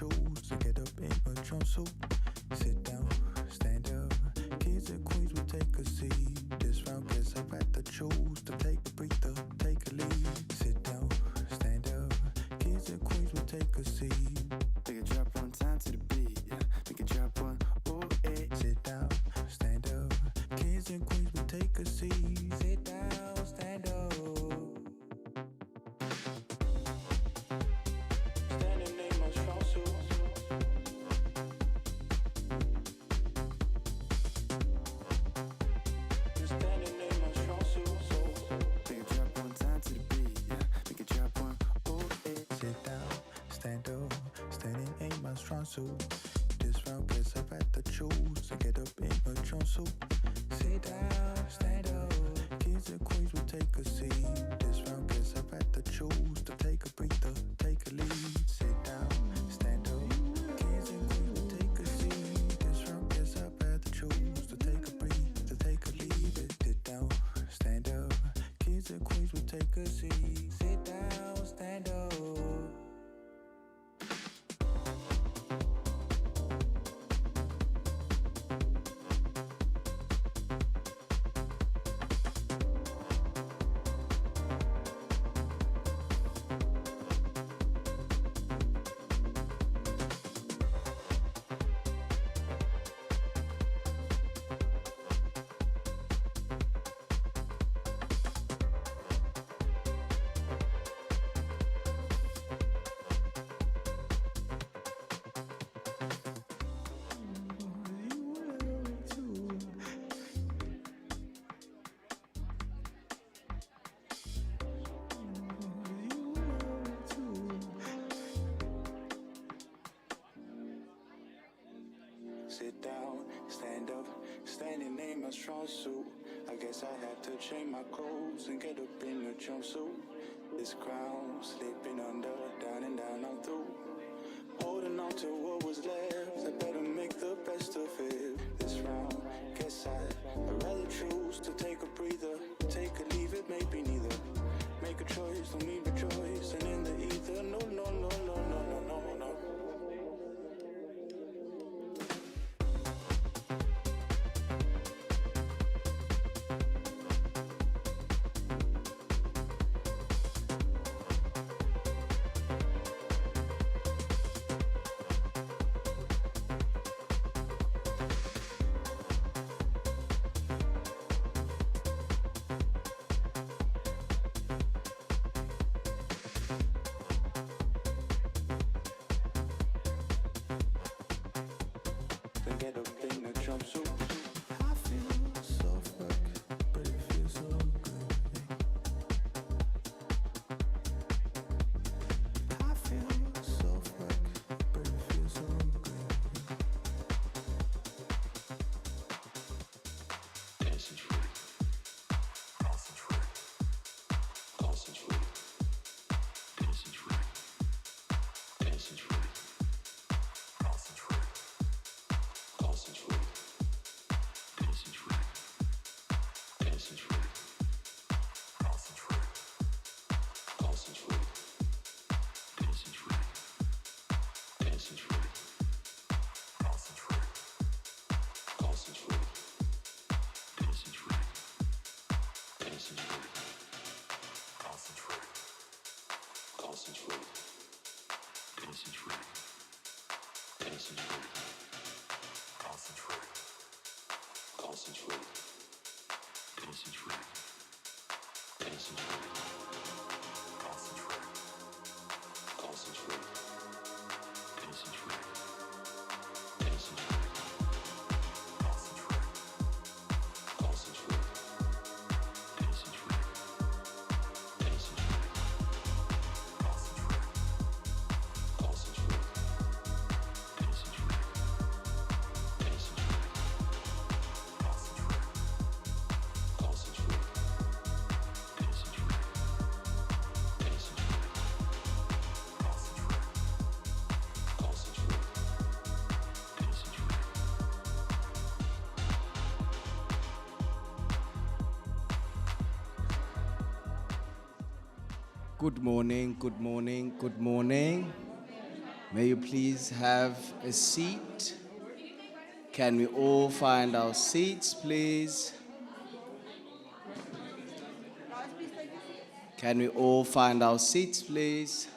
choose to get up in a jumpsuit. Sit down, stand up. Kids and queens will take a seat. This round gets I've had to choose to take a breather, take a lead. Sit down, stand up. Kids and queens will take a seat. Make it drop one time to the beat. Make it drop one, ooh, eh. Sit down, stand up. Kids and queens will take a seat. Sit down, stand up. Standing in my strong suit. Standing in my strong suit. So Make it drop one time to the beat. Make it drop one, ooh, eh. sit down, stand up. Standing in my strong suit. This round guess I've had to choose to get up in a jumpsuit. Sit down, stand up. Kids and queens will take a seat. This round guess I've had to choose to take a breather, take a lead. Sit down, stand up. Kids and queens will take a seat. This round guess I've had to choose to take a breathe, to take a lead. Sit down, stand up. Kids and queens will take a seat. Sit down, stand up. Sit down, stand up, standing in my strong suit. I guess I had to change my clothes and get up in a jumpsuit. This crown slipping under, down and down, I'm through. Holding on to what was left, I better make the best of it. This round, guess I'd rather choose to take a breather, take a leave it, maybe neither. Make a choice, don't mean rejoice, and in the ether, no, no, no, no, no, no, no, no. Get up in a jumpsuit. I feel soft work, but it feels so good. I feel soft work, but it feels so good. Concentrate, concentrate, concentrate, concentrate, concentrate, concentrate. Concentrate, concentrate, concentrate, concentrate, concentrate, concentrate, concentrate, concentrate, concentrate, concentrate, concentrate, concentrate, concentrate, concentrate, concentrate. Concentrate. Concentrate. Concentrate. Concentrate. Concentrate. Concentrate. Concentrate. Concentrate. Concentrate. Concentrate. Concentrate. Concentrate. Concentrate. Concentrate. Good morning, good morning, good morning. May you please have a seat? Can we all find our seats, please? Can we all find our seats, please?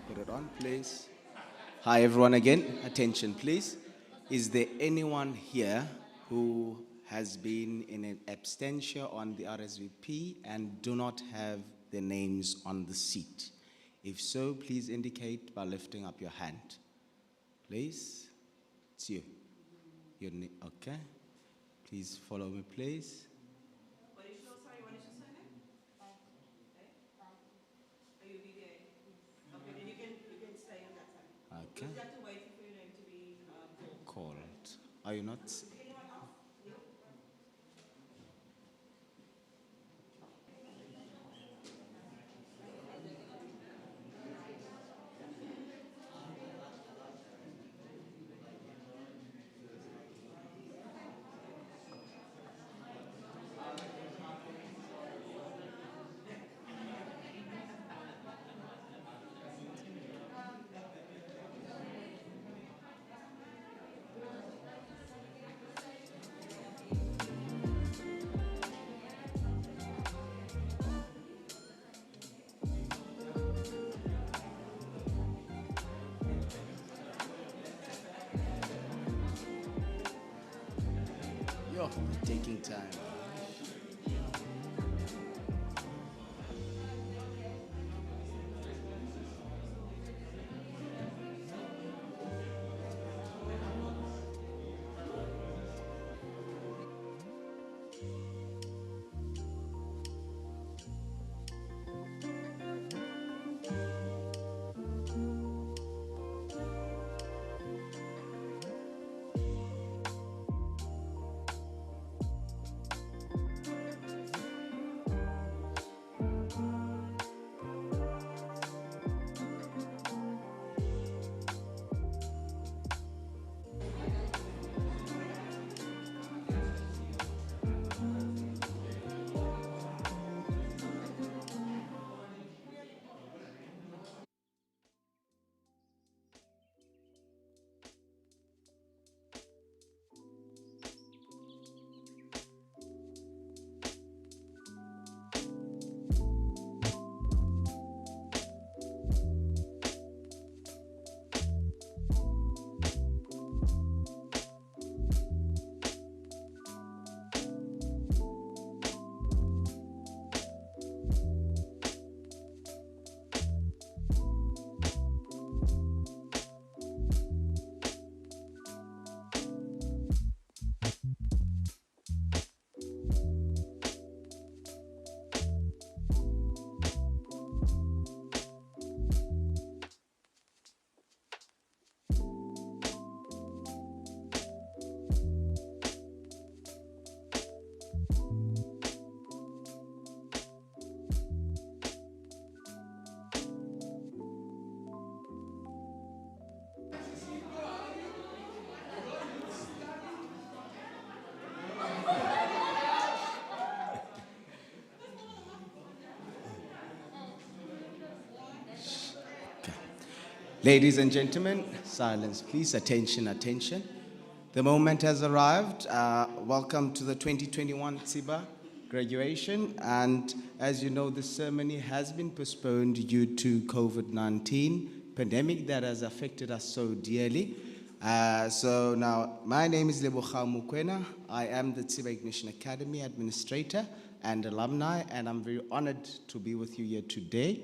Put it on, please. Hi, everyone, again. Attention, please. Is there anyone here who has been in an abstention on the RSVP and do not have their names on the seat? If so, please indicate by lifting up your hand. Please. It's you. Okay. Please follow me, please. What is your surname? AUBBA. Okay, then you can stay on that side. Okay. Because you have to wait for your name to be called. Called. Are you not? Anyone else? You? Yo, taking time. Ladies and gentlemen, silence please, attention, attention. The moment has arrived. Welcome to the 2021 TSIBA graduation. And as you know, the ceremony has been postponed due to COVID-19 pandemic that has affected us so dearly. So now, my name is Leboga Mukwena. I am the TSIBA Ignition Academy Administrator and Alumni, and I'm very honored to be with you here today.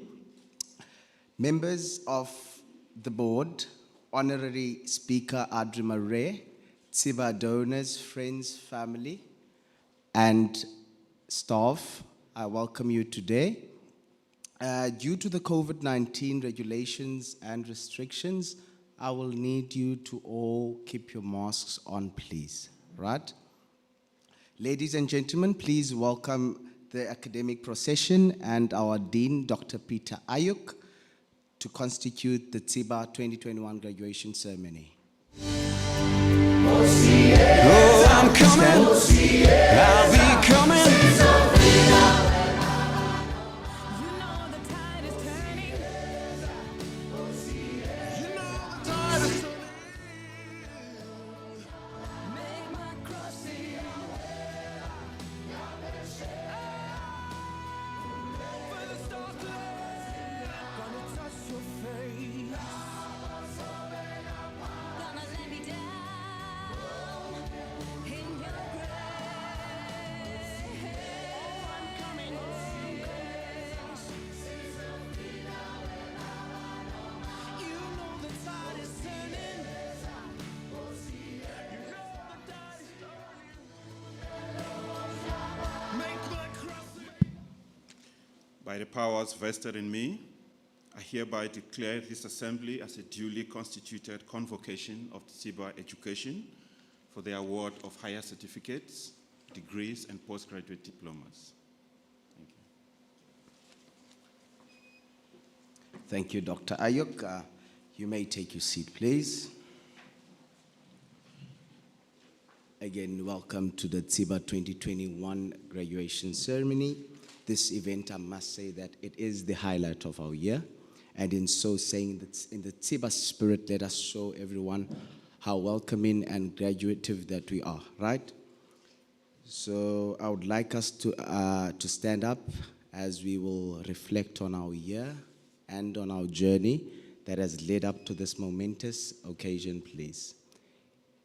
Members of the board, Honorary Speaker Adri Mare, TSIBA donors, friends, family, and staff, I welcome you today. Due to the COVID-19 regulations and restrictions, I will need you to all keep your masks on, please, right? Ladies and gentlemen, please welcome the academic procession and our Dean, Dr. Peter Ayuk, to constitute the TSIBA 2021 graduation ceremony. Oh, I'm coming. I'll be coming. You know the tide is turning. You know the tide is turning. Make my crossing. For the stars to land. Gonna touch your face. Gonna let me down in your grace. I'm coming home, grace. You know the tide is turning. You know the tide is turning. Make my crossing. By the powers vested in me, I hereby declare this assembly as a duly constituted convocation of TSIBA education for the award of higher certificates, degrees, and postgraduate diplomas. Thank you. Thank you, Dr. Ayuk. You may take your seat, please. Again, welcome to the TSIBA 2021 graduation ceremony. This event, I must say that it is the highlight of our year. And in so saying, that in the TSIBA spirit, let us show everyone how welcoming and graduative that we are, right? So I would like us to stand up as we will reflect on our year and on our journey that has led up to this momentous occasion, please.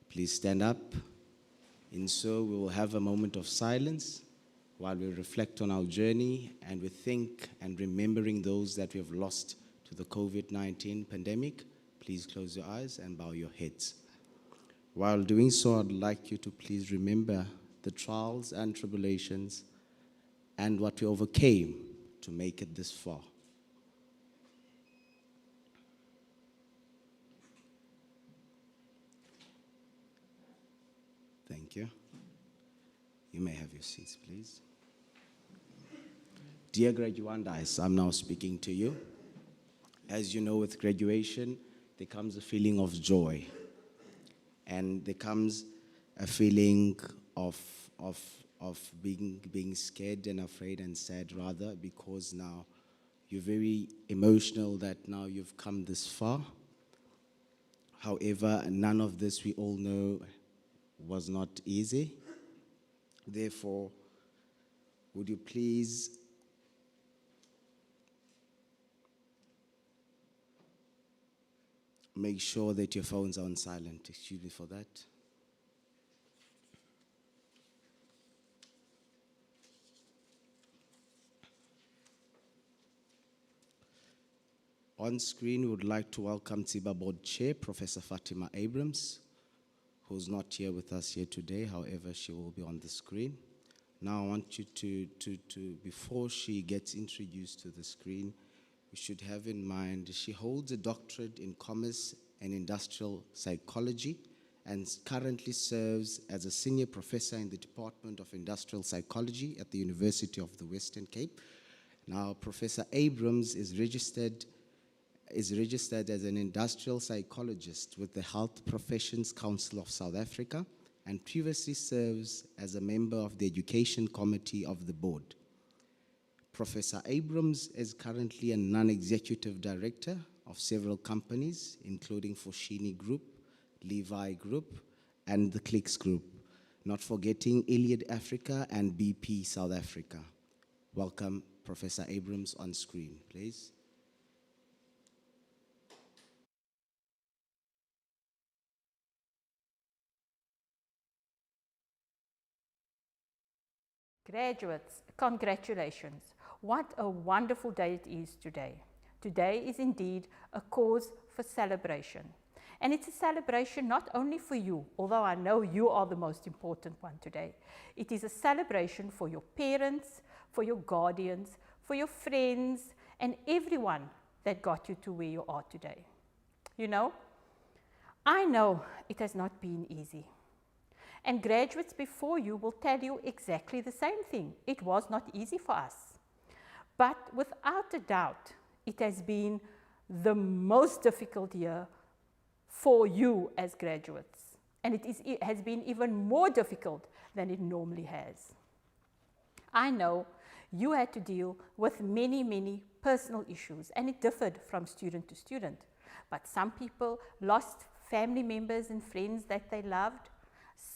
Please stand up. And so we will have a moment of silence while we reflect on our journey and we think and remembering those that we have lost to the COVID-19 pandemic. Please close your eyes and bow your heads. While doing so, I'd like you to please remember the trials and tribulations and what we overcame to make it this far. Thank you. You may have your seats, please. Dear graduands, I'm now speaking to you. As you know, with graduation, there comes a feeling of joy. And there comes a feeling of being scared and afraid and sad, rather, because now you're very emotional that now you've come this far. However, none of this, we all know, was not easy. Therefore, would you please make sure that your phones are on silent? Excuse me for that. On screen, we would like to welcome TSIBA Board Chair, Professor Fatima Abrams, who's not here with us here today. However, she will be on the screen. Now I want you to before she gets introduced to the screen, you should have in mind she holds a doctorate in commerce and industrial psychology and currently serves as a senior professor in the Department of Industrial Psychology at the University of the Western Cape. Now, Professor Abrams is registered as an industrial psychologist with the Health Professions Council of South Africa and previously serves as a member of the Education Committee of the board. Professor Abrams is currently a non-executive director of several companies, including Foschini Group, Levi Group, and the Clicks Group, not forgetting Iliad Africa and BP South Africa. Welcome Professor Abrams on screen, please. Graduates, congratulations. What a wonderful day it is today. Today is indeed a cause for celebration. And it's a celebration not only for you, although I know you are the most important one today. It is a celebration for your parents, for your guardians, for your friends, and everyone that got you to where you are today. You know, I know it has not been easy. And graduates before you will tell you exactly the same thing. It was not easy for us. But without a doubt, it has been the most difficult year for you as graduates. And it has been even more difficult than it normally has. I know you had to deal with many, many personal issues, and it differed from student to student. But some people lost family members and friends that they loved.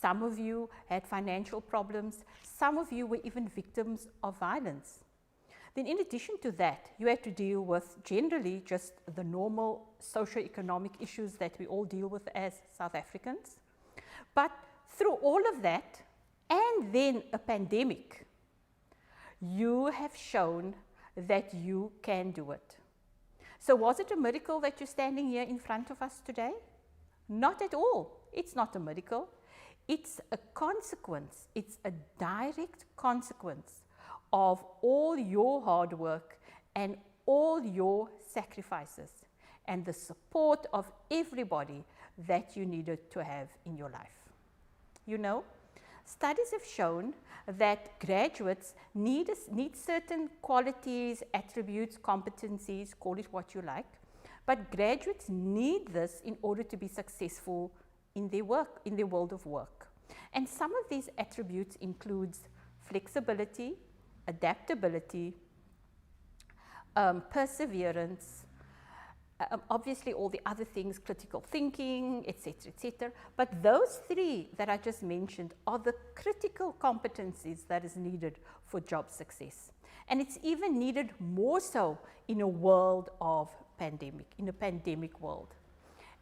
Some of you had financial problems. Some of you were even victims of violence. Then in addition to that, you had to deal with generally just the normal socio-economic issues that we all deal with as South Africans. But through all of that, and then a pandemic, you have shown that you can do it. So was it a miracle that you're standing here in front of us today? Not at all. It's not a miracle. It's a consequence, it's a direct consequence of all your hard work and all your sacrifices and the support of everybody that you needed to have in your life. You know, studies have shown that graduates need certain qualities, attributes, competencies, call it what you like, but graduates need this in order to be successful in their work, in their world of work. And some of these attributes includes flexibility, adaptability, perseverance, obviously all the other things, critical thinking, etc., etc. But those three that I just mentioned are the critical competencies that is needed for job success. And it's even needed more so in a world of pandemic, in a pandemic world.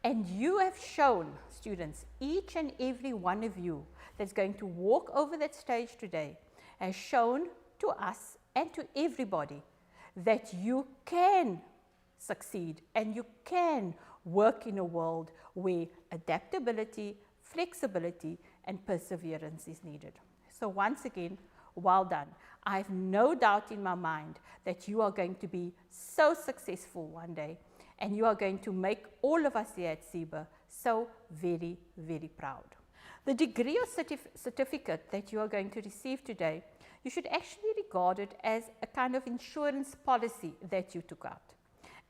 And you have shown, students, each and every one of you that's going to walk over that stage today has shown to us and to everybody that you can succeed and you can work in a world where adaptability, flexibility, and perseverance is needed. So once again, well done. I have no doubt in my mind that you are going to be so successful one day, and you are going to make all of us here at TSIBA so very, very proud. The degree or certificate that you are going to receive today, you should actually regard it as a kind of insurance policy that you took out.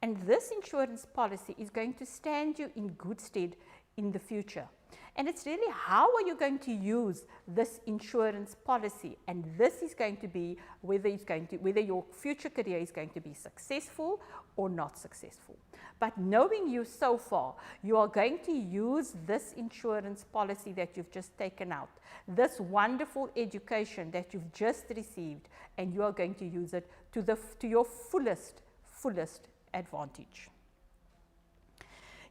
And this insurance policy is going to stand you in good stead in the future. And it's really how are you going to use this insurance policy, and this is going to be whether your future career is going to be successful or not successful. But knowing you so far, you are going to use this insurance policy that you've just taken out, this wonderful education that you've just received, and you are going to use it to your fullest advantage.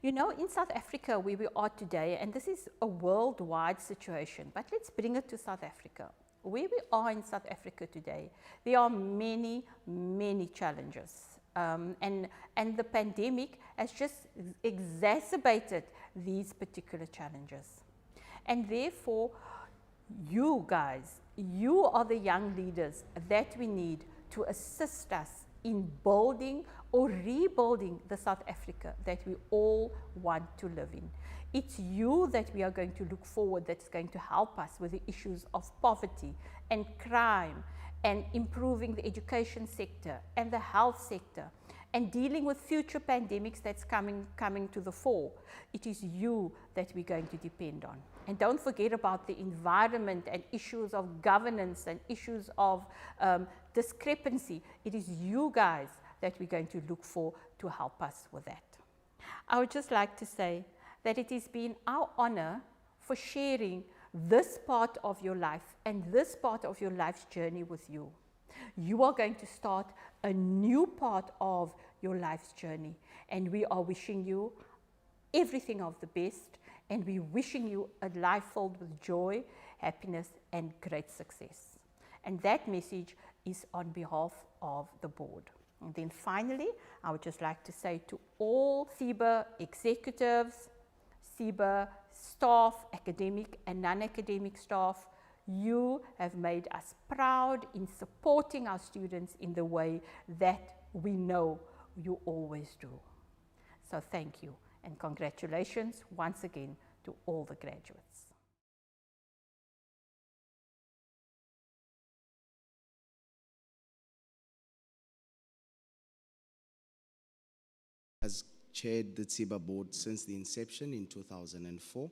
You know, in South Africa, where we are today, and this is a worldwide situation, but let's bring it to South Africa. Where we are in South Africa today, there are many, many challenges. And the pandemic has just exacerbated these particular challenges. And therefore, you guys, you are the young leaders that we need to assist us in building or rebuilding the South Africa that we all want to live in. It's you that we are going to look forward, that's going to help us with the issues of poverty and crime and improving the education sector and the health sector and dealing with future pandemics that's coming to the fore. It is you that we're going to depend on. And don't forget about the environment and issues of governance and issues of discrepancy. It is you guys that we're going to look for to help us with that. I would just like to say that it has been our honor for sharing this part of your life and this part of your life's journey with you. You are going to start a new part of your life's journey, and we are wishing you everything of the best, and we're wishing you a life filled with joy, happiness, and great success. And that message is on behalf of the board. And then finally, I would just like to say to all TSIBA executives, TSIBA staff, academic and non-academic staff, you have made us proud in supporting our students in the way that we know you always do. So thank you, and congratulations once again to all the graduates. Has chaired the TSIBA board since the inception in 2004.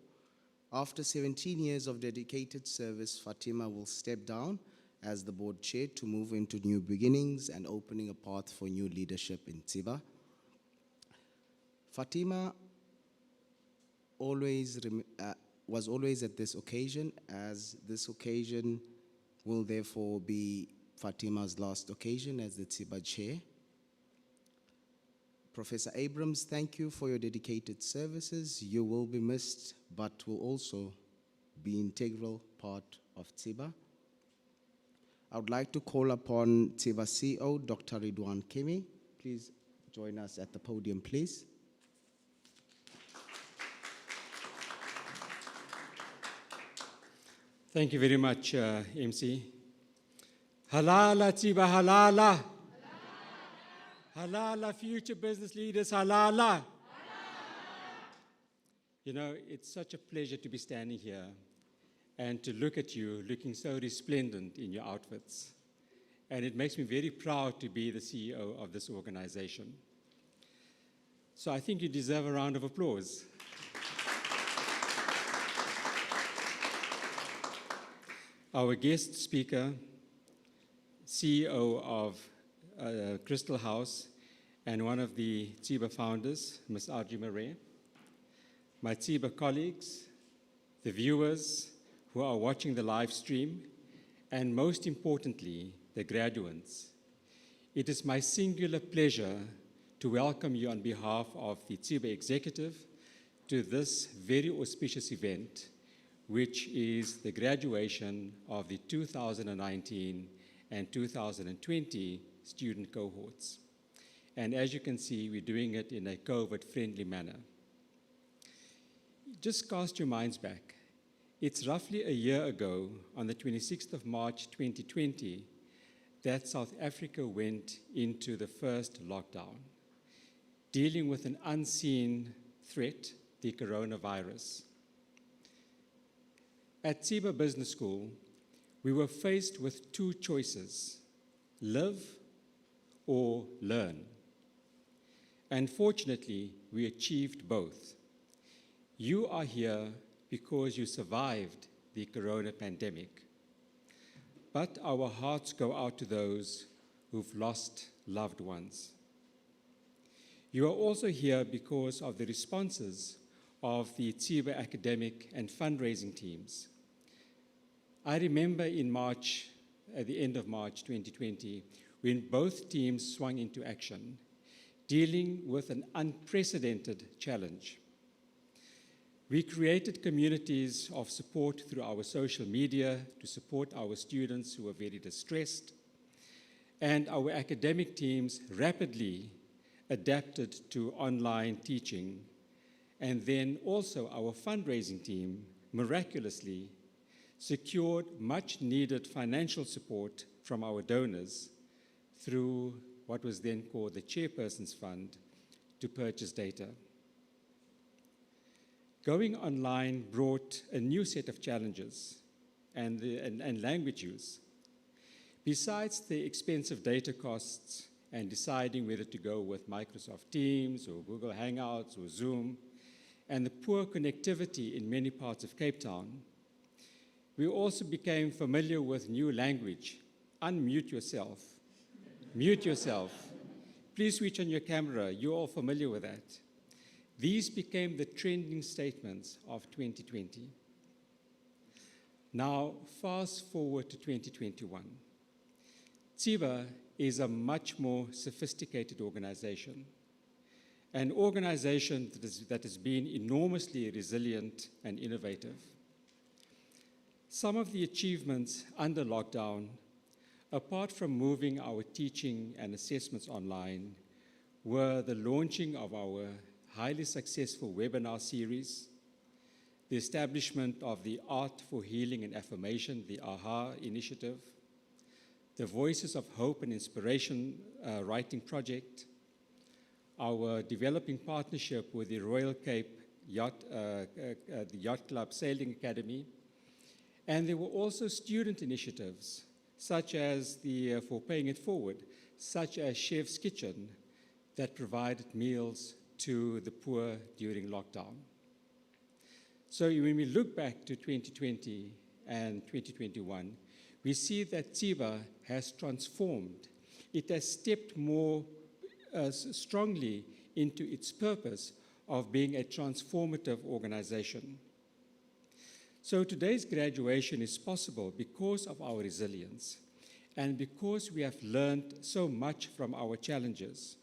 After 17 years of dedicated service, Fatima will step down as the board chair to move into new beginnings and opening a path for new leadership in TSIBA. Fatima was always at this occasion, as this occasion will therefore be Fatima's last occasion as the TSIBA chair. Professor Abrams, thank you for your dedicated services. You will be missed, but will also be an integral part of TSIBA. I would like to call upon TSIBA CEO, Dr. Ridwan Kemi. Please join us at the podium, please. Thank you very much, MC. Halala TSIBA, halala. Halala, future business leaders, halala. You know, it's such a pleasure to be standing here and to look at you looking so resplendent in your outfits. And it makes me very proud to be the CEO of this organization. So I think you deserve a round of applause. Our guest speaker, CEO of Crystal House, and one of the TSIBA founders, Ms. Arji Marais, my TSIBA colleagues, the viewers who are watching the live stream, and most importantly, the graduates. It is my singular pleasure to welcome you on behalf of the TSIBA executive to this very auspicious event, which is the graduation of the 2019 and 2020 student cohorts. And as you can see, we're doing it in a COVID-friendly manner. Just cast your minds back. It's roughly a year ago, on the 26th of March 2020, that South Africa went into the first lockdown, dealing with an unseen threat, the coronavirus. At TSIBA Business School, we were faced with two choices: live or learn. And fortunately, we achieved both. You are here because you survived the corona pandemic. But our hearts go out to those who've lost loved ones. You are also here because of the responses of the TSIBA academic and fundraising teams. I remember in March, at the end of March 2020, when both teams swung into action, dealing with an unprecedented challenge. We created communities of support through our social media to support our students who were very distressed, and our academic teams rapidly adapted to online teaching, and then also our fundraising team miraculously secured much needed financial support from our donors through what was then called the Chairperson's Fund to purchase data. Going online brought a new set of challenges and language use. Besides the expensive data costs and deciding whether to go with Microsoft Teams or Google Hangouts or Zoom, and the poor connectivity in many parts of Cape Town, we also became familiar with new language. Unmute yourself. Mute yourself. Please switch on your camera. You're all familiar with that. These became the trending statements of 2020. Now, fast forward to 2021. TSIBA is a much more sophisticated organization, an organization that has been enormously resilient and innovative. Some of the achievements under lockdown, apart from moving our teaching and assessments online, were the launching of our highly successful webinar series, the establishment of the Art for Healing and Affirmation, the AHA initiative, the Voices of Hope and Inspiration writing project, our developing partnership with the Royal Cape the Yacht Club Sailing Academy, and there were also student initiatives, such as for paying it forward, such as Chef's Kitchen, that provided meals to the poor during lockdown. So when we look back to 2020 and 2021, we see that TSIBA has transformed. It has stepped more strongly into its purpose of being a transformative organization. So today's graduation is possible because of our resilience and because we have learned so much from our challenges.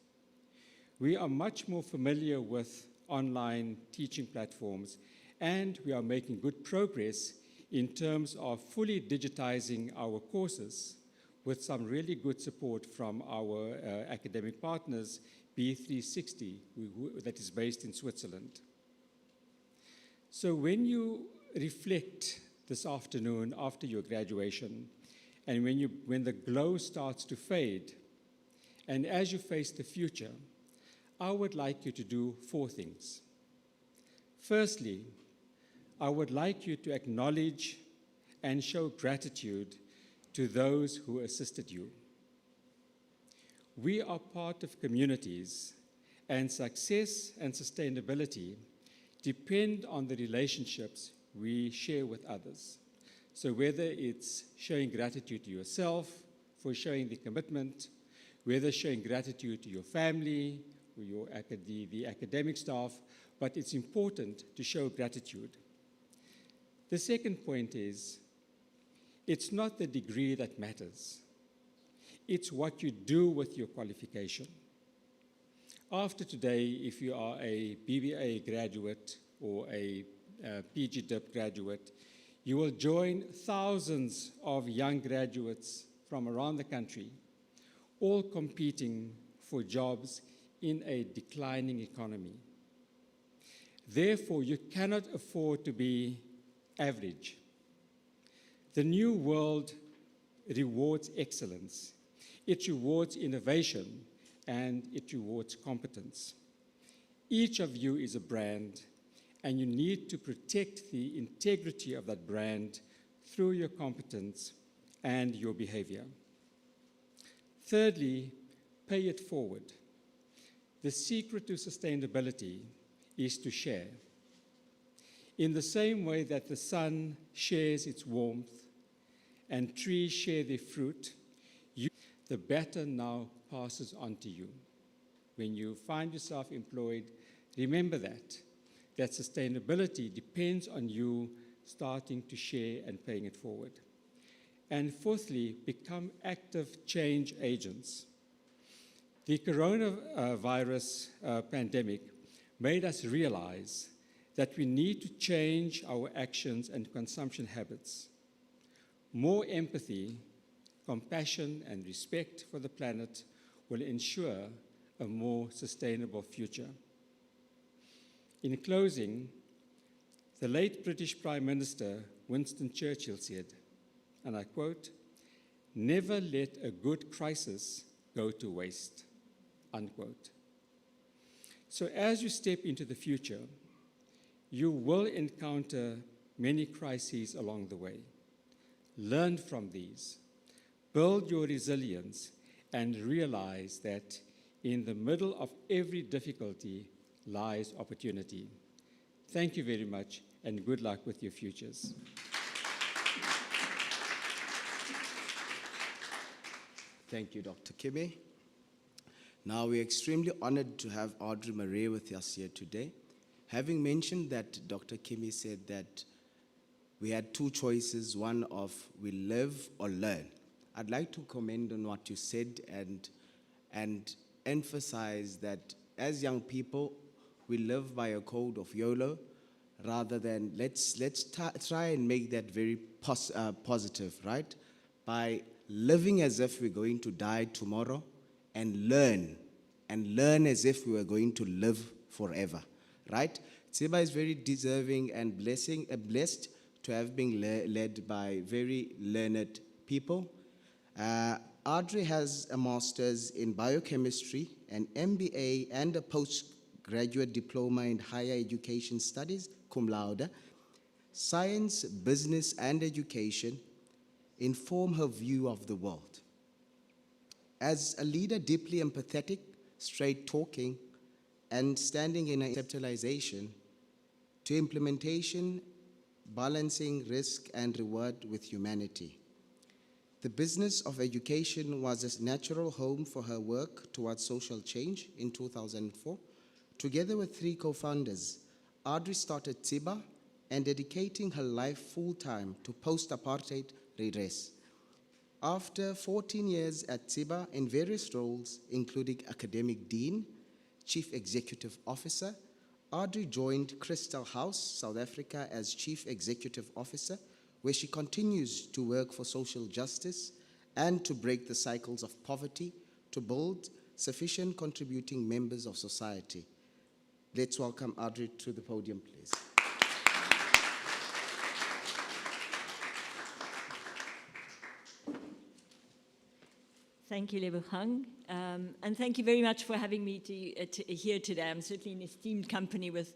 We are much more familiar with online teaching platforms, and we are making good progress in terms of fully digitizing our courses with some really good support from our academic partners, B360, that is based in Switzerland. So when you reflect this afternoon after your graduation, and when the glow starts to fade, and as you face the future, I would like you to do 4 things. Firstly, I would like you to acknowledge and show gratitude to those who assisted you. We are part of communities, and success and sustainability depend on the relationships we share with others. So whether it's showing gratitude to yourself for showing the commitment, whether showing gratitude to your family, or the academic staff, but it's important to show gratitude. The second point is, it's not the degree that matters. It's what you do with your qualification. After today, if you are a BBA graduate or a PGDIP graduate, you will join thousands of young graduates from around the country, all competing for jobs in a declining economy. Therefore, you cannot afford to be average. The new world rewards excellence. It rewards innovation, and it rewards competence. Each of you is a brand, and you need to protect the integrity of that brand through your competence and your behavior. Thirdly, pay it forward. The secret to sustainability is to share. In the same way that the sun shares its warmth and trees share their fruit, the baton now passes on to you. When you find yourself employed, remember that sustainability depends on you starting to share and paying it forward. And fourthly, become active change agents. The coronavirus pandemic made us realize that we need to change our actions and consumption habits. More empathy, compassion, and respect for the planet will ensure a more sustainable future. In closing, the late British Prime Minister Winston Churchill said, and I quote, "Never let a good crisis go to waste," unquote. So as you step into the future, you will encounter many crises along the way. Learn from these, build your resilience, and realize that in the middle of every difficulty lies opportunity. Thank you very much, and good luck with your futures. Thank you, Dr. Kibe. Now, we're extremely honored to have Audrey Marais with us here today. Having mentioned that, Dr. Kimi said that we had two choices, one of we live or learn. I'd like to comment on what you said and emphasize that as young people, we live by a code of YOLO rather than let's try and make that very positive, right? By living as if we're going to die tomorrow and learn as if we were going to live forever, right? TSIBA is very deserving and blessed to have been led by very learned people. Audrey has a master's in biochemistry, an MBA, and a postgraduate diploma in higher education studies, cum laude. Science, business, and education inform her view of the world. As a leader deeply empathetic, straight-talking, and standing in a conceptualization to implementation, balancing risk and reward with humanity. The business of education was a natural home for her work towards social change in 2004. Together with 3 co-founders, Audrey started TSIBA and dedicating her life full-time to post-apartheid redress. After 14 years at TSIBA in various roles, including academic dean, chief executive officer, Audrey joined Crystal House, South Africa, as chief executive officer, where she continues to work for social justice and to break the cycles of poverty, to build sufficient contributing members of society. Let's welcome Audrey to the podium, please. Thank you, Lebogang, and thank you very much for having me here today. I'm certainly in esteemed company with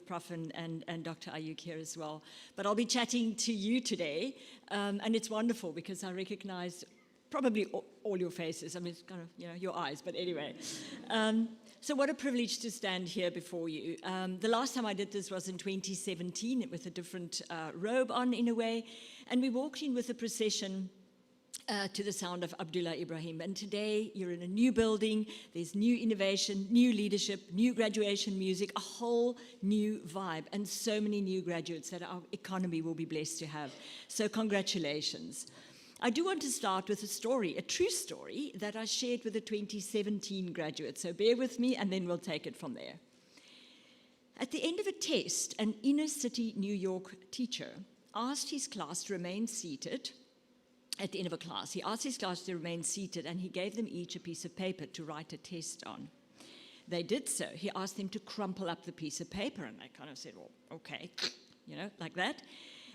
Prof and Dr. Ayuk here as well. But I'll be chatting to you today, and it's wonderful because I recognize probably all your faces. I mean, it's kind of, your eyes, but anyway. So what a privilege to stand here before you. The last time I did this was in 2017 with a different robe on in a way, and we walked in with a procession to the sound of Abdullah Ibrahim. And today you're in a new building, there's new innovation, new leadership, new graduation music, a whole new vibe, and so many new graduates that our economy will be blessed to have. So congratulations. I do want to start with a story, a true story that I shared with the 2017 graduates. So bear with me and then we'll take it from there. At the end of a test, an inner city New York teacher asked his class to remain seated. At the end of a class, he asked his class to remain seated and he gave them each a piece of paper to write a test on. They did so. He asked them to crumple up the piece of paper and they kind of said, well, okay, like that.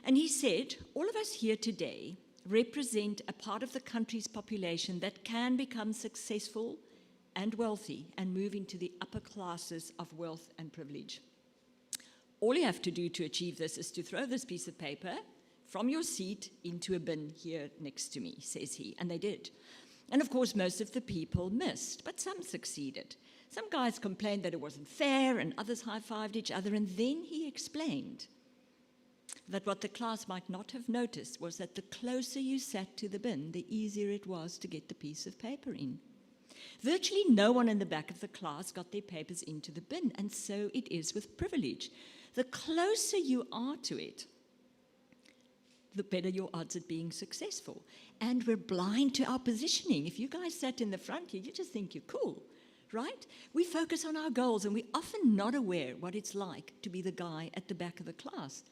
And he said, all of us here today represent a part of the country's population that can become successful and wealthy and move into the upper classes of wealth and privilege. All you have to do to achieve this is to throw this piece of paper from your seat into a bin here next to me, says he. And they did. And of course, most of the people missed, but some succeeded. Some guys complained that it wasn't fair, and others high-fived each other. And then he explained that what the class might not have noticed was that the closer you sat to the bin, the easier it was to get the piece of paper in. Virtually no one in the back of the class got their papers into the bin, and so it is with privilege. The closer you are to it, the better your odds at being successful. And we're blind to our positioning. If you guys sat in the front here, you just think you're cool, right? We focus on our goals, and we're often not aware what it's like to be the guy at the back of the class,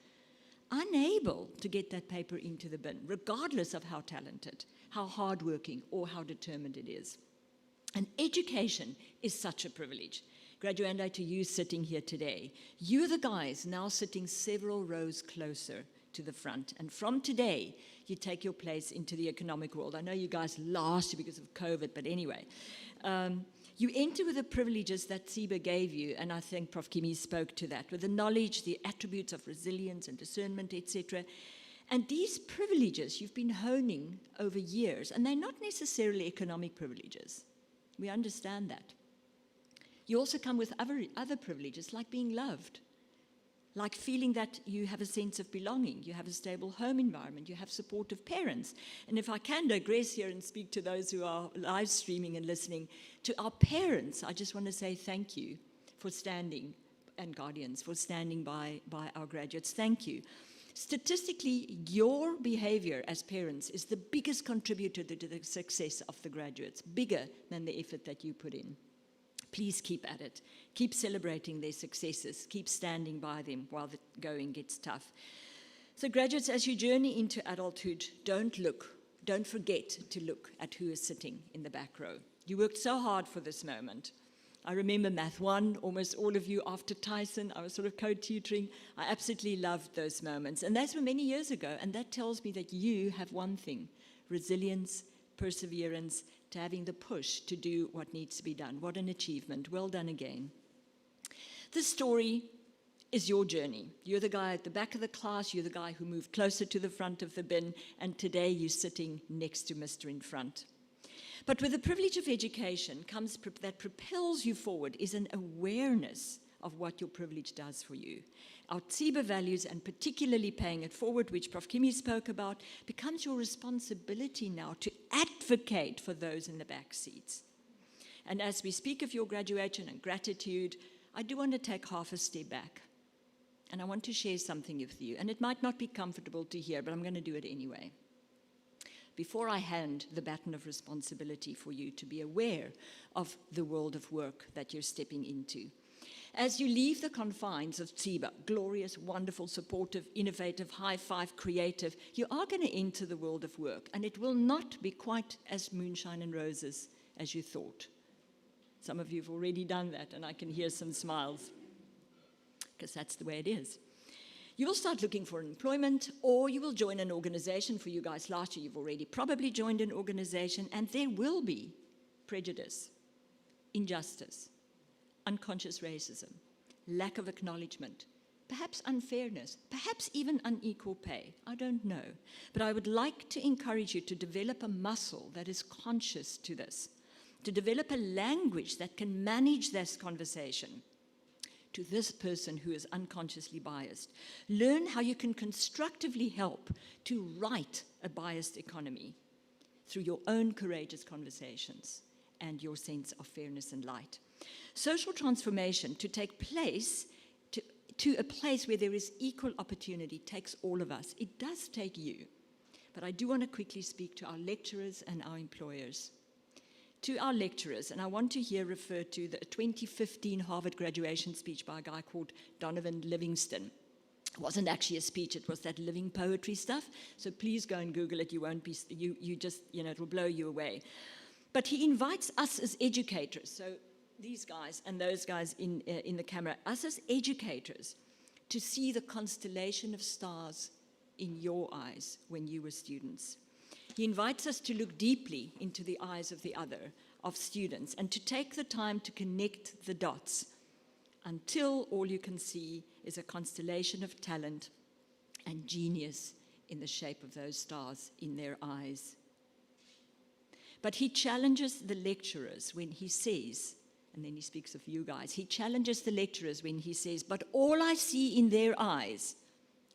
unable to get that paper into the bin, regardless of how talented, how hardworking, or how determined it is. And education is such a privilege. Graduandi, to you sitting here today, you're the guys now sitting several rows closer to the front. And from today, you take your place into the economic world. I know you guys lost because of COVID, but anyway. You enter with the privileges that TSIBA gave you, and I think Prof. Kimi spoke to that, with the knowledge, the attributes of resilience and discernment, etc. And these privileges you've been honing over years, and they're not necessarily economic privileges. We understand that. You also come with other privileges, like being loved, like feeling that you have a sense of belonging, you have a stable home environment, you have supportive parents. And if I can digress here and speak to those who are live streaming and listening, to our parents, I just want to say thank you for standing, and guardians, for standing by our graduates. Thank you. Statistically, your behavior as parents is the biggest contributor to the success of the graduates, bigger than the effort that you put in. Please keep at it. Keep celebrating their successes. Keep standing by them while the going gets tough. So graduates, as you journey into adulthood, don't forget to look at who is sitting in the back row. You worked so hard for this moment. I remember Math 1, almost all of you after Tyson, I was sort of co-tutoring. I absolutely loved those moments. And those were many years ago, and that tells me that you have one thing: resilience, perseverance, to having the push to do what needs to be done. What an achievement. Well done again. This story is your journey. You're the guy at the back of the class, you're the guy who moved closer to the front of the bin, and today you're sitting next to Mr. in front. But with the privilege of education comes that propels you forward is an awareness of what your privilege does for you. Our TSIBA values, and particularly paying it forward, which Prof. Kimi spoke about, becomes your responsibility now to advocate for those in the back seats. And as we speak of your graduation and gratitude, I do want to take half a step back. And I want to share something with you. And it might not be comfortable to hear, but I'm going to do it anyway. Before I hand the baton of responsibility for you to be aware of the world of work that you're stepping into. As you leave the confines of TSIBA, glorious, wonderful, supportive, innovative, high-five, creative, you are going to enter the world of work, and it will not be quite as moonshine and roses as you thought. Some of you have already done that, and I can hear some smiles, because that's the way it is. You will start looking for employment, or you will join an organization. For you guys last year, you've already probably joined an organization, and there will be prejudice, injustice, unconscious racism, lack of acknowledgement, perhaps unfairness, perhaps even unequal pay. I don't know. But I would like to encourage you to develop a muscle that is conscious to this, to develop a language that can manage this conversation to this person who is unconsciously biased. Learn how you can constructively help to right a biased economy through your own courageous conversations and your sense of fairness and light. Social transformation to take place, to a place where there is equal opportunity, takes all of us. It does take you. But I do want to quickly speak to our lecturers and our employers. To our lecturers, and I want to here refer to the 2015 Harvard graduation speech by a guy called Donovan Livingston. It wasn't actually a speech, it was that living poetry stuff. So please go and Google it, you won't be, you just, it will blow you away. But he invites us as educators, so these guys and those guys in the camera, us as educators, to see the constellation of stars in your eyes when you were students. He invites us to look deeply into the eyes of the other, of students, and to take the time to connect the dots until all you can see is a constellation of talent and genius in the shape of those stars in their eyes. But he challenges the lecturers when he says, and then he speaks of you guys, he challenges the lecturers when he says, but all I see in their eyes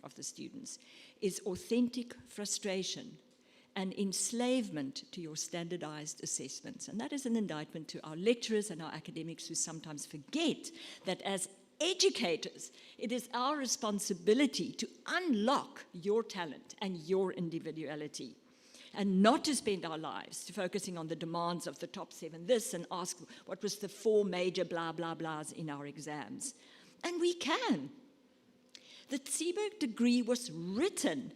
of the students is authentic frustration and enslavement to your standardized assessments. And that is an indictment to our lecturers and our academics who sometimes forget that as educators, it is our responsibility to unlock your talent and your individuality, and not to spend our lives focusing on the demands of the top 7 this and ask what was the 4 major blah, blah, blahs in our exams. And we can. The TSIBA degree was written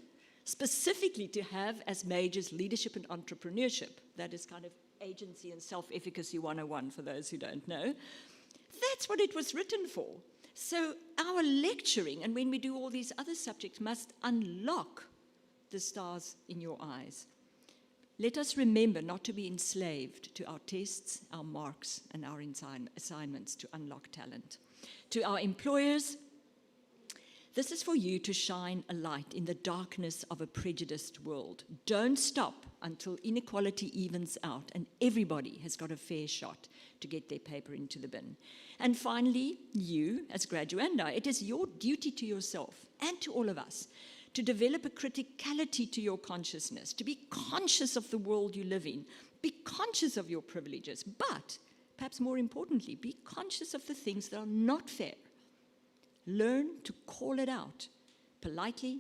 specifically to have as majors leadership and entrepreneurship. That is kind of agency and self-efficacy 101 for those who don't know. That's what it was written for. So our lecturing, and when we do all these other subjects, must unlock the stars in your eyes. Let us remember not to be enslaved to our tests, our marks, and our assignments to unlock talent. To our employers, This is for you to shine a light in the darkness of a prejudiced world. Don't stop until inequality evens out and everybody has got a fair shot to get their paper into the bin. And finally, you, as graduanda, it is your duty to yourself and to all of us to develop a criticality to your consciousness, to be conscious of the world you live in, be conscious of your privileges, but perhaps more importantly, be conscious of the things that are not fair. Learn to call it out, politely,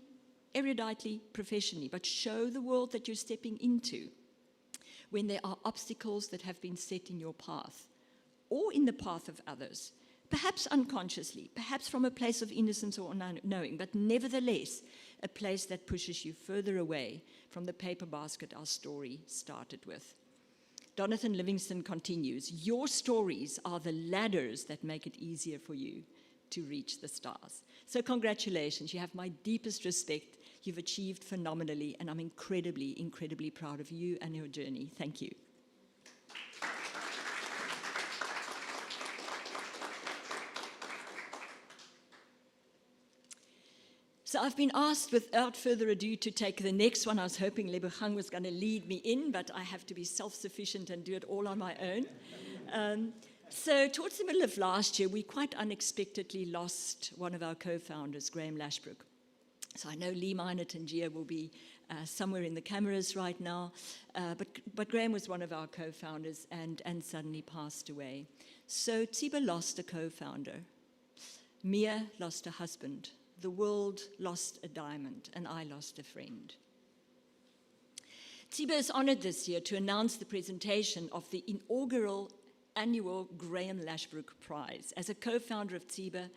eruditely, professionally, but show the world that you're stepping into when there are obstacles that have been set in your path or in the path of others, perhaps unconsciously, perhaps from a place of innocence or unknowing, but nevertheless, a place that pushes you further away from the paper basket our story started with. Jonathan Livingston continues, your stories are the ladders that make it easier for you to reach the stars. So congratulations, you have my deepest respect. You've achieved phenomenally, and I'm incredibly, incredibly proud of you and your journey. Thank you. So I've been asked, without further ado, to take the next one. I was hoping Lebogang was going to lead me in, but I have to be self-sufficient and do it all on my own. So towards the middle of last year, we quite unexpectedly lost one of our co-founders, Graham Lashbrook. So I know Lee Meinert and Gia will be somewhere in the cameras right now, but Graham was one of our co-founders and suddenly passed away. So TSIBA lost a co-founder. Mia lost a husband. The world lost a diamond, and I lost a friend. TSIBA is honored this year to announce the presentation of the inaugural annual Graham Lashbrook Prize. As a co-founder of TSIBA,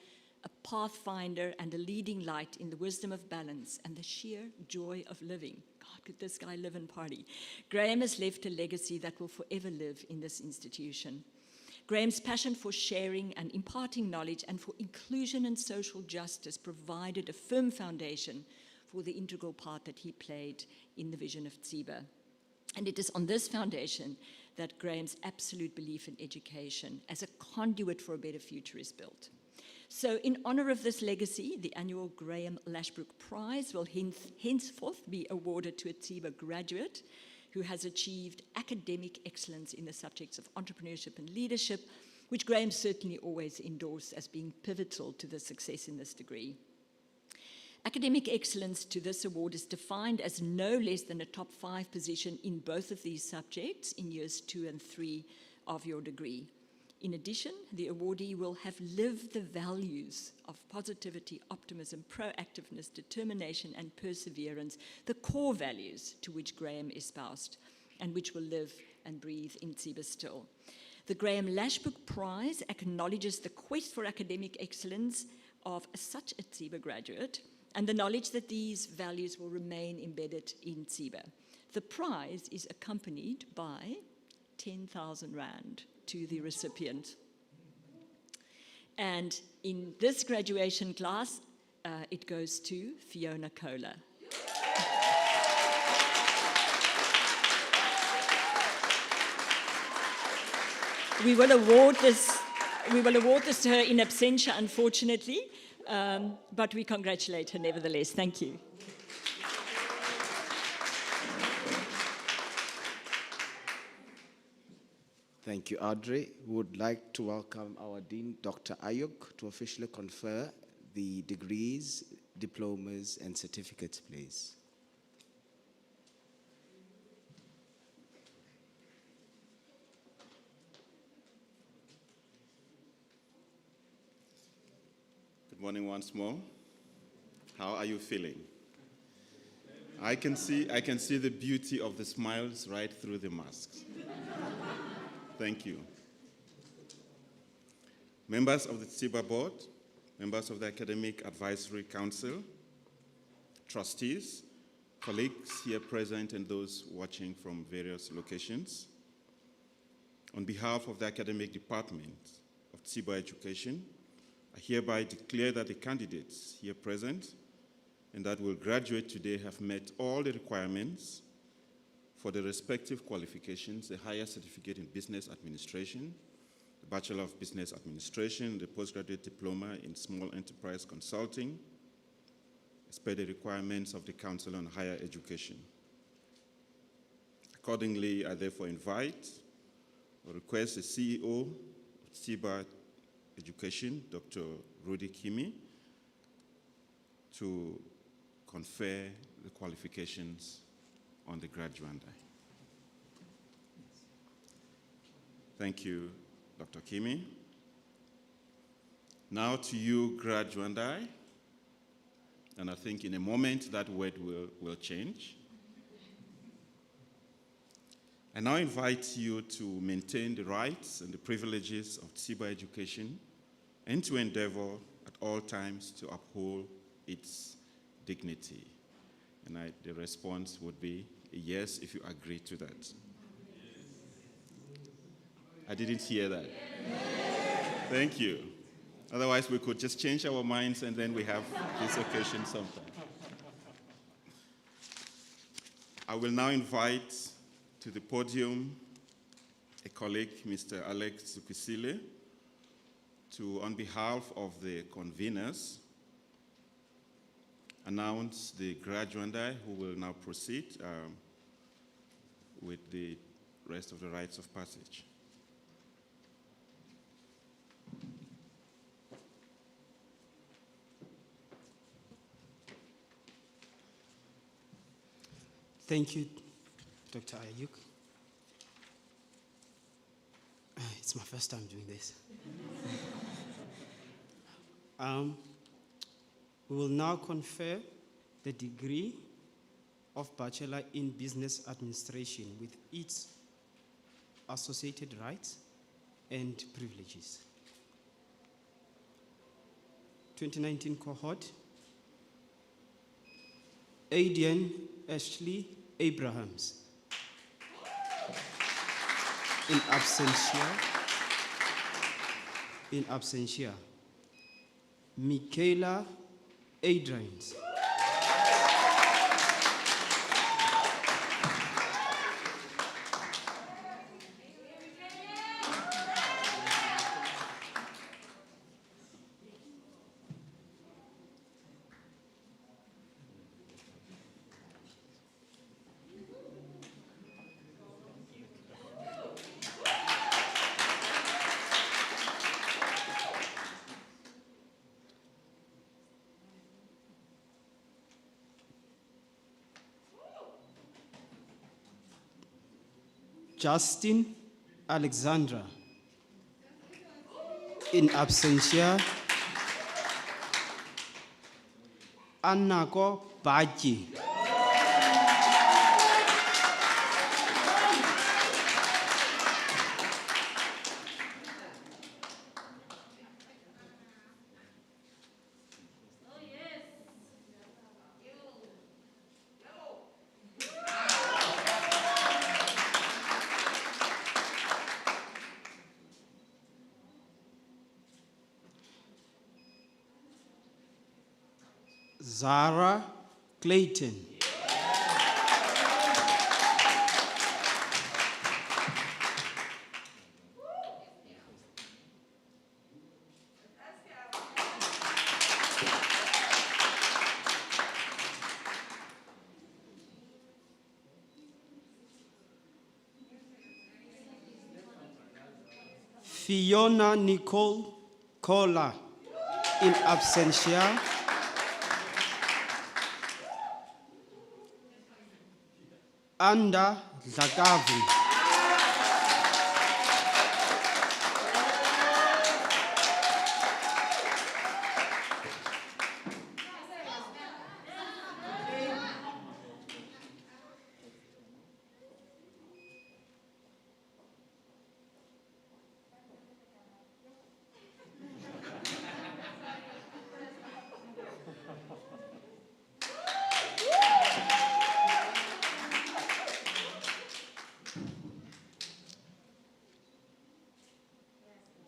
a pathfinder and a leading light in the wisdom of balance and the sheer joy of living. God, could this guy live and party? Graham has left a legacy that will forever live in this institution. Graham's passion for sharing and imparting knowledge and for inclusion and social justice provided a firm foundation for the integral part that he played in the vision of TSIBA. And it is on this foundation that Graham's absolute belief in education as a conduit for a better future is built. So in honor of this legacy, the annual Graham Lashbrook Prize will henceforth be awarded to a TSIBA graduate who has achieved academic excellence in the subjects of entrepreneurship and leadership, which Graham certainly always endorsed as being pivotal to the success in this degree. Academic excellence to this award is defined as no less than a top 5 position in both of these subjects in years 2 and 3 of your degree. In addition, the awardee will have lived the values of positivity, optimism, proactiveness, determination, and perseverance, the core values to which Graham espoused and which will live and breathe in TSIBA still. The Graham Lashbrook Prize acknowledges the quest for academic excellence of such a TSIBA graduate and the knowledge that these values will remain embedded in TSIBA. The prize is accompanied by 10,000 Rand to the recipient. And in this graduation class, it goes to Fiona Kohler. We will award this to her in absentia, unfortunately, but we congratulate her nevertheless. Thank you. Thank you, Audrey. We would like to welcome our Dean, Dr. Ayuk, to officially confer the degrees, diplomas, and certificates, please. Good morning once more. How are you feeling? I can see the beauty of the smiles right through the masks. Thank you. Members of the TSIBA board, members of the Academic Advisory Council, trustees, colleagues here present and those watching from various locations. On behalf of the academic department of TSIBA Education, I hereby declare that the candidates here present and that will graduate today have met all the requirements for the respective qualifications, the higher certificate in business administration, the Bachelor of Business Administration, the postgraduate diploma in small enterprise consulting, as per the requirements of the Council on Higher Education. Accordingly, I therefore invite or request the CEO of TSIBA Education, Dr. Rudy Kimi, to confer the qualifications on the graduandi. Thank you, Dr. Kimi. Now to you, graduandi. And I think in a moment that word will change. I now invite you to maintain the rights and the privileges of TSIBA education and to endeavor at all times to uphold its dignity. And the response would be a yes if you agree to that. Yes. I didn't hear that. Yes. Thank you. Otherwise, we could just change our minds and then we have this occasion sometime. I will now invite to the podium a colleague, Mr. Alex Zukisile, to, on behalf of the conveners, announce the graduandi who will now proceed with the rest of the rites of passage. Thank you, Dr. Ayuk. It's my first time doing this. We will now confer the degree of Bachelor in Business Administration with its associated rights and privileges. 2019 cohort, Aidan Ashley Abrahams. In absentia, Michaela Adrians. Justin Alexandra. In absentia, Anako Baji. Zara Clayton. Fiona Nicole Kola. In absentia, Anda Zagavi.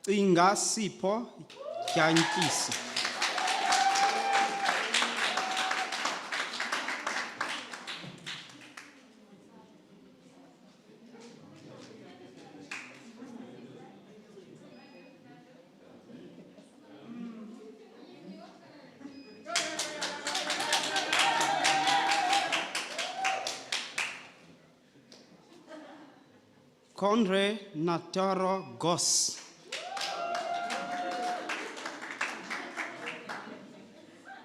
Inga Sipo Yankisi. Conre Nataro Goss.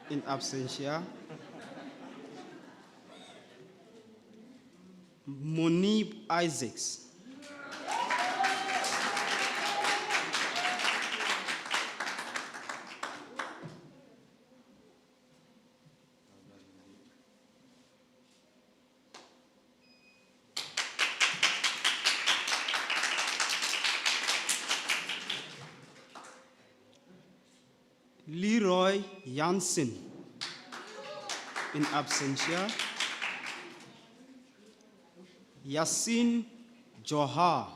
In absentia. Monib Isaacs. Leroy Jansen. In absentia. Yasin Johar.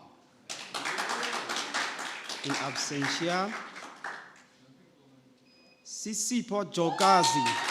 In absentia. Sisipo Jogazi.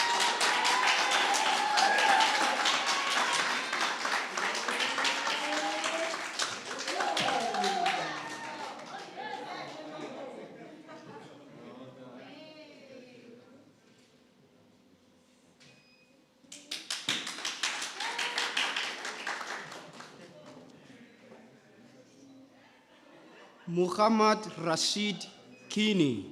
Muhammad Rashid Kini.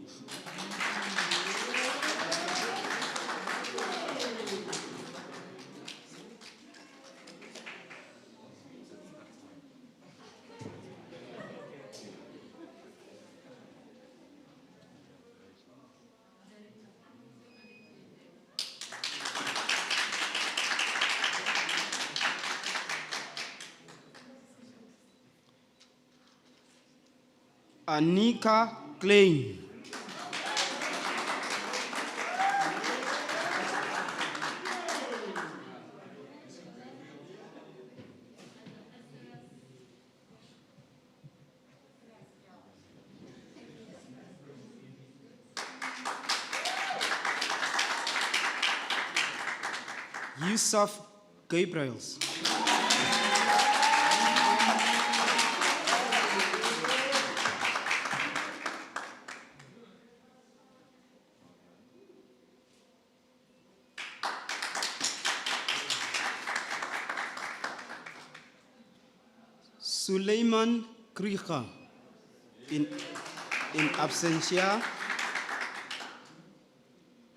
Anika Klein. Yusuf Gabriels. Suleiman Kricha. In absentia.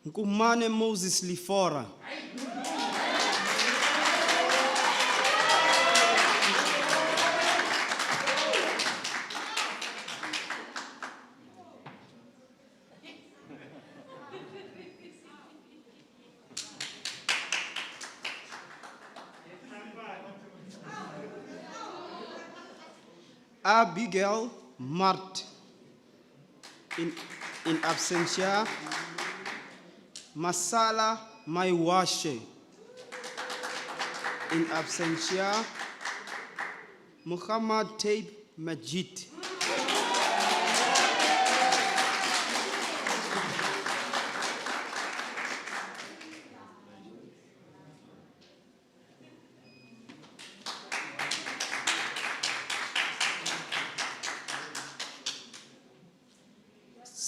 Nkumane Moses Lifora. Abigail Mart. In absentia. Masala Maiwashe. In absentia. Muhammad Taib Majid.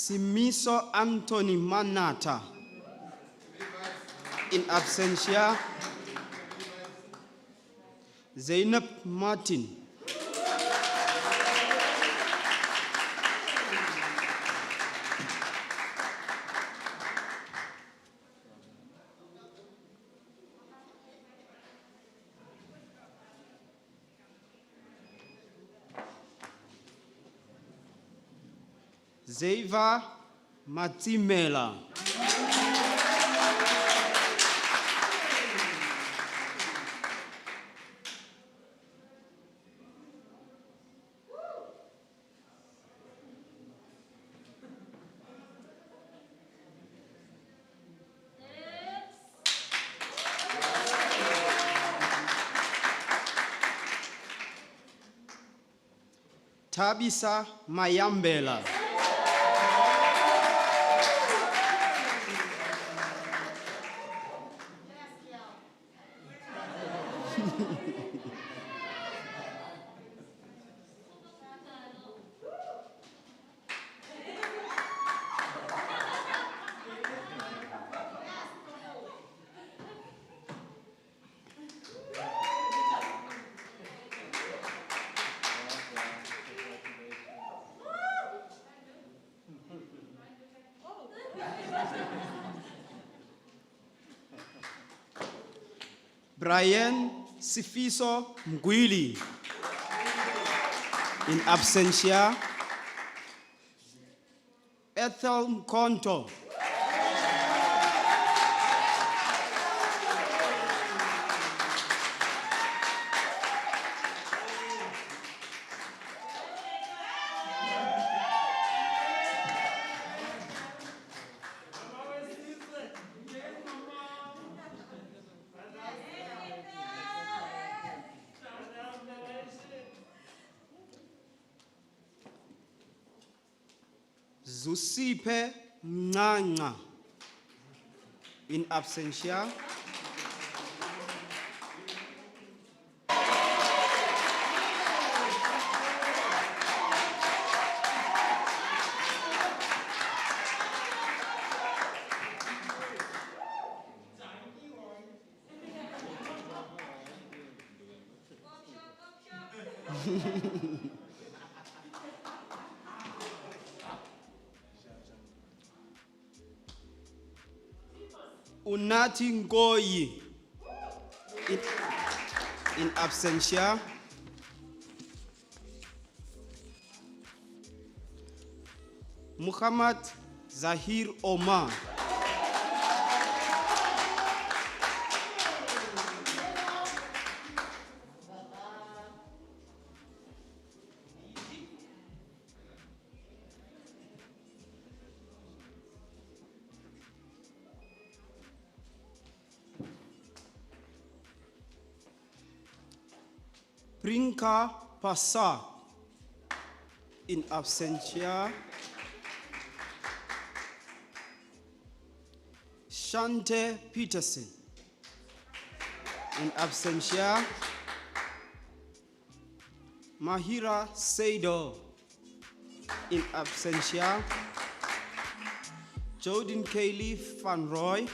Simiso Anthony Manata. In absentia. Zainab Martin. Zeva Matimela. Tabisa Mayambela. Brian Sifiso Mgwili. In absentia, Ethel Mkonto. Zusipe Mnanga. In absentia, Unati Ngoyi. In absentia, Muhammad Zahir Omar. Prinka Pasa. In absentia, Shante Peterson. In absentia, Mahira Seido. In absentia, Jordan Kaylee Van Roy.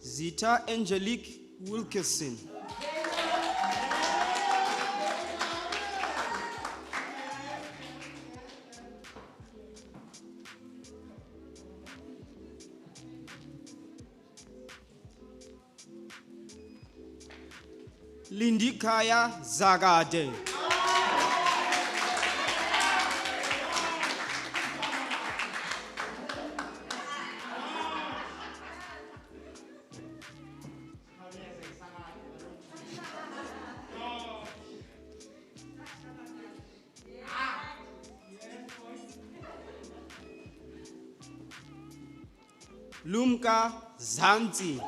Zita Angelique Wilkerson. Lindikaya Zagade. Lumka Zanti.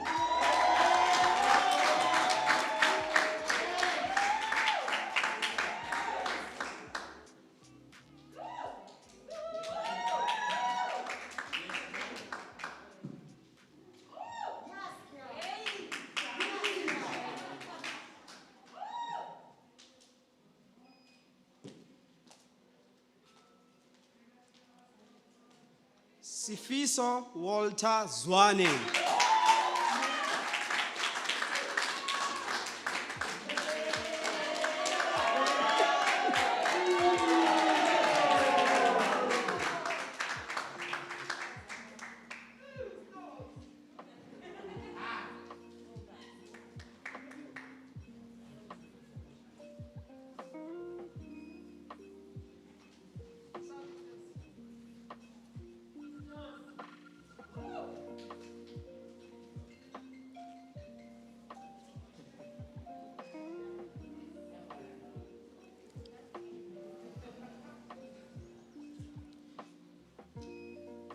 Sifiso Walter Zwane.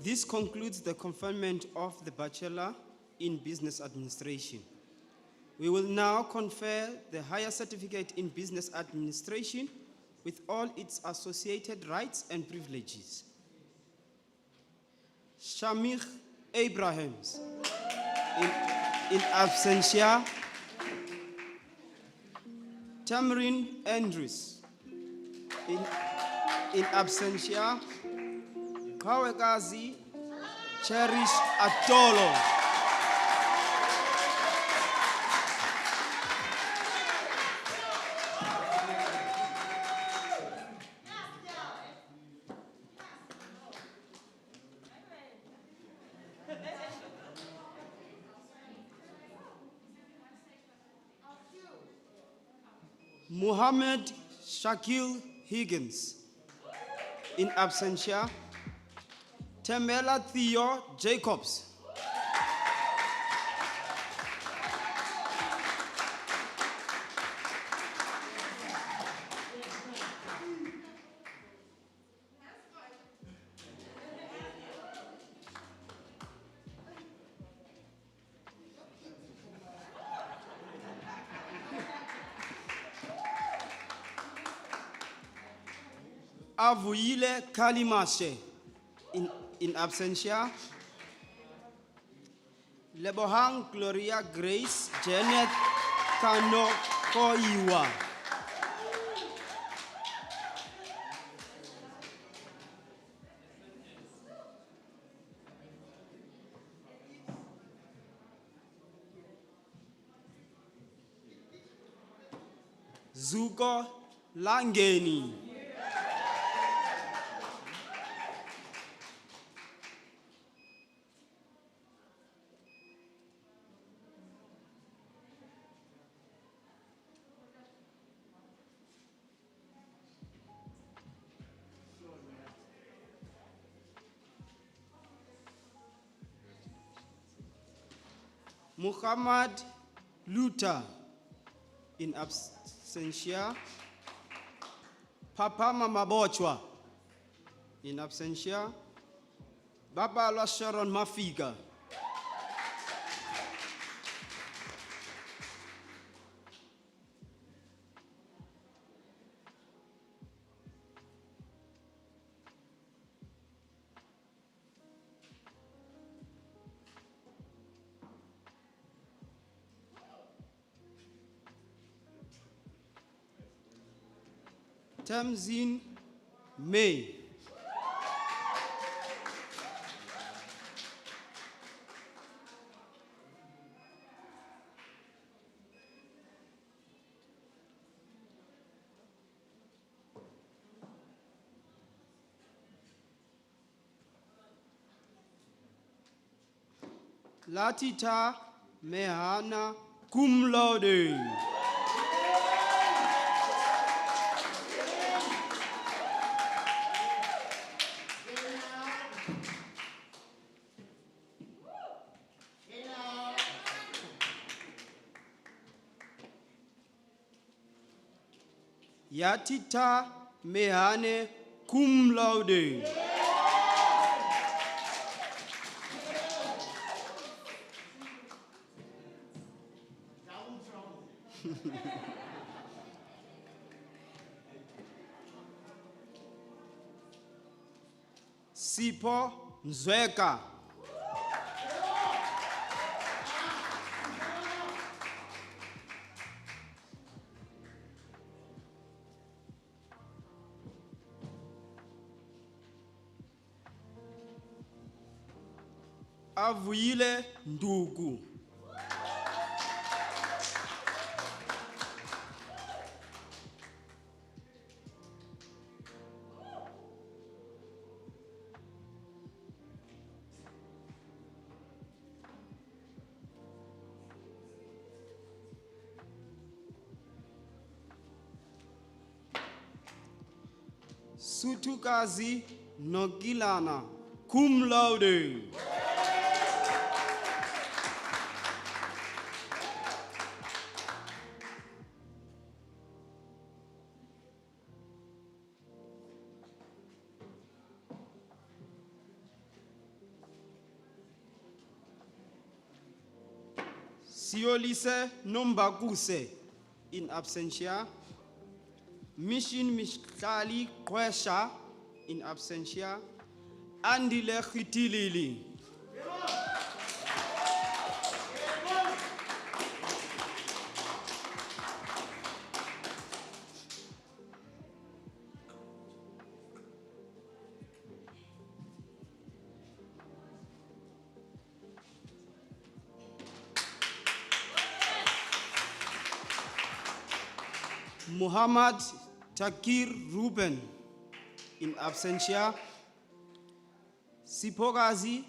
This concludes the conferment of the Bachelor in Business Administration. We will now confer the higher certificate in Business Administration with all its associated rights and privileges. Shamikh Abrahams, in absentia. Tamrin Andrews, in absentia. Kawekazi Cherish Atolo. Muhammad Shakil Higgins. In absentia, Temela Theo Jacobs. Avuyile Kalimashe. In absentia, Lebohang Gloria Grace Janet Kano Koiwa. Zuko Langeni. Muhammad Luta. In absentia, Papa Mama Bochwa. In absentia, Baba La Sharon Mafiga. Tamzin May. Latita Mehana cum laude. Yatita Mehane cum laude. Sipo Nzweka. Avuyile Ndugu. Sutukazi Nogilana cum laude. Siolise Nombakuse. In absentia, Mishin Mishkali Kwesha. In absentia, Andile Khitilili. Muhammad Takir Ruben. In absentia, Sipogazi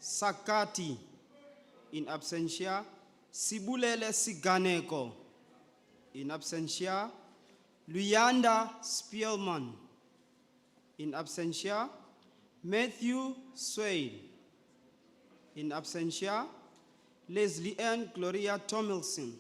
Sakati. In absentia, Sibulele Siganeko. In absentia, Luyanda Spielman. In absentia, Matthew Swain. In absentia, Leslie Ann Gloria Tomilson.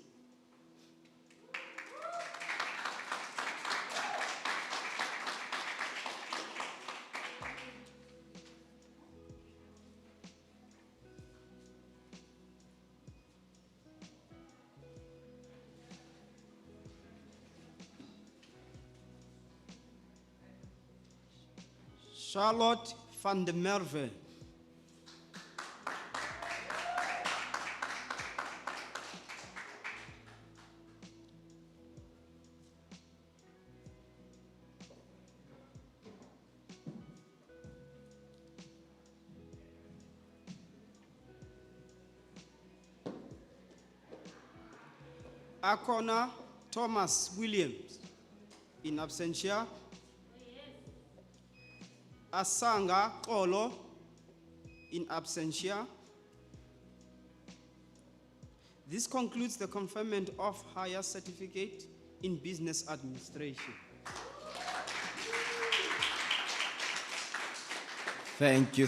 Charlotte van der Merwe. Akona Thomas Williams. In absentia, Asanga Olo. In absentia. This concludes the conferment of higher certificate in business administration. Thank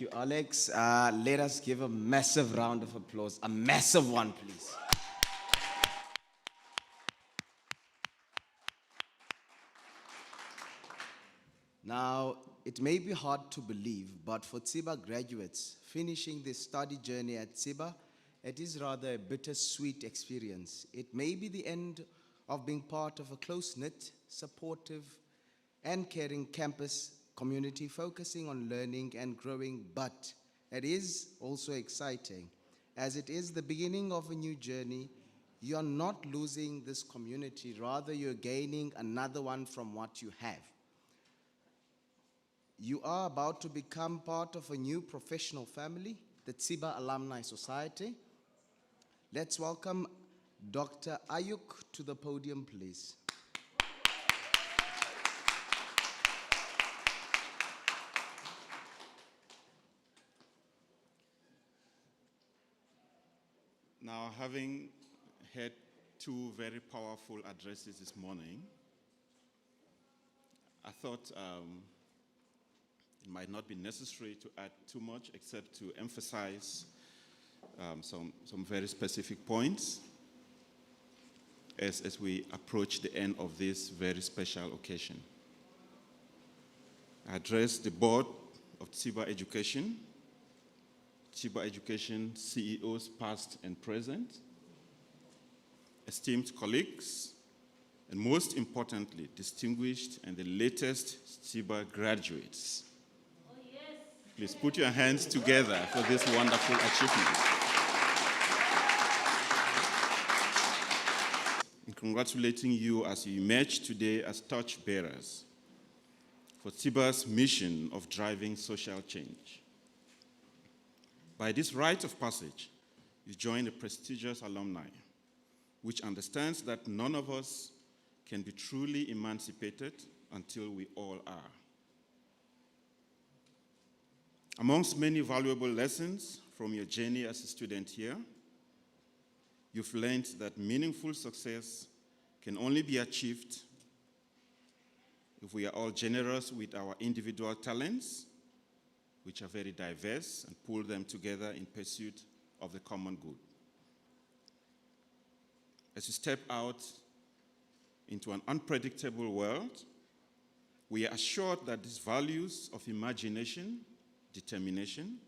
you, Alex. Let us give a massive round of applause. A massive one, please. Now, it may be hard to believe, but for TSIBA graduates finishing their study journey at TSIBA, it is rather a bittersweet experience. It may be the end of being part of a close-knit, supportive, and caring campus community focusing on learning and growing, but it is also exciting as it is the beginning of a new journey. You are not losing this community, rather you're gaining another one from what you have. You are about to become part of a new professional family, the TSIBA Alumni Society. Let's welcome Dr. Ayuk to the podium, please. Now, having heard two very powerful addresses this morning, I thought it might not be necessary to add too much except to emphasize some very specific points as we approach the end of this very special occasion. I address the board of TSIBA Education, TSIBA Education CEOs past and present, esteemed colleagues, and most importantly, distinguished and the latest TSIBA graduates. Oh, yes. Please put your hands together for this wonderful achievement. And congratulating you as you emerge today as torchbearers for TSIBA's mission of driving social change. By this rite of passage, you join a prestigious alumni, which understands that none of us can be truly emancipated until we all are. Amongst many valuable lessons from your journey as a student here, you've learned that meaningful success can only be achieved if we are all generous with our individual talents, which are very diverse, and pull them together in pursuit of the common good. As you step out into an unpredictable world, we are assured that these values of imagination, determination,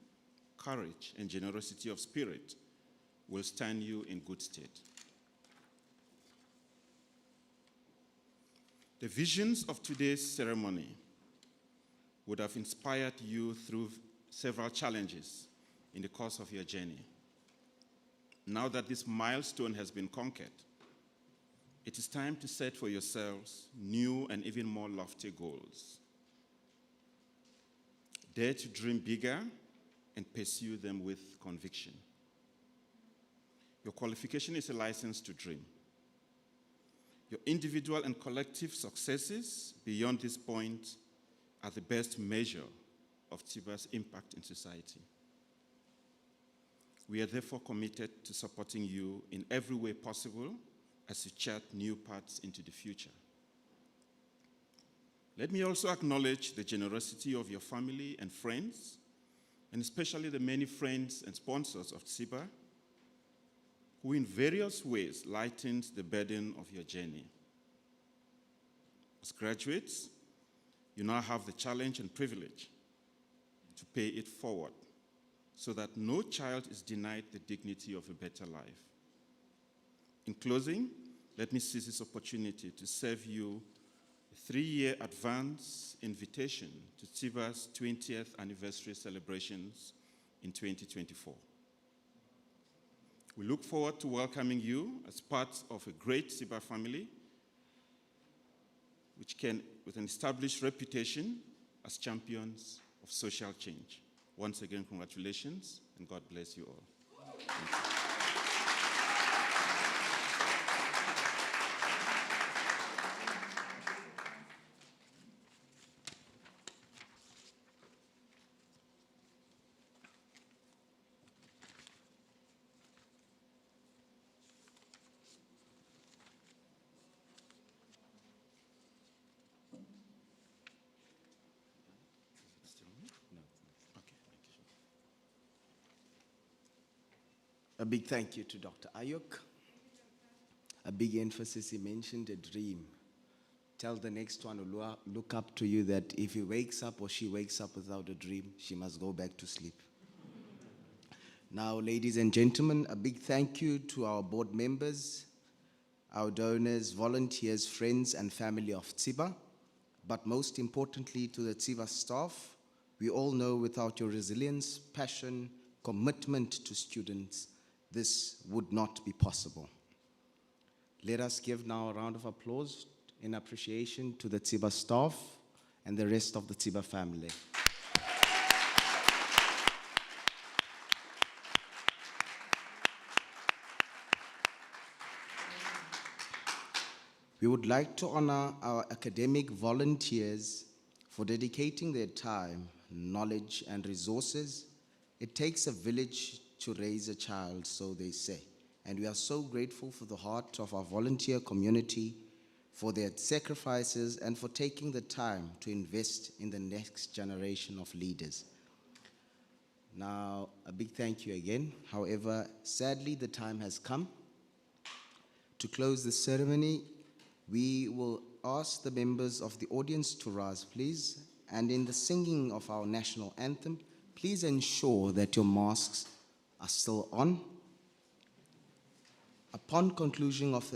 courage, and generosity of spirit will stand you in good stead. The visions of today's ceremony would have inspired you through several challenges in the course of your journey. Now that this milestone has been conquered, it is time to set for yourselves new and even more lofty goals. Dare to dream bigger and pursue them with conviction. Your qualification is a license to dream. Your individual and collective successes beyond this point are the best measure of TSIBA's impact in society. We are therefore committed to supporting you in every way possible as you chart new paths into the future. Let me also acknowledge the generosity of your family and friends, and especially the many friends and sponsors of TSIBA, who in various ways lightened the burden of your journey. As graduates, you now have the challenge and privilege to pay it forward so that no child is denied the dignity of a better life. In closing, let me seize this opportunity to serve you a 3-year advance invitation to TSIBA's 20th anniversary celebrations in 2024. We look forward to welcoming you as part of a great TSIBA family, with an established reputation as champions of social change. Once again, congratulations, and God bless you all. Thank you. A big thank you to Dr. Ayuk. A big emphasis, he mentioned a dream. Tell the next one to look up to you that if he wakes up or she wakes up without a dream, she must go back to sleep. Now, ladies and gentlemen, a big thank you to our board members, our donors, volunteers, friends, and family of TSIBA, but most importantly to the TSIBA staff. We all know without your resilience, passion, commitment to students, this would not be possible. Let us give now a round of applause in appreciation to the TSIBA staff and the rest of the TSIBA family. We would like to honor our academic volunteers for dedicating their time, knowledge, and resources. It takes a village to raise a child, so they say. And we are so grateful for the heart of our volunteer community, for their sacrifices, and for taking the time to invest in the next generation of leaders. Now, a big thank you again. However, sadly, the time has come. To close the ceremony, we will ask the members of the audience to rise, please. And in the singing of our national anthem, please ensure that your masks are still on. Upon conclusion of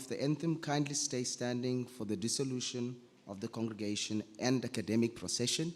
the anthem, kindly stay standing for the dissolution of the congregation and academic procession.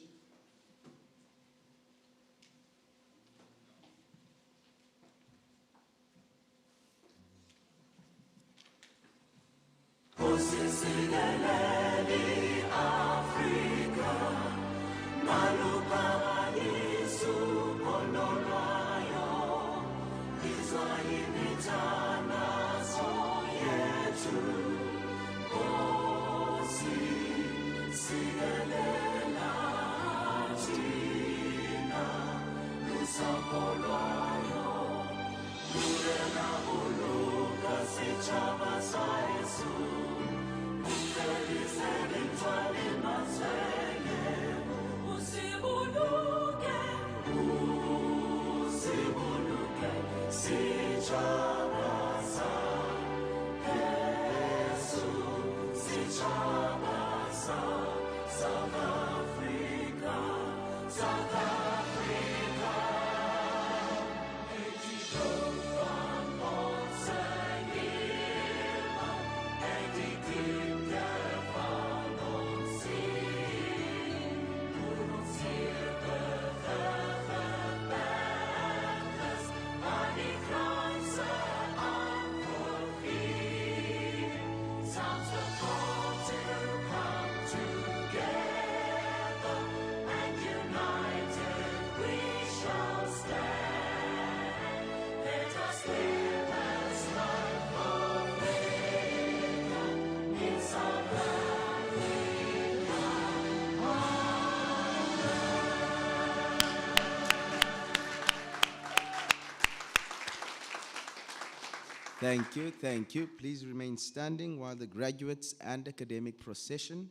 Thank you, thank you. Please remain standing while the graduates and academic procession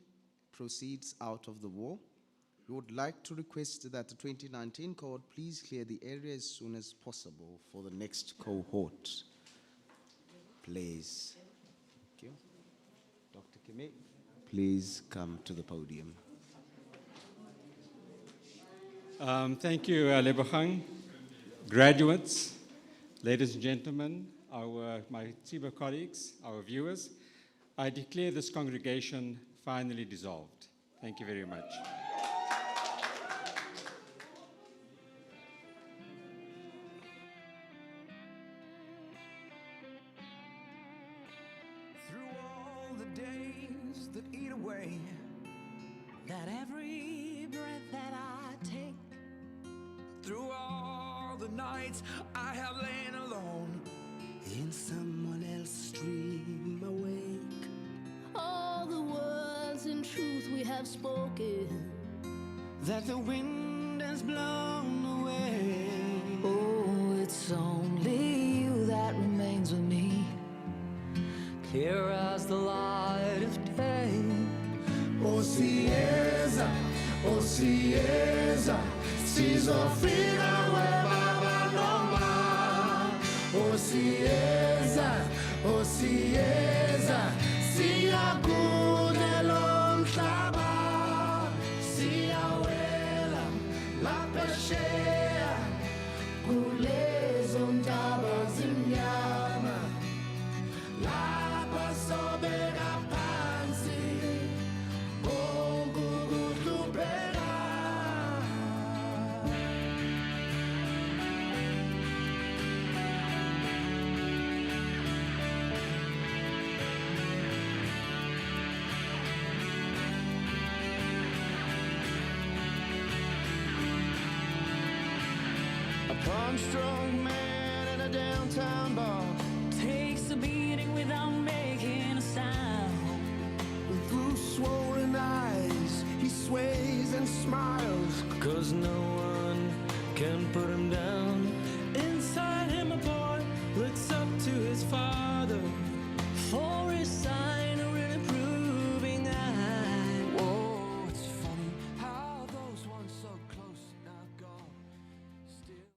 proceeds out of the war. We would like to request that the 2019 cohort please clear the area as soon as possible for the next cohort. Please. Thank you. Dr. Kime, please come to the podium. Thank you, Lebogang. Graduates, ladies and gentlemen, my TSIBA colleagues, our viewers, I declare this congregation finally dissolved. Thank you very much. Through all the days that eat away, that every breath that I take, through all the nights I have lain alone in someone else's dream awake, All the words in truth we have spoken, that the wind has blown away. oh, it's only you that remains with me, clear as the light of day. Osieza, Osieza, sizofika webaba noma. Osieza, Osieza, siyakudela umhlaba, siyawela lapesheya kulezo ntaba zimnyama, lapha sobeka phansi okukuhlupheka. A punch-drunk man in a downtown bar Takes a beating without making a sound. with through swollen eyes. He sways and smiles, 'cause no one can put him down. Inside him, a boy looks up to his father For his sign of really proving eye. Whoa, it's funny how those once so close now gone still.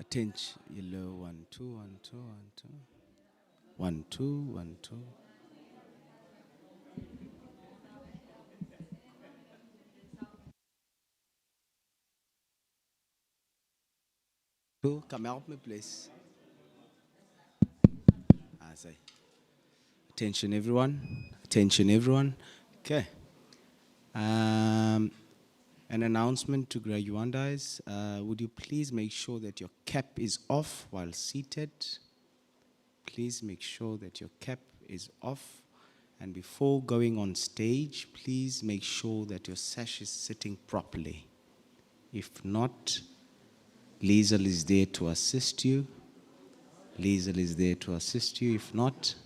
Attention, yellow, 1, 2, 1, 2, 1, 2. 1, 2, 1, 2. Two, come help me, please. I say, attention, everyone. Attention, everyone. Okay. An announcement to graduands. Would you please make sure that your cap is off while seated? Please make sure that your cap is off. And before going on stage, please make sure that your sash is sitting properly. If not, Liesel is there to assist you. Liesel is there to assist you. If not,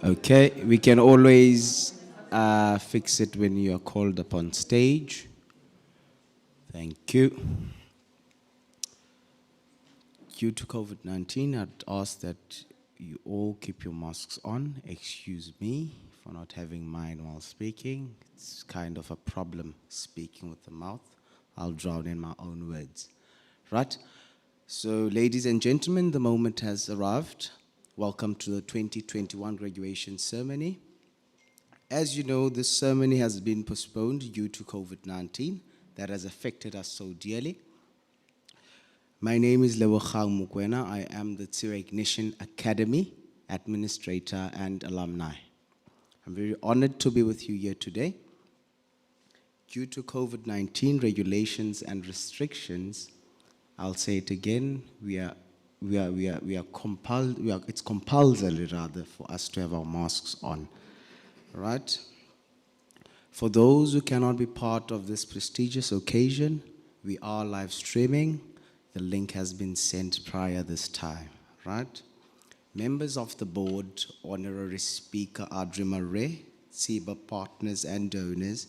okay, we can always fix it when you are called upon stage. Thank you. Due to COVID-19, I'd ask that you all keep your masks on. Excuse me for not having mine while speaking. It's kind of a problem speaking with the mouth. I'll drown in my own words. Right? So, ladies and gentlemen, the moment has arrived. Welcome to the 2021 graduation ceremony. As you know, this ceremony has been postponed due to COVID-19 that has affected us so dearly. My name is Lebogang Mokoena. I am the TSIBA Ignition Academy Administrator and Alumni. I'm very honored to be with you here today. Due to COVID-19 regulations and restrictions, I'll say it again, it's compulsory rather for us to have our masks on, right? For those who cannot be part of this prestigious occasion, we are live streaming. The link has been sent prior this time, right? Members of the board, honorary speaker Audrey Murray, TSIBA partners and donors,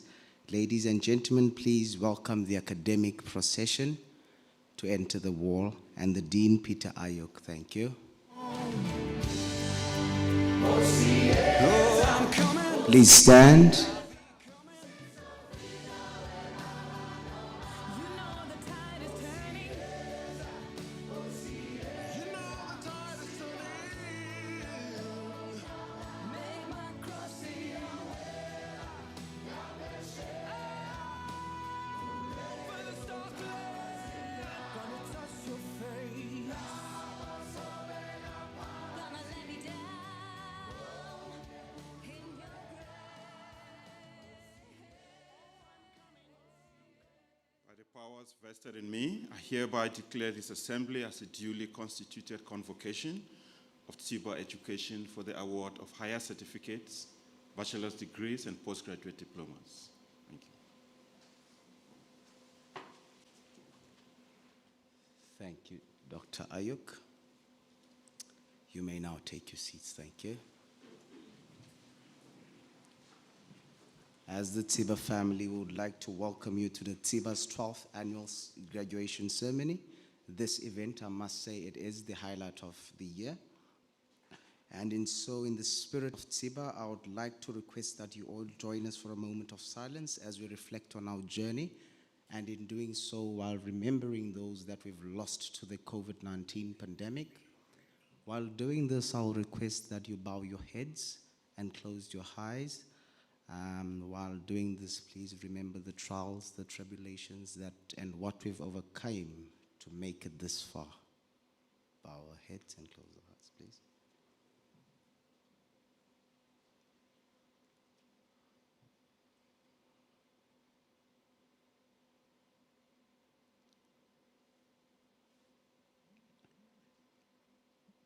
ladies and gentlemen, please welcome the academic procession to enter the wall, and the Dean Peter Ayuk. Thank you. Please stand. Powers vested in me, I hereby declare this assembly as a duly constituted convocation of TSIBA education for the award of higher certificates, bachelor's degrees, and postgraduate diplomas. Thank you. Thank you, Dr. Ayuk. You may now take your seats. Thank you. As the TSIBA family, we would like to welcome you to the TSIBA's 12th annual graduation ceremony. This event, I must say, it is the highlight of the year. And in the spirit of TSIBA, I would like to request that you all join us for a moment of silence as we reflect on our journey, and in doing so, while remembering those that we've lost to the COVID-19 pandemic. While doing this, I'll request that you bow your heads and close your eyes. While doing this, please remember the trials, the tribulations, and what we've overcome to make it this far. Bow our heads and close our hearts, please.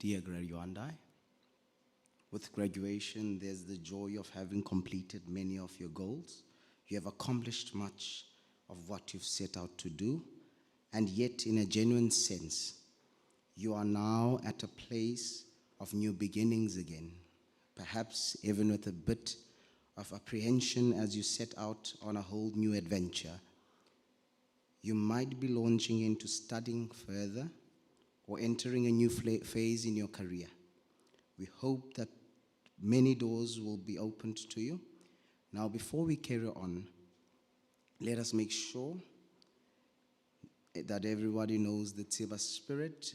Dear graduandi, With graduation, there's the joy of having completed many of your goals. You have accomplished much of what you've set out to do, and yet, in a genuine sense, you are now at a place of new beginnings again, perhaps even with a bit of apprehension as you set out on a whole new adventure. You might be launching into studying further or entering a new phase in your career. We hope that many doors will be opened to you. Now, before we carry on, let us make sure that everybody knows the TSIBA spirit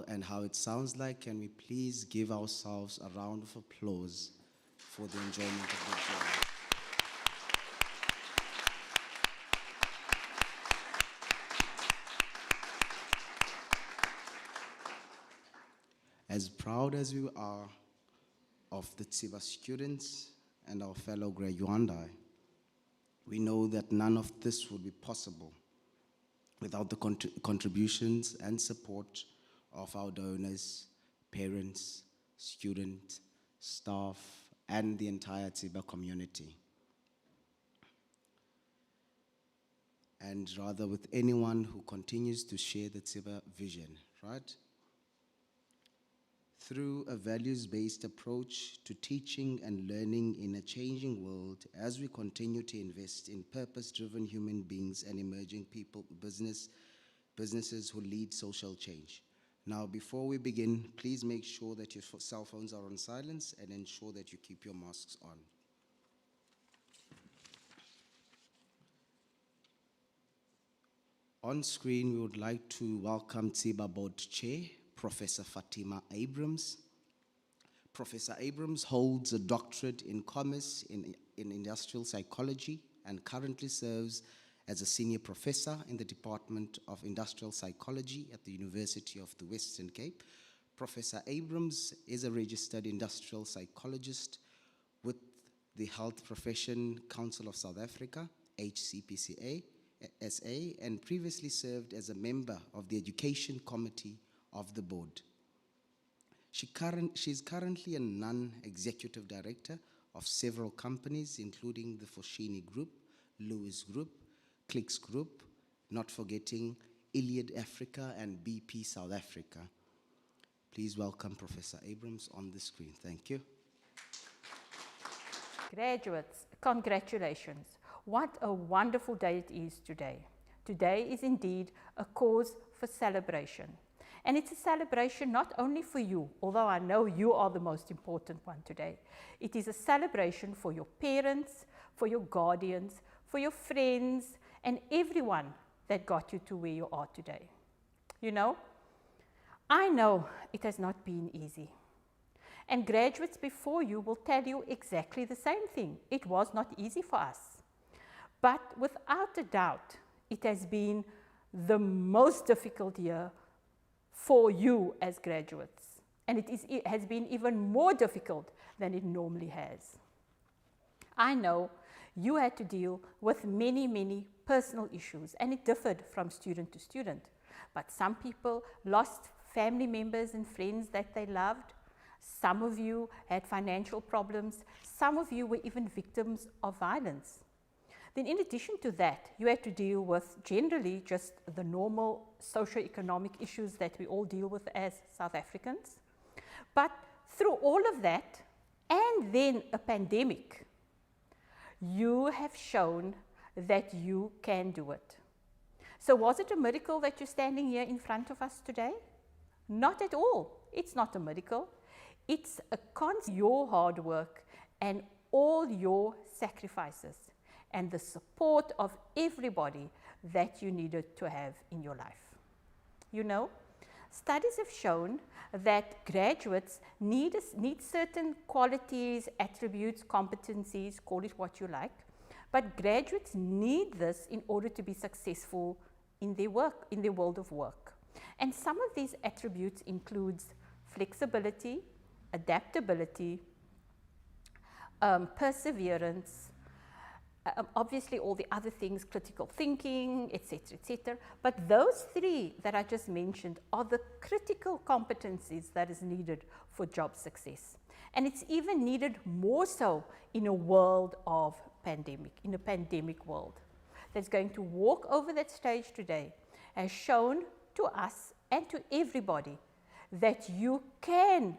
and how it sounds like. Can we please give ourselves a round of applause for the enjoyment of the journey? As proud as we are of the TSIBA students and our fellow graduandi, we know that none of this would be possible without the contributions and support of our donors, parents, students, staff, and the entire TSIBA community. And rather with anyone who continues to share the TSIBA vision, right? Through a values-based approach to teaching and learning in a changing world, as we continue to invest in purpose-driven human beings and emerging businesses who lead social change. Now, before we begin, please make sure that your cell phones are on silence and ensure that you keep your masks on. On screen, we would like to welcome TSIBA Board Chair, Professor Fatima Abrams. Professor Abrams holds a doctorate in commerce in industrial psychology and currently serves as a senior professor in the Department of Industrial Psychology at the University of the Western Cape. Professor Abrams is a registered industrial psychologist with the Health Profession Council of South Africa, HCPCA, SA, and previously served as a member of the Education Committee of the board. She's currently a non-executive director of several companies, including the Foschini Group, Lewis Group, Clicks Group, not forgetting Iliad Africa and BP South Africa. Please welcome Professor Abrams on the screen. Thank you. Graduates, congratulations. What a wonderful day it is today. Today is indeed a cause for celebration. And it's a celebration not only for you, although I know you are the most important one today. It is a celebration for your parents, for your guardians, for your friends, and everyone that got you to where you are today. You know, I know it has not been easy. And graduates before you will tell you exactly the same thing. It was not easy for us. But without a doubt, it has been the most difficult year for you as graduates. And it has been even more difficult than it normally has. I know you had to deal with many, many personal issues, and it differed from student to student. But some people lost family members and friends that they loved. Some of you had financial problems. Some of you were even victims of violence. Then in addition to that, you had to deal with generally just the normal socio-economic issues that we all deal with as South Africans. But through all of that, and then a pandemic, you have shown that you can do it. So was it a miracle that you're standing here in front of us today? Not at all. It's not a miracle. It's a constant your hard work and all your sacrifices and the support of everybody that you needed to have in your life. You know, studies have shown that graduates need certain qualities, attributes, competencies, call it what you like, but graduates need this in order to be successful in their work, in their world of work. And some of these attributes includes flexibility, adaptability, perseverance, obviously all the other things, critical thinking, etc., etc. But those three that I just mentioned are the critical competencies that is needed for job success. And it's even needed more so in a world of pandemic, in a pandemic world. That's going to walk over that stage today has shown to us and to everybody that you can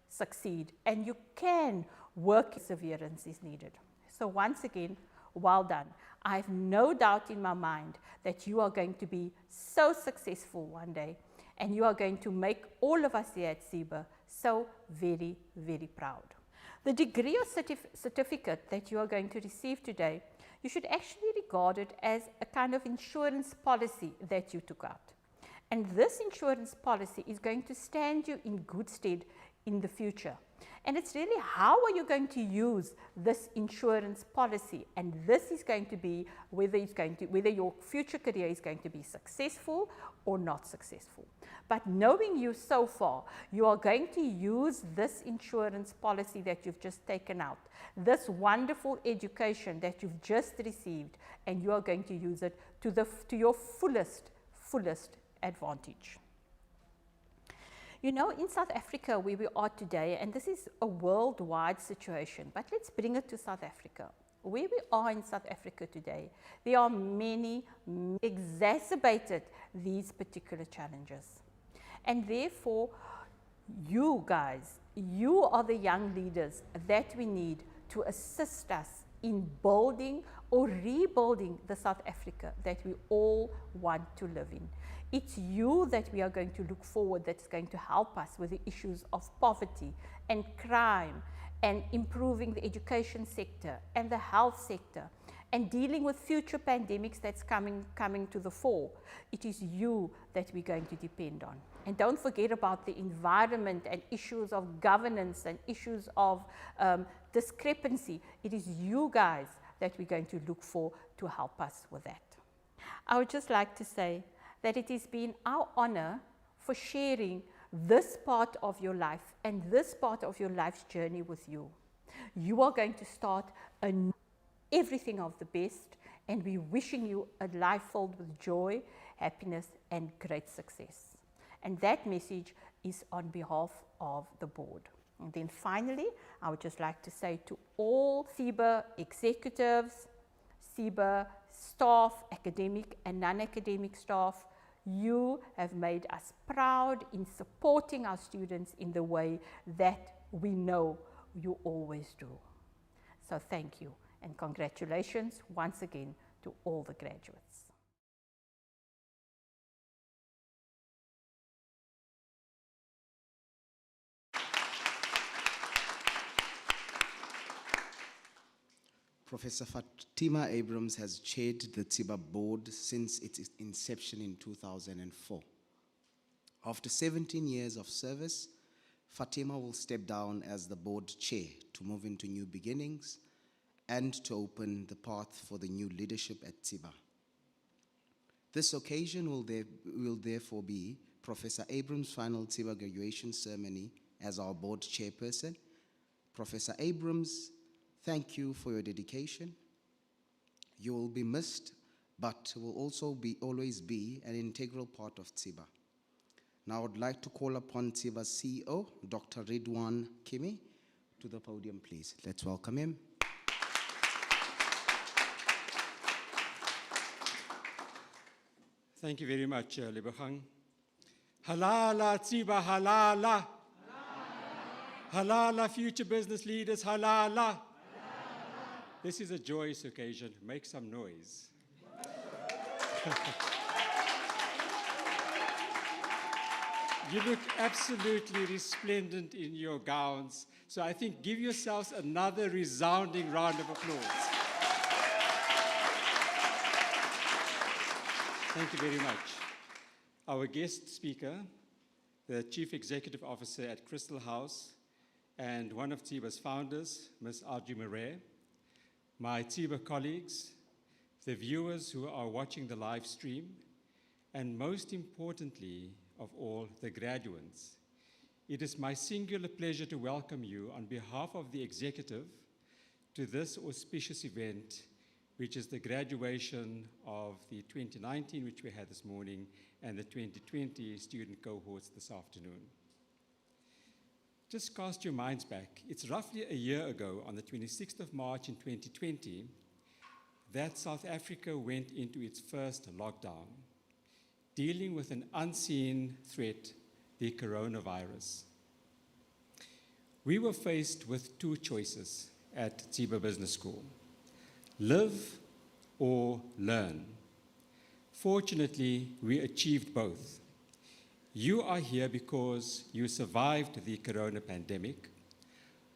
succeed and you can work. Perseverance is needed. So once again, well done. I have no doubt in my mind that you are going to be so successful one day, and you are going to make all of us here at TSIBA so very, very proud. The degree or certificate that you are going to receive today, you should actually regard it as a kind of insurance policy that you took out. And this insurance policy is going to stand you in good stead in the future. And it's really how are you going to use this insurance policy, and this is going to be whether your future career is going to be successful or not successful. But knowing you so far, you are going to use this insurance policy that you've just taken out, this wonderful education that you've just received, and you are going to use it to your fullest advantage. You know, in South Africa, where we are today, and this is a worldwide situation, but let's bring it to South Africa. Where we are in South Africa today, there are many exacerbated these particular challenges. And therefore, you guys, you are the young leaders that we need to assist us in building or rebuilding the South Africa that we all want to live in. It's you that we are going to look forward, that's going to help us with the issues of poverty and crime and improving the education sector and the health sector and dealing with future pandemics that's coming to the fore. It is you that we're going to depend on. And don't forget about the environment and issues of governance and issues of discrepancy. It is you guys that we're going to look for to help us with that. I would just like to say that it has been our honor for sharing this part of your life and this part of your life's journey with you. You are going to start everything of the best, and we're wishing you a life filled with joy, happiness, and great success. And that message is on behalf of the board. And then finally, I would just like to say to all TSIBA executives, TSIBA staff, academic and non-academic staff, you have made us proud in supporting our students in the way that we know you always do. So thank you, and congratulations once again to all the graduates. Professor Fatima Abrams has chaired the TSIBA board since its inception in 2004. After 17 years of service, Fatima will step down as the board chair to move into new beginnings and to open the path for the new leadership at TSIBA. This occasion will therefore be Professor Abrams' final TSIBA graduation ceremony as our board chairperson. Professor Abrams, thank you for your dedication. You will be missed, but will also always be an integral part of TSIBA. Now I would like to call upon TSIBA's CEO, Dr. Ridwan Kimi, to the podium, please. Let's welcome him. Thank you very much, Lebogang. Halala TSIBA, halala. Halala future business leaders, halala. This is a joyous occasion. Make some noise. You look absolutely resplendent in your gowns, so I think give yourselves another resounding round of applause. Thank you very much. Our guest speaker, the Chief Executive Officer at Crystal House and one of TSIBA's founders, Ms. Audrey Murray, my TSIBA colleagues, the viewers who are watching the live stream, and most importantly of all, the graduates. It is my singular pleasure to welcome you on behalf of the executive to this auspicious event, which is the graduation of the 2019, which we had this morning, and the 2020 student cohorts this afternoon. Just cast your minds back. It's roughly a year ago, on the 26th of March in 2020, that South Africa went into its first lockdown, dealing with an unseen threat, the coronavirus. We were faced with two choices at TSIBA Business School: live or learn. Fortunately, we achieved both. You are here because you survived the corona pandemic,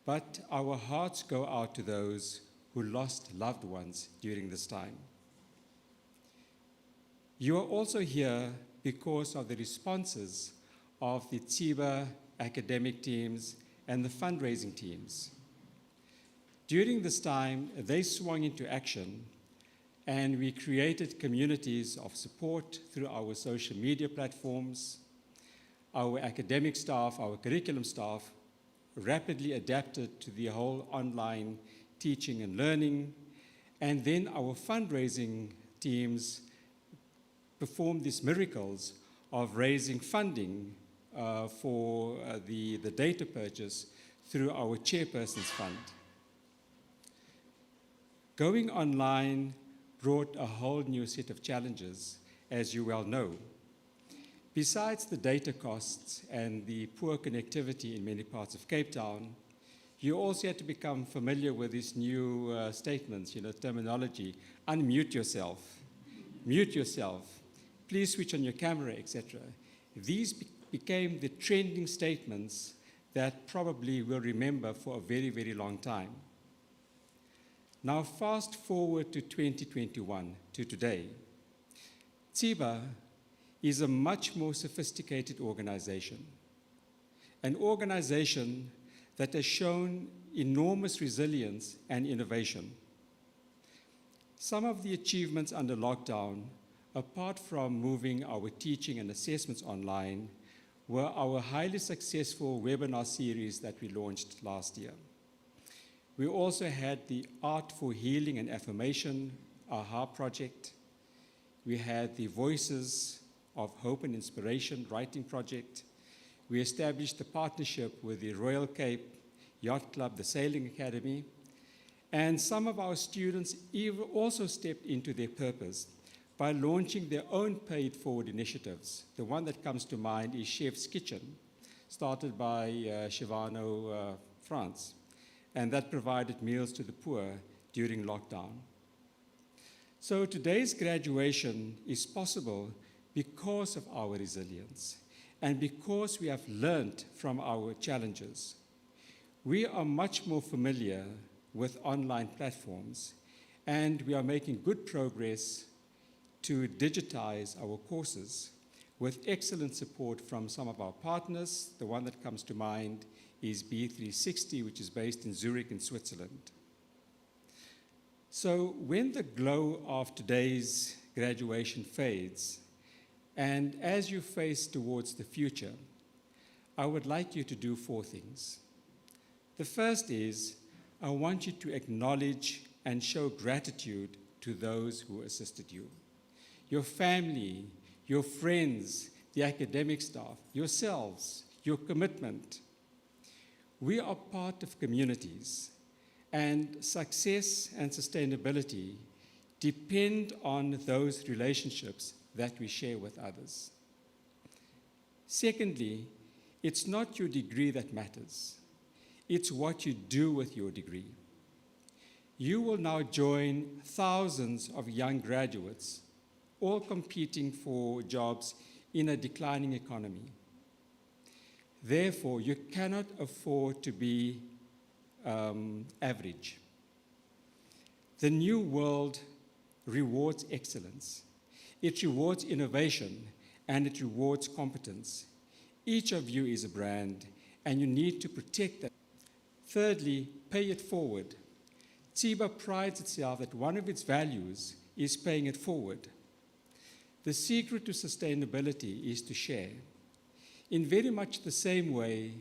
but our hearts go out to those who lost loved ones during this time. You are also here because of the responses of the TSIBA academic teams and the fundraising teams. During this time, they swung into action, and we created communities of support through our social media platforms. Our academic staff, our curriculum staff, rapidly adapted to the whole online teaching and learning. And then our fundraising teams performed these miracles of raising funding for the data purchase through our chairperson's fund. Going online brought a whole new set of challenges, as you well know. Besides the data costs and the poor connectivity in many parts of Cape Town, you also had to become familiar with these new statements, terminology: unmute yourself, mute yourself, please switch on your camera, etc. These became the trending statements that probably we'll remember for a very, very long time. Now fast forward to 2021, to today. TSIBA is a much more sophisticated organization, an organization that has shown enormous resilience and innovation. Some of the achievements under lockdown, apart from moving our teaching and assessments online, were our highly successful webinar series that we launched last year. We also had the Art for Healing and Affirmation AHA project. We had the Voices of Hope and Inspiration writing project. We established a partnership with the Royal Cape Yacht Club, the Sailing Academy, and some of our students also stepped into their purpose by launching their own paid-forward initiatives. The one that comes to mind is Chef's Kitchen, started by Shivano France, and that provided meals to the poor during lockdown. So today's graduation is possible because of our resilience and because we have learned from our challenges. We are much more familiar with online platforms, and we are making good progress to digitize our courses with excellent support from some of our partners. The one that comes to mind is B360, which is based in Zurich in Switzerland. So when the glow of today's graduation fades, and as you face towards the future, I would like you to do four things. The first is, I want you to acknowledge and show gratitude to those who assisted you. Your family, your friends, the academic staff, yourselves, your commitment. We are part of communities, and success and sustainability depend on those relationships that we share with others. Secondly, it's not your degree that matters. It's what you do with your degree. You will now join thousands of young graduates, all competing for jobs in a declining economy. Therefore, you cannot afford to be average. The new world rewards excellence. It rewards innovation, and it rewards competence. Each of you is a brand, and you need to protect that. Thirdly, pay it forward. TSIBA prides itself that one of its values is paying it forward. The secret to sustainability is to share. In very much the same way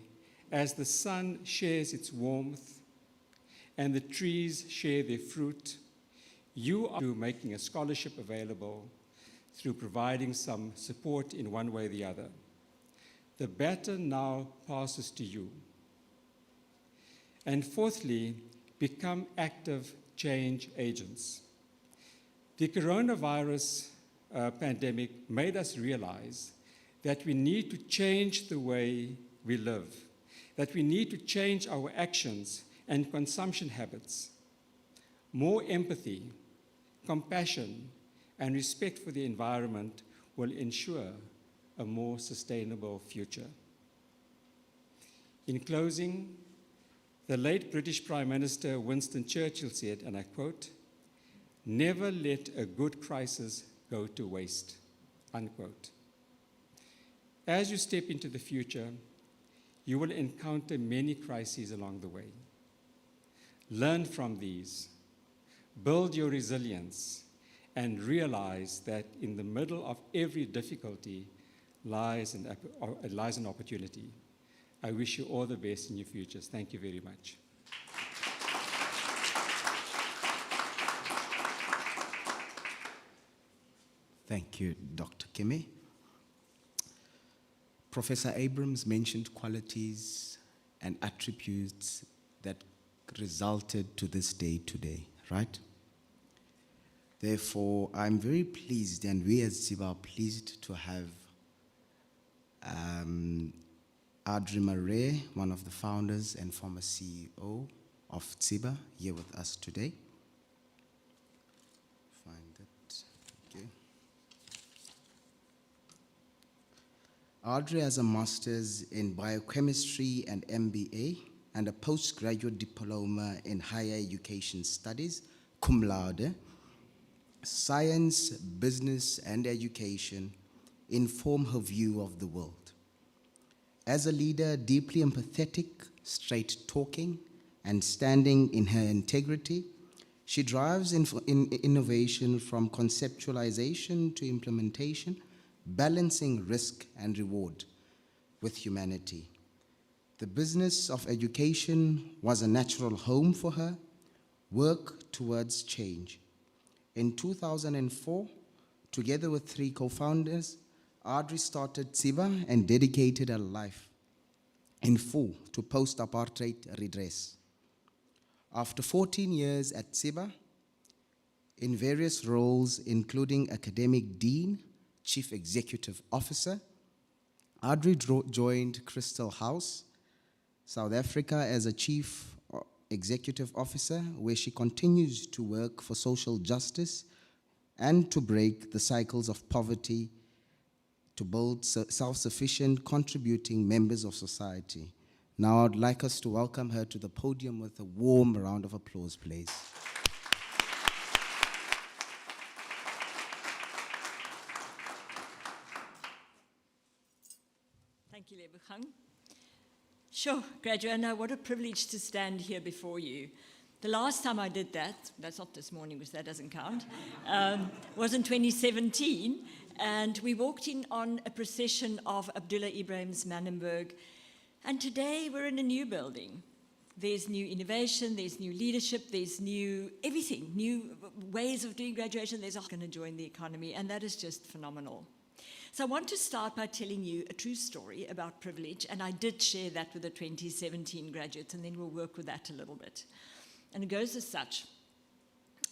as the sun shares its warmth and the trees share their fruit, you are making a scholarship available through providing some support in one way or the other. The baton now passes to you. And fourthly, become active change agents. The coronavirus pandemic made us realize that we need to change the way we live, that we need to change our actions and consumption habits. More empathy, compassion, and respect for the environment will ensure a more sustainable future. In closing, the late British Prime Minister Winston Churchill said, and I quote, "Never let a good crisis go to waste," unquote. As you step into the future, you will encounter many crises along the way. Learn from these, build your resilience, and realize that in the middle of every difficulty lies an opportunity. I wish you all the best in your futures. Thank you very much. Thank you, Dr. Kime. Professor Abrams mentioned qualities and attributes that resulted to this day today, right? Therefore, I'm very pleased, and we as TSIBA are pleased to have Audrey Murray, one of the founders and former CEO of TSIBA, here with us today. Find it. Okay. Audrey has a master's in biochemistry and MBA and a postgraduate diploma in higher education studies, cum laude. Science, business, and education inform her view of the world. As a leader, deeply empathetic, straight-talking, and standing in her integrity, she drives innovation from conceptualization to implementation, balancing risk and reward with humanity. The business of education was a natural home for her. Work towards change. In 2004, together with 3 co-founders, Audrey started TSIBA and dedicated her life in full to post-apartheid redress. After 14 years at TSIBA, in various roles including academic dean, chief executive officer, Audrey joined Crystal House, South Africa as a chief executive officer, where she continues to work for social justice and to break the cycles of poverty to build self-sufficient, contributing members of society. Now I'd like us to welcome her to the podium with a warm round of applause, please. Thank you, Lebogang. Sure, Graduana, what a privilege to stand here before you. The last time I did that, that's not this morning because that doesn't count, was in 2017, and we walked in on a procession of Abdullah Ibrahim's Manenberg, and today we're in a new building. There's new innovation, there's new leadership, there's new everything, new ways of doing graduation. There's going to join the economy, and that is just phenomenal. So I want to start by telling you a true story about privilege, and I did share that with the 2017 graduates, and then we'll work with that a little bit. And it goes as such.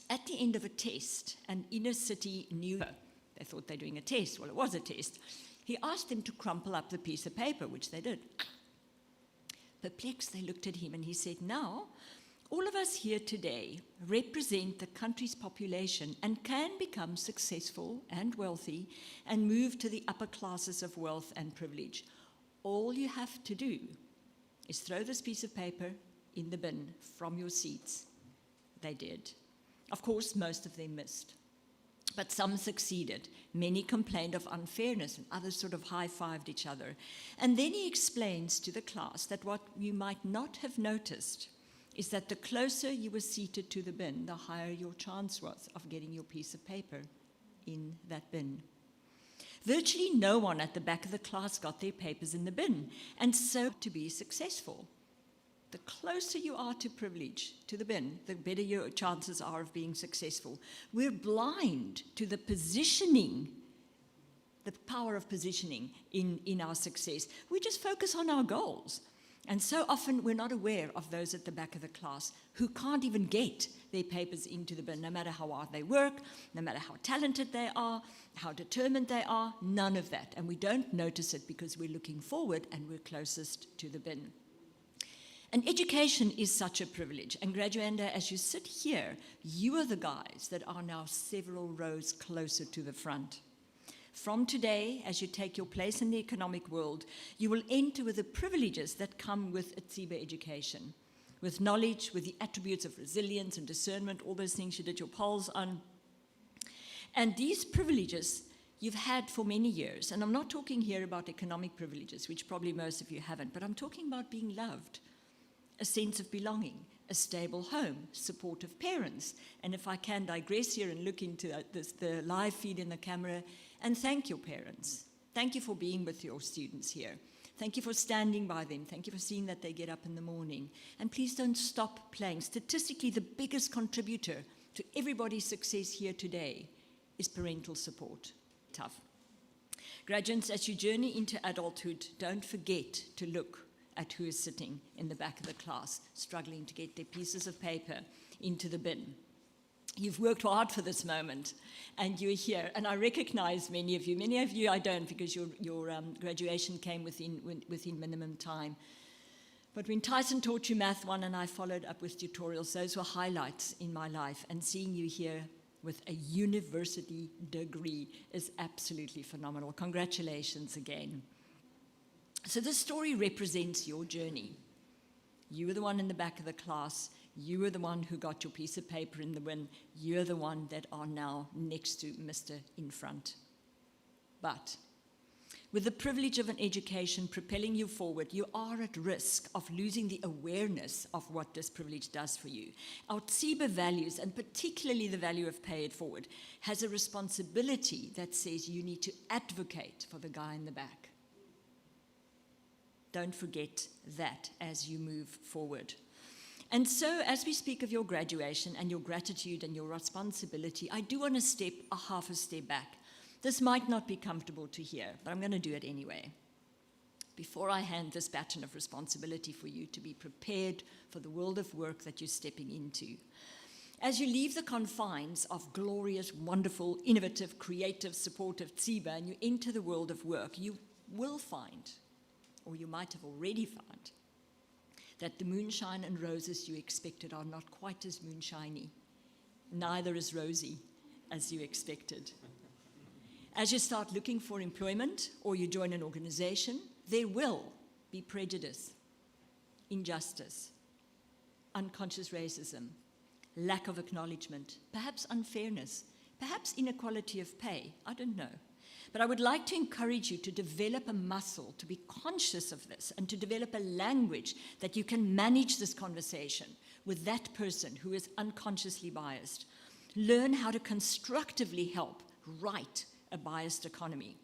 At the end of a test, an inner city knew they thought they were doing a test. Well, it was a test. He asked them to crumple up the piece of paper, which they did. Perplexed, they looked at him, and he said, "Now, all of us here today represent the country's population and can become successful and wealthy and move to the upper classes of wealth and privilege. All you have to do is throw this piece of paper in the bin from your seats." They did. Of course, most of them missed, but some succeeded. Many complained of unfairness, and others sort of high-fived each other. And then he explains to the class that what you might not have noticed is that the closer you were seated to the bin, the higher your chance was of getting your piece of paper in that bin. Virtually no one at the back of the class got their papers in the bin, and so to be successful. The closer you are to privilege, to the bin, the better your chances are of being successful. We're blind to the positioning, the power of positioning in our success. We just focus on our goals. And so often we're not aware of those at the back of the class who can't even get their papers into the bin, no matter how hard they work, no matter how talented they are, how determined they are, none of that. And we don't notice it because we're looking forward and we're closest to the bin. And education is such a privilege. And graduanda, as you sit here, you are the guys that are now several rows closer to the front. From today, as you take your place in the economic world, you will enter with the privileges that come with a TSIBA education, with knowledge, with the attributes of resilience and discernment, all those things you did your polls on. And these privileges you've had for many years. And I'm not talking here about economic privileges, which probably most of you haven't, but I'm talking about being loved, a sense of belonging, a stable home, supportive parents. And if I can digress here and look into the live feed in the camera, and thank your parents. Thank you for being with your students here. Thank you for standing by them. Thank you for seeing that they get up in the morning. And please don't stop playing. Statistically, the biggest contributor to everybody's success here today is parental support. Tough. Graduates, as you journey into adulthood, don't forget to look at who is sitting in the back of the class, struggling to get their pieces of paper into the bin. You've worked hard for this moment, and you're here. And I recognize many of you. Many of you I don't, because your graduation came within minimum time. But when Tyson taught you Math 1 and I followed up with tutorials, those were highlights in my life. And seeing you here with a university degree is absolutely phenomenal. Congratulations again. So this story represents your journey. You were the one in the back of the class. You were the one who got your piece of paper in the bin. You're the one that are now next to Mr. in front. But with the privilege of an education propelling you forward, you are at risk of losing the awareness of what this privilege does for you. Our TSIBA values, and particularly the value of pay it forward, has a responsibility that says you need to advocate for the guy in the back. Don't forget that as you move forward. And so, as we speak of your graduation and your gratitude and your responsibility, I do want to step a half a step back. This might not be comfortable to hear, but I'm going to do it anyway. Before I hand this baton of responsibility for you to be prepared for the world of work that you're stepping into. As you leave the confines of glorious, wonderful, innovative, creative, supportive TSIBA and you enter the world of work, you will find, or you might have already found, that the moonshine and roses you expected are not quite as moonshiny, neither as rosy as you expected. As you start looking for employment or you join an organization, there will be prejudice, injustice, unconscious racism, lack of acknowledgement, perhaps unfairness, perhaps inequality of pay, I don't know. But I would like to encourage you to develop a muscle, to be conscious of this, and to develop a language that you can manage this conversation with that person who is unconsciously biased. Learn how to constructively help right a biased economy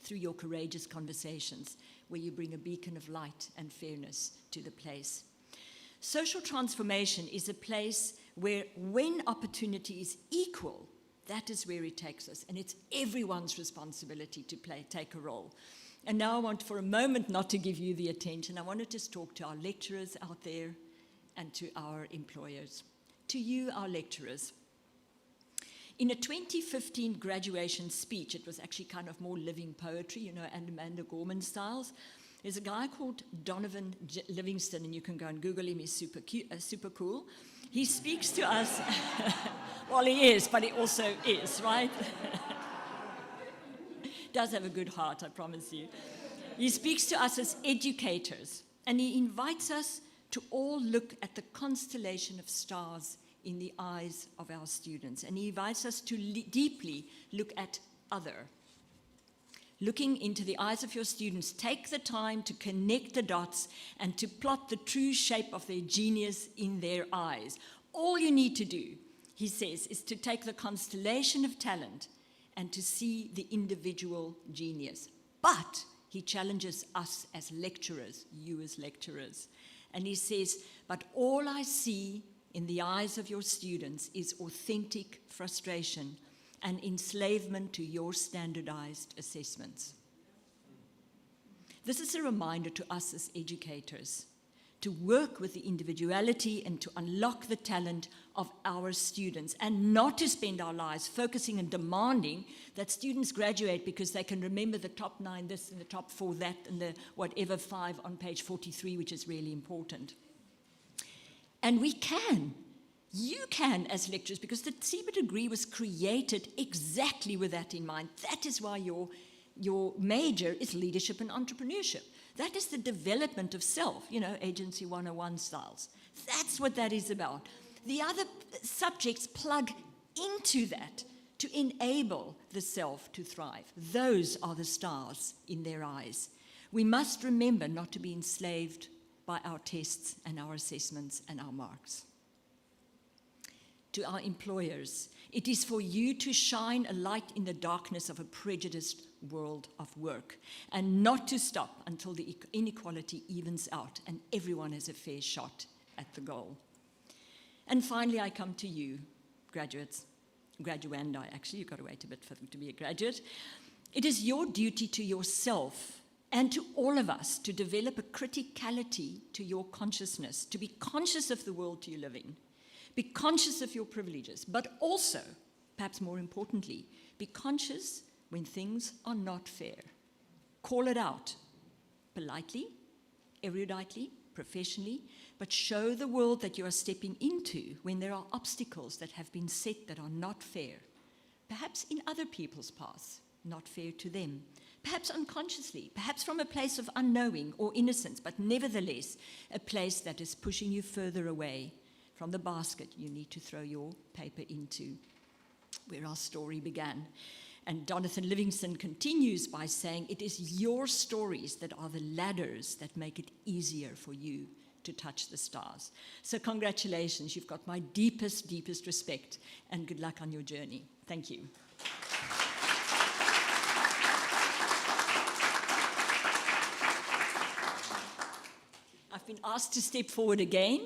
through your courageous conversations where you bring a beacon of light and fairness to the place. Social transformation is a place where when opportunity is equal, that is where it takes us, and it's everyone's responsibility to take a role. And now I want for a moment not to give you the attention. I want to just talk to our lecturers out there and to our employers. To you, our lecturers. In a 2015 graduation speech, it was actually kind of more living poetry, you know, and Amanda Gorman styles. There's a guy called Donovan Livingston, and you can go and Google him, he's super cool. He speaks to us, well, he is, but he also is, right? Does have a good heart, I promise you. He speaks to us as educators, and he invites us to all look at the constellation of stars in the eyes of our students, and he invites us to deeply look at other. Looking into the eyes of your students, take the time to connect the dots and to plot the true shape of their genius in their eyes. All you need to do, he says, is to take the constellation of talent and to see the individual genius. But he challenges us as lecturers, you as lecturers. And he says, but all I see in the eyes of your students is authentic frustration and enslavement to your standardized assessments. This is a reminder to us as educators to work with the individuality and to unlock the talent of our students, and not to spend our lives focusing and demanding that students graduate because they can remember the top 9 this and the top 4 that and the whatever 5 on page 43, which is really important. And we can. You can as lecturers, because the TSIBA degree was created exactly with that in mind. That is why your major is leadership and entrepreneurship. That is the development of self, agency 101 styles. That's what that is about. The other subjects plug into that to enable the self to thrive. Those are the stars in their eyes. We must remember not to be enslaved by our tests and our assessments and our marks. To our employers, it is for you to shine a light in the darkness of a prejudiced world of work, and not to stop until the inequality evens out and everyone has a fair shot at the goal. And finally, I come to you, graduates, graduandi, actually, you've got to wait a bit for them to be a graduate. It is your duty to yourself and to all of us to develop a criticality to your consciousness, to be conscious of the world you live in. Be conscious of your privileges, but also, perhaps more importantly, be conscious when things are not fair. Call it out, politely, eruditely, professionally, but show the world that you are stepping into when there are obstacles that have been set that are not fair, perhaps in other people's paths, not fair to them, perhaps unconsciously, perhaps from a place of unknowing or innocence, but nevertheless, a place that is pushing you further away from the basket you need to throw your paper into, where our story began. And Jonathan Livingston continues by saying, it is your stories that are the ladders that make it easier for you to touch the stars. So congratulations, you've got my deepest, deepest respect, and good luck on your journey. Thank you. I've been asked to step forward again.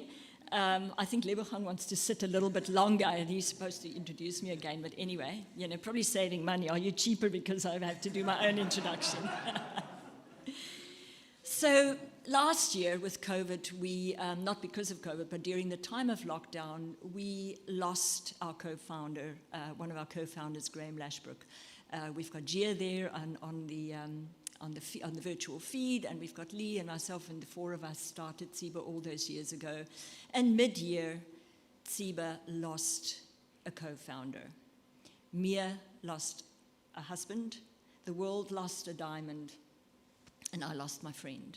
I think Lebogang wants to sit a little bit longer, and he's supposed to introduce me again. But anyway, probably saving money. Are you cheaper because I've had to do my own introduction? So last year with COVID, we, not because of COVID, but during the time of lockdown, we lost our co-founder, one of our co-founders, Graham Lashbrook. We've got Gia there on the virtual feed, and we've got Lee and myself, and the 4 of us started TSIBA all those years ago. And mid-year, TSIBA lost a co-founder. Mia lost a husband, the world lost a diamond, and I lost my friend.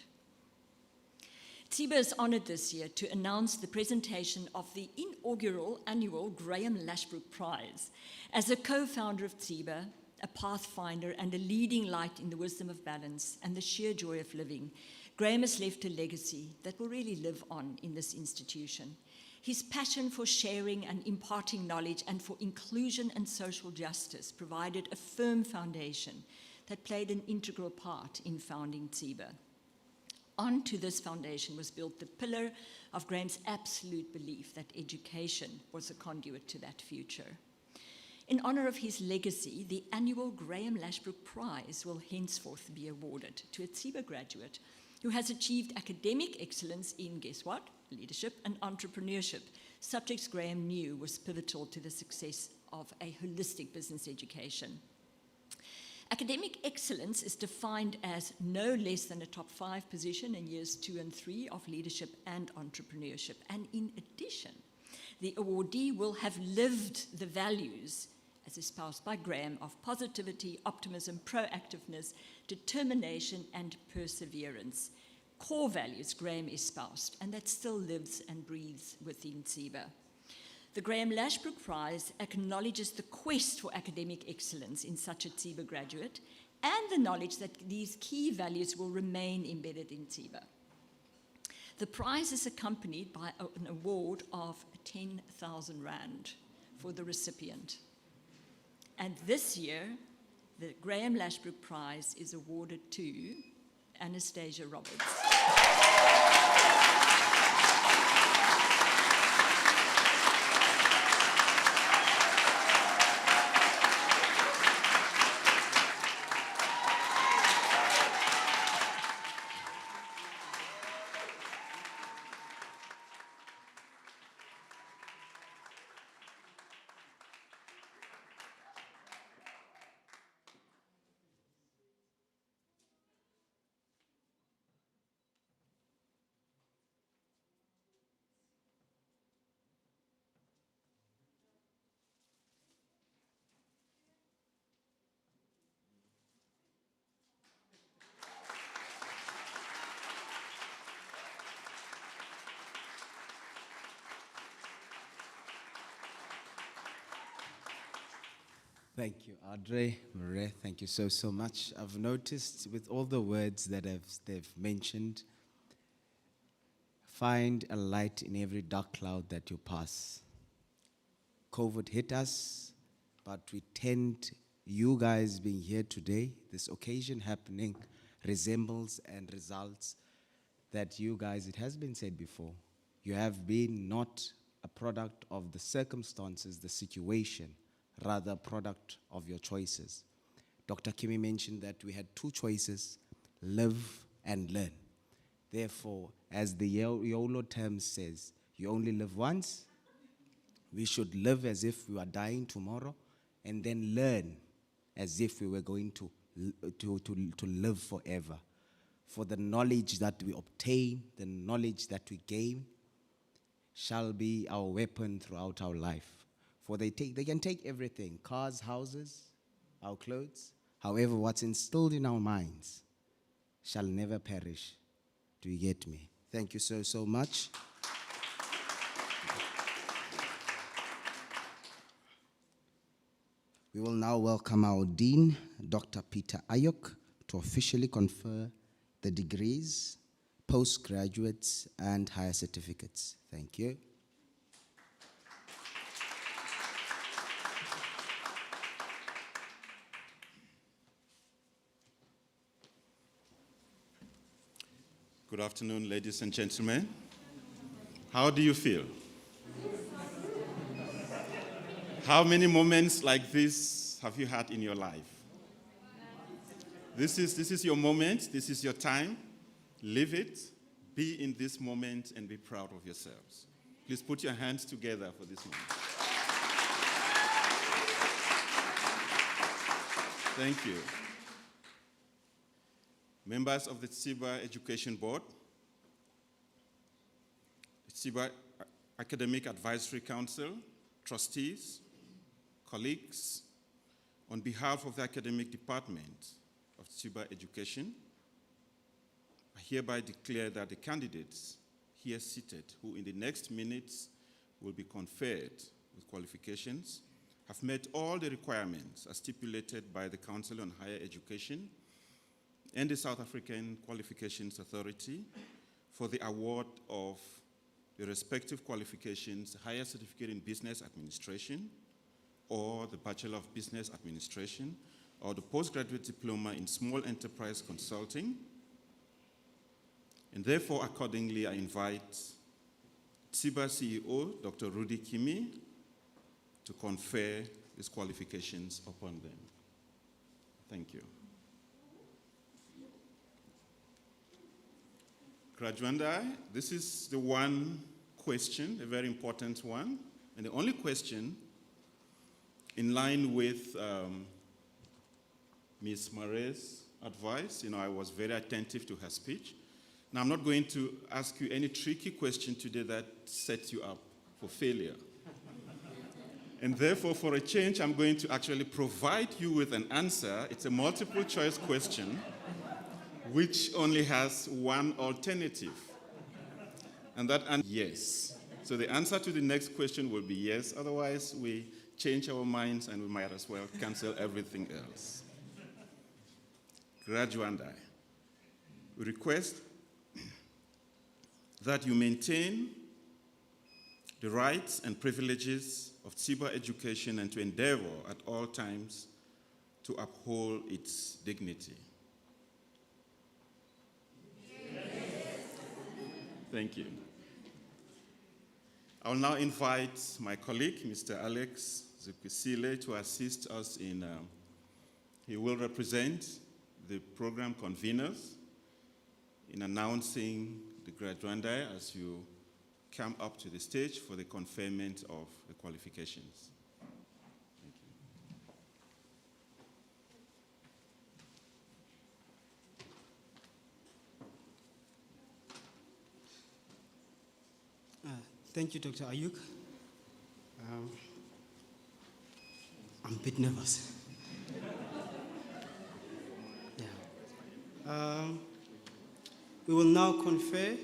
TSIBA is honored this year to announce the presentation of the inaugural annual Graham Lashbrook Prize. As a co-founder of TSIBA, a pathfinder and a leading light in the wisdom of balance and the sheer joy of living, Graham has left a legacy that will really live on in this institution. His passion for sharing and imparting knowledge and for inclusion and social justice provided a firm foundation that played an integral part in founding TSIBA. Onto this foundation was built the pillar of Graham's absolute belief that education was a conduit to that future. In honor of his legacy, the annual Graham Lashbrook Prize will henceforth be awarded to a TSIBA graduate who has achieved academic excellence in, guess what? Leadership and entrepreneurship, subjects Graham knew was pivotal to the success of a holistic business education. Academic excellence is defined as no less than a top 5 position in years 2 and 3 of leadership and entrepreneurship. And in addition, the awardee will have lived the values as espoused by Graham of positivity, optimism, proactiveness, determination, and perseverance. Core values Graham espoused, and that still lives and breathes within TSIBA. The Graham Lashbrook Prize acknowledges the quest for academic excellence in such a TSIBA graduate and the knowledge that these key values will remain embedded in TSIBA. The prize is accompanied by an award of 10,000 Rand for the recipient. And this year, the Graham Lashbrook Prize is awarded to Anastasia Roberts. Thank you, Audrey, Marie. Thank you so much. I've noticed with all the words that they've mentioned, find a light in every dark cloud that you pass. COVID hit us, but you guys being here today, this occasion happening, resembles and results that you guys, it has been said before, you have been not a product of the circumstances, the situation, rather a product of your choices. Dr. Kimi mentioned that we had two choices, live and learn. Therefore, as the YOLO term says, you only live once. We should live as if we are dying tomorrow, and then learn as if we were going to live forever. For the knowledge that we obtain, the knowledge that we gain, shall be our weapon throughout our life. For they can take everything, cars, houses, our clothes. However, what's instilled in our minds shall never perish. Do you get me? Thank you so much. We will now welcome our Dean, Dr. Peter Ayuk, to officially confer the degrees, postgraduates, and higher certificates. Thank you. Good afternoon, ladies and gentlemen. How do you feel? How many moments like this have you had in your life? This is your moment. This is your time. Live it. Be in this moment and be proud of yourselves. Please put your hands together for this moment. Thank you. Members of the TSIBA Education Board, the TSIBA Academic Advisory Council, trustees, colleagues, on behalf of the academic department of TSIBA Education, I hereby declare that the candidates here seated, who in the next minutes will be conferred with qualifications, have met all the requirements as stipulated by the Council on Higher Education and the South African Qualifications Authority for the award of the respective qualifications, Higher Certificate in Business Administration, or the Bachelor of Business Administration, or the Postgraduate Diploma in Small Enterprise Consulting. And therefore, accordingly, I invite TSIBA CEO, Dr. Rudy Kimi, to confer these qualifications upon them. Thank you. Graduandi, this is the one question, a very important one, and the only question in line with Ms. Mare's advice. I was very attentive to her speech. Now, I'm not going to ask you any tricky question today that sets you up for failure. And therefore, for a change, I'm going to actually provide you with an answer. It's a multiple choice question, which only has one alternative. And that answer is yes. So the answer to the next question will be yes. Otherwise, we change our minds and we might as well cancel everything else. Graduandi, we request that you maintain the rights and privileges of TSIBA education and to endeavor at all times to uphold its dignity. Thank you. I will now invite my colleague, Mr. Alex Zukwisile, to assist us in, he will represent the program conveners in announcing the graduandi as you come up to the stage for the conferment of the qualifications. Thank you. Thank you, Dr. Ayuk. I'm a bit nervous. We will now confer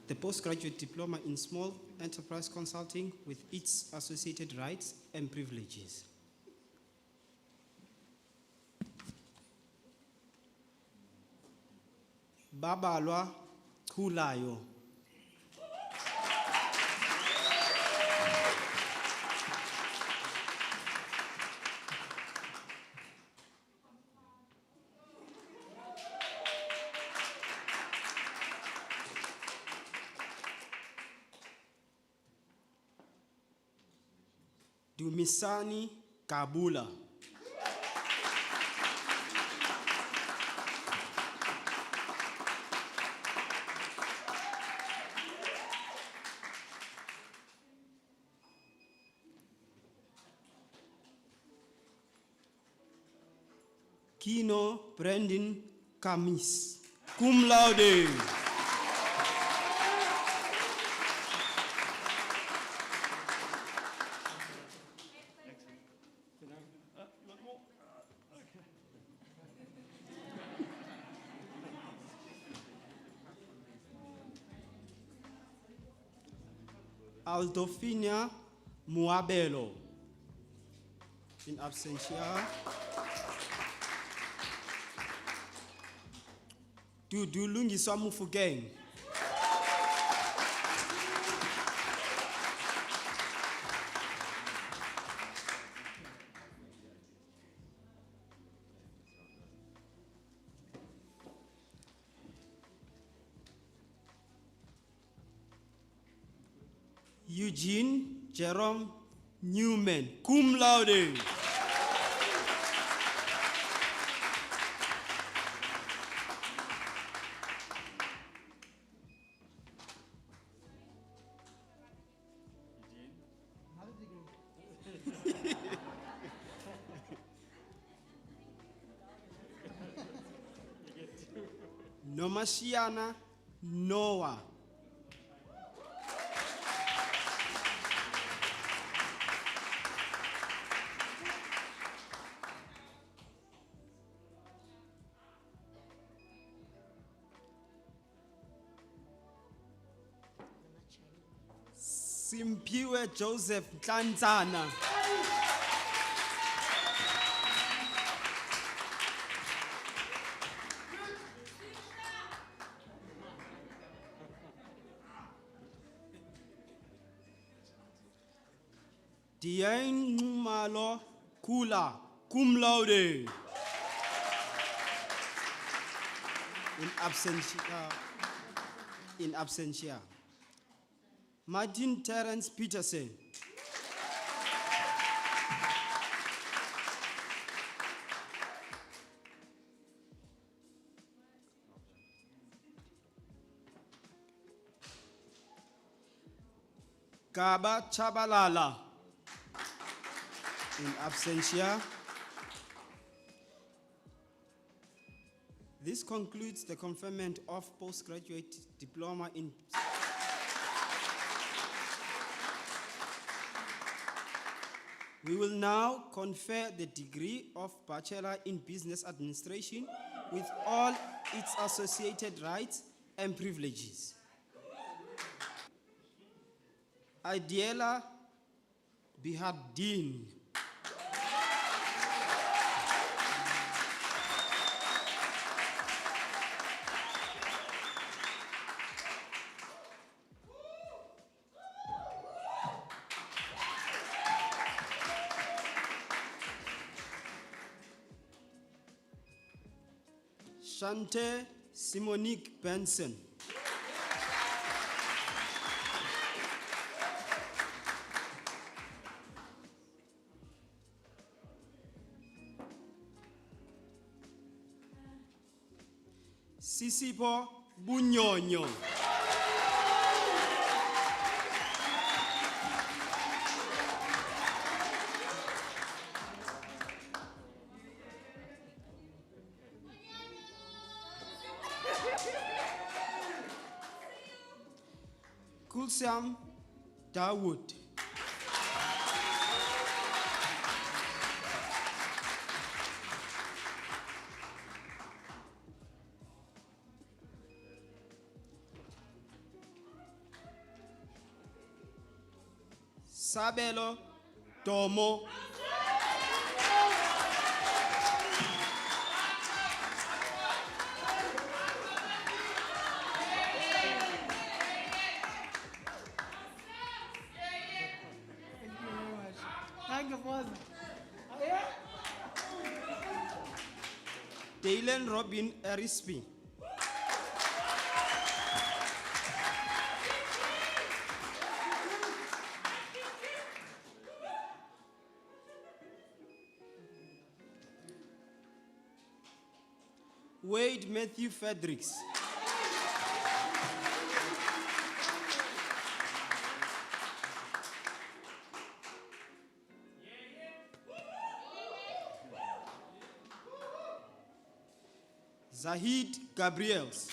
the postgraduate diploma in small enterprise consulting with its associated rights and privileges. babalwa Khulayo. Dumisani Kabula. Kino Brendan Kamis, cum laude. Aldofina Muabelo, in absentia. Dudulungiswa Mufugeng. Eugene Jerome Newman, cum laude. Nomashiana Noah. Simpiwe Joseph Tlanzana. Diane Malo Kula, cum laude. In absentia. Martin Terence Peterson. Kaba Chabalala, in absentia. This concludes the conferment of postgraduate diploma in We will now confer the degree of Bachelor in Business Administration with all its associated rights and privileges. Adiela Bihadin. Shante Simonique Benson. Sisipo Bunyonyo. Kulsiam Dawood. Sabelo Tomo. Dylan Robin Arisby. Wade Matthew Fredericks. Zahid Gabriels.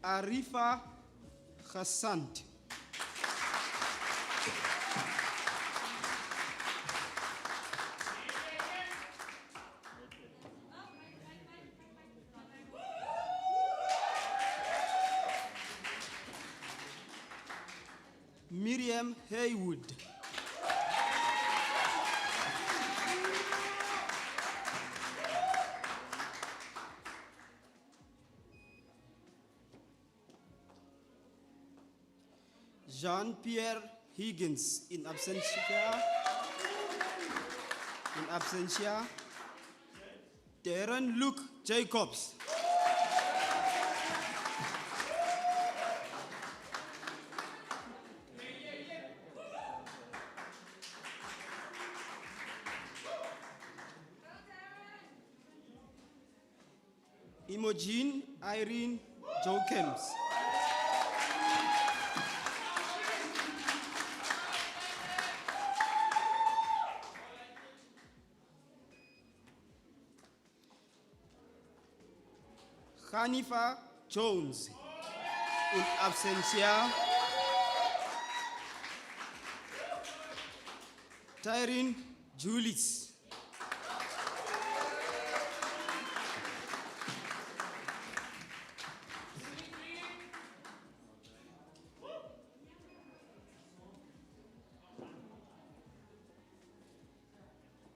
Arifa Hassant. Miriam Haywood. Jean-Pierre Higgins in absentia. In absentia. Darren Luke Jacobs. Imogen Irene Jokems. Hanifa Jones in absentia. Tyrene Julis.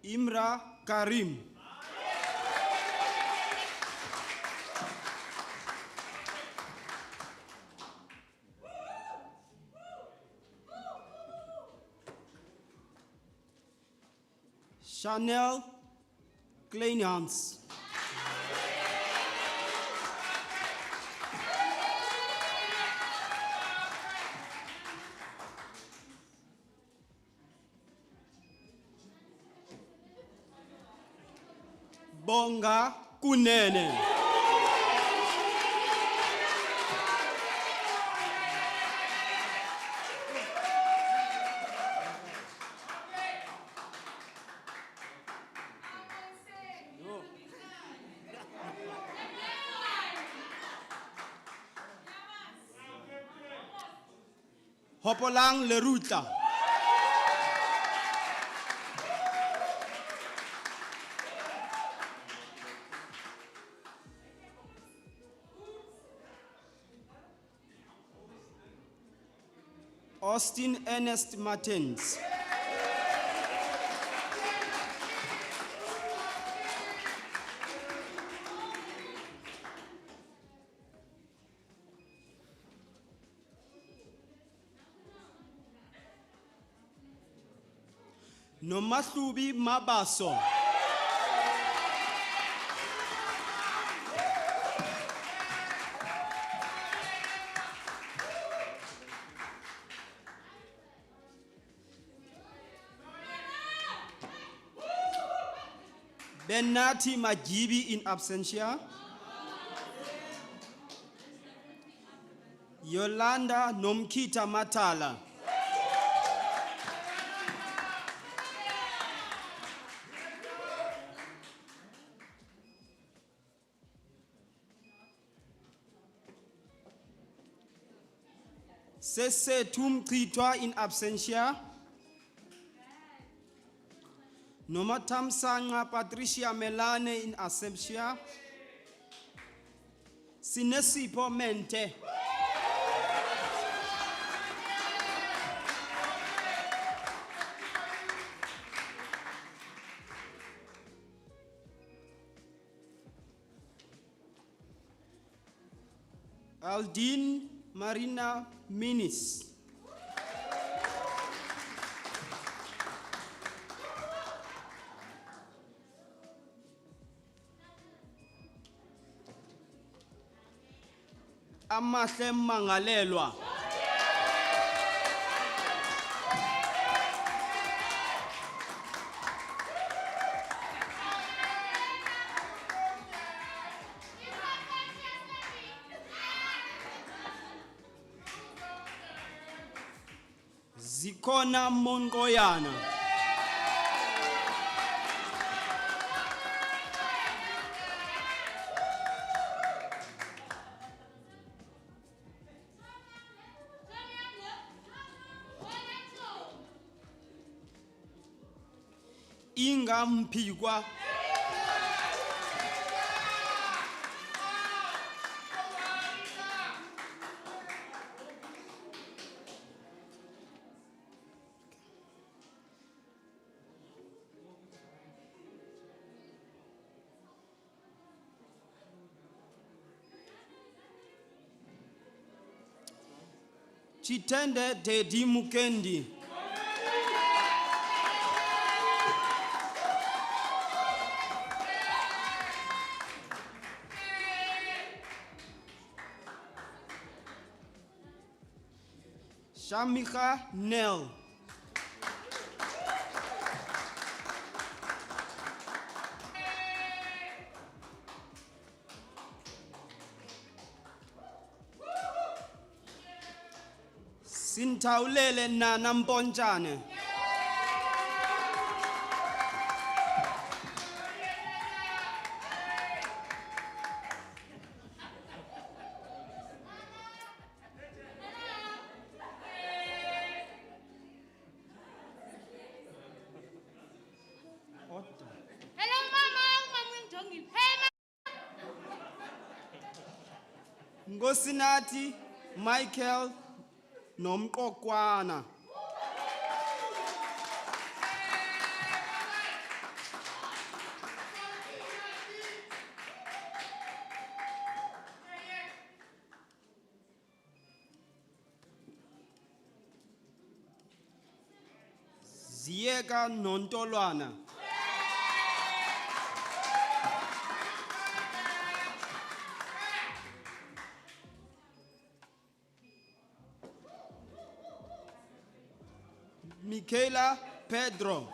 Imra Karim. Chanel Kleinhans. Bonga Kunene. Hopolang Leruta. Austin Ernest Martins. Nomathubi Mabaso. Benati Majibi in absentia. Yolanda Nomkita Matala. Sese Tumkitwa in absentia. Nomatamsanga Patricia Melane in absentia. Sinesipo Mente. Aldine Marina Minis. Amahle Mangalelwa. Zikona Mongoyana. Inga Mpigwa. Chitende Dedi Mukendi. Shamika Nell. Sintaulele Nana Mponjane. Hello, Mama. Mama, hey, Ngosinathi Michael Nomqokwana. Ziyeka Nontolwana. Michaela Pedro.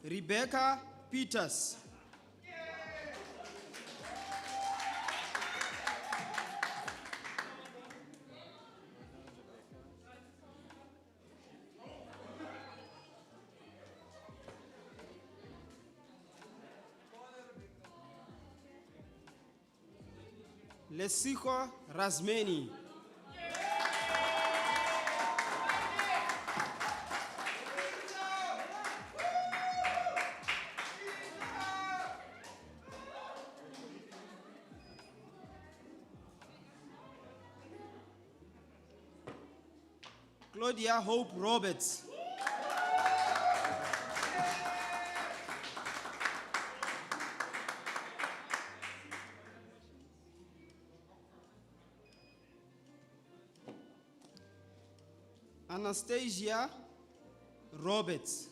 Rebecca Peters. Lesiko Razmeni. Claudia Hope Roberts. Anastasia Roberts.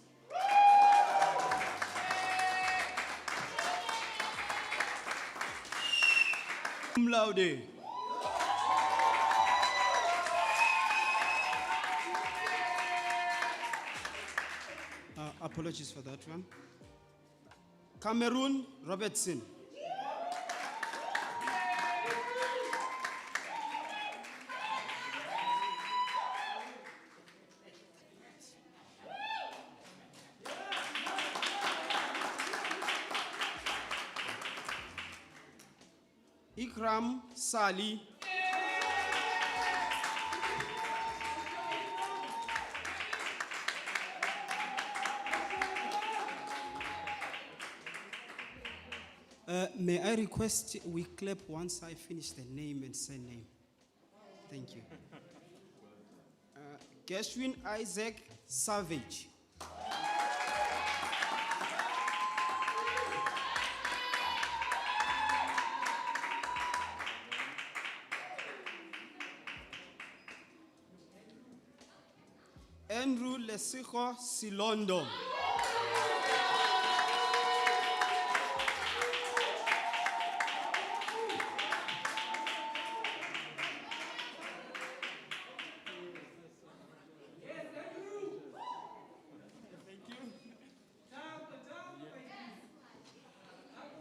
Cum laude. Apologies for that one. Cameroon Robertson. Ikram Sali. May I request we clap once I finish the name and surname? Thank you. Gershwin Isaac Savage. Andrew Lesigo Silondo.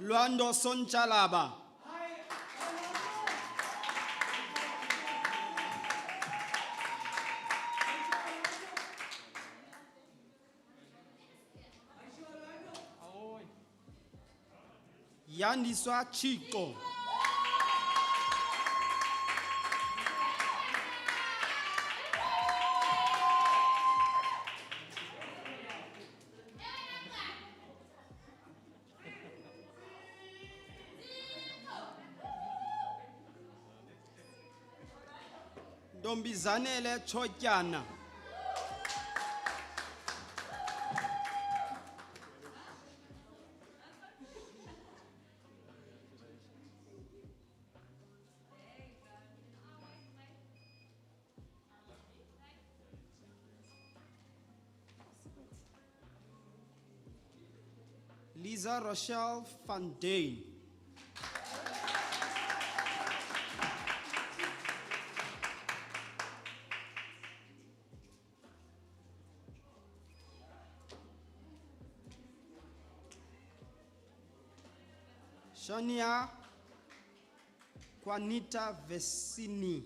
Luando Sonchalaba. Yandiswa Chico. Dombizanele Chotyana. Lisa Rochelle Van Deen. Shania Juanita Vecini.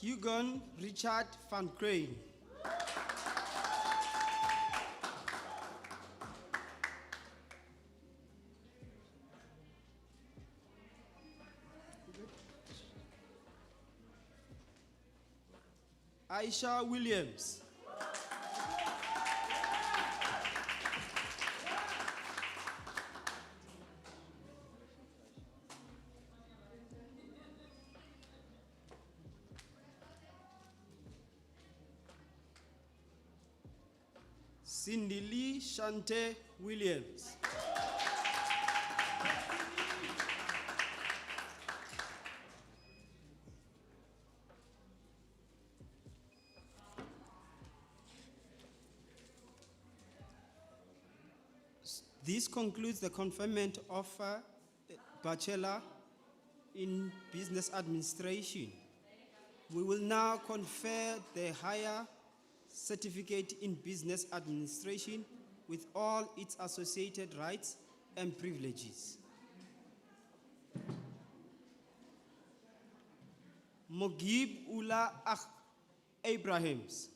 Hugon Richard Van Crane. Aisha Williams. Cindy Lee Shante Williams. This concludes the conferment of Bachelor in Business Administration. We will now confer the higher certificate in Business Administration with all its associated rights and privileges. Mogib Ula Abrahams.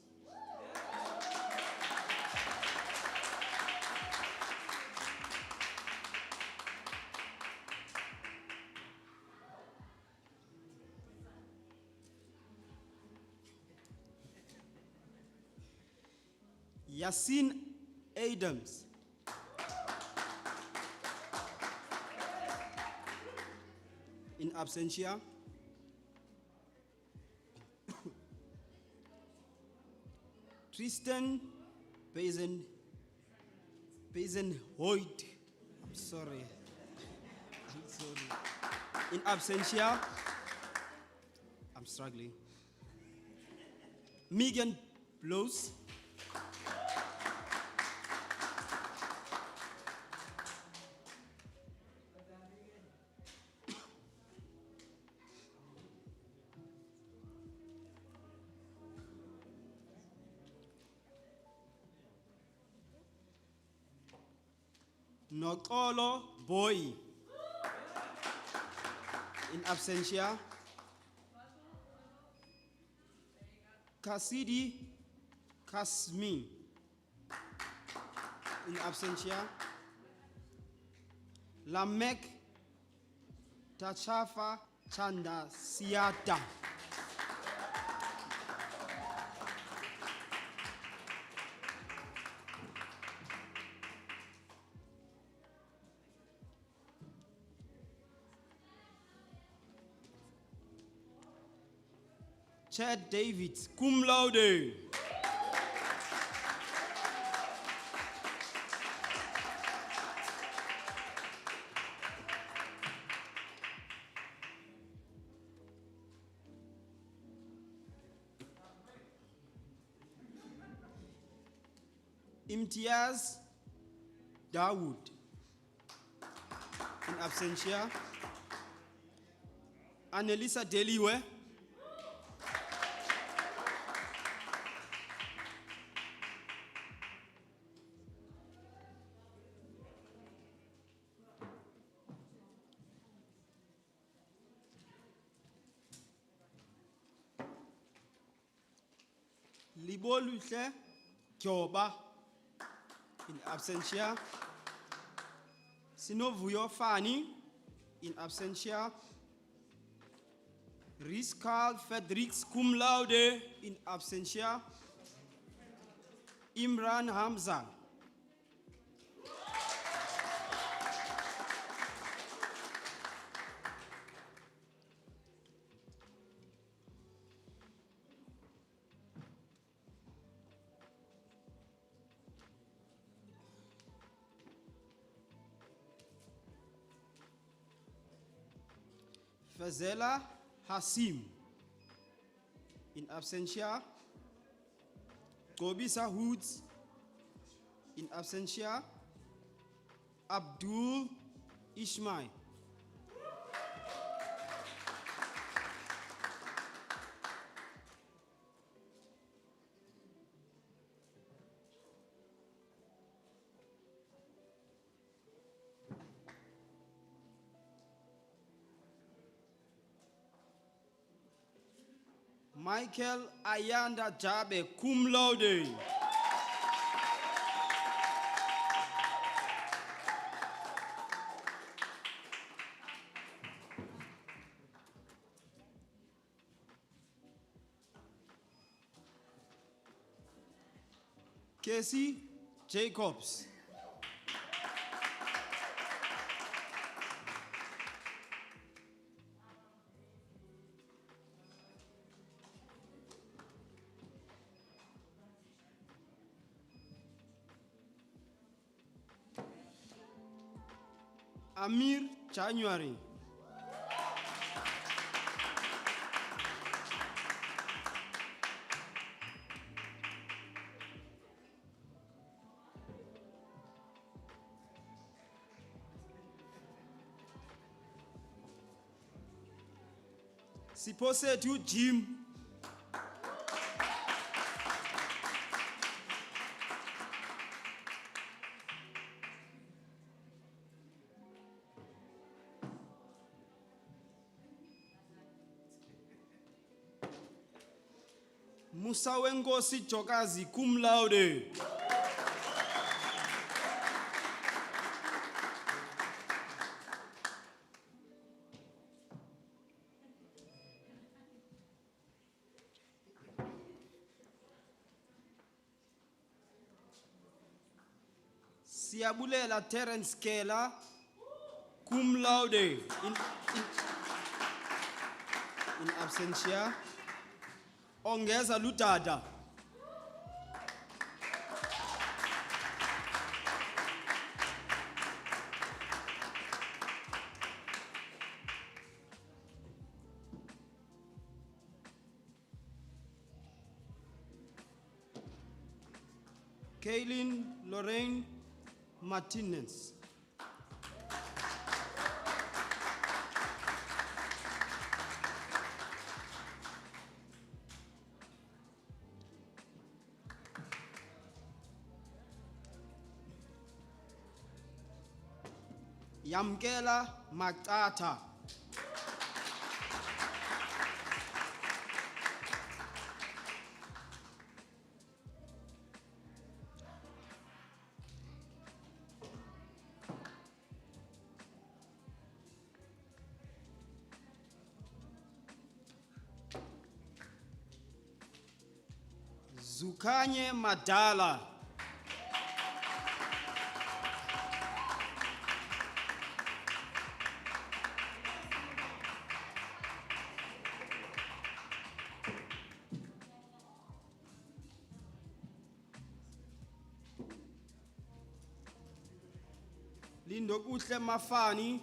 Yasin Adams. In absentia. Tristan Hoyt. I'm sorry. In absentia. I'm struggling. Megan Blows. Nokolo Boy. In absentia. Kasidi Kasmi. In absentia. Lamek Tachafa Chanda Siata. Chad David, cum laude. Imtiaz Dawood, in absentia. Annelisa Deliwe. Liboluhle Kyoba, in absentia. Sinovuyo Fani, in absentia. Riscal Fredericks cum laude, in absentia. Imran Hamza. Fazela Hasim, in absentia. Gobisa Hoods, in absentia. Abdul Ishmael. Michael Ayanda Jabe, cum laude. Casey Jacobs. Amir January. Siposethu Jim. Musa Wengosi Jokazi, cum laude. Siabulela Terence Kela, cum laude, in absentia. Ongeza Lutada. Kaylin Lorraine Martinez. Yamkela Matata. Zukanye Madala. Lindokuhle Mafani.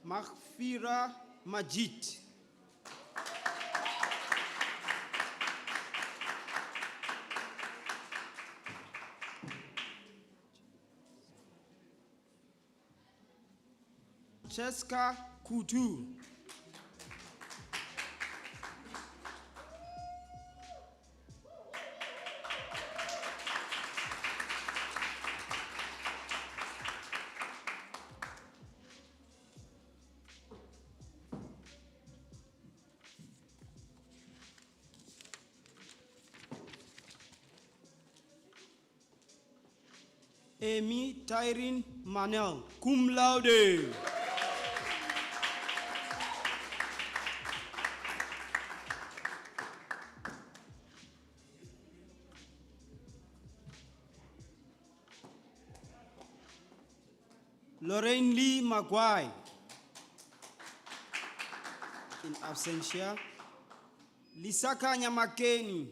Maghfira Majid. Cheska Kutu. Amy Tyrin Manel, cum laude. Lorraine Lee Maguire, in absentia. Lisaka Nyamakeni.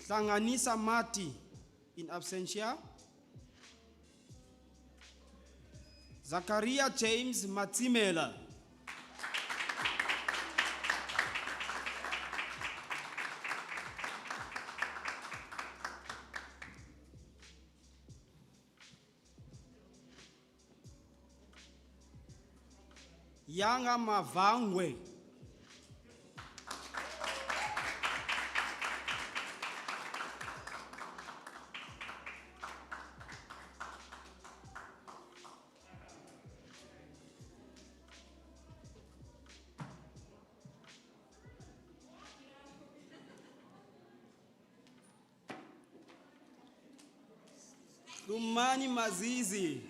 Hlanganisa Mati, in absentia. Zakaria James Matsimela. Yanga Mavangwe. Lumani Mazizi.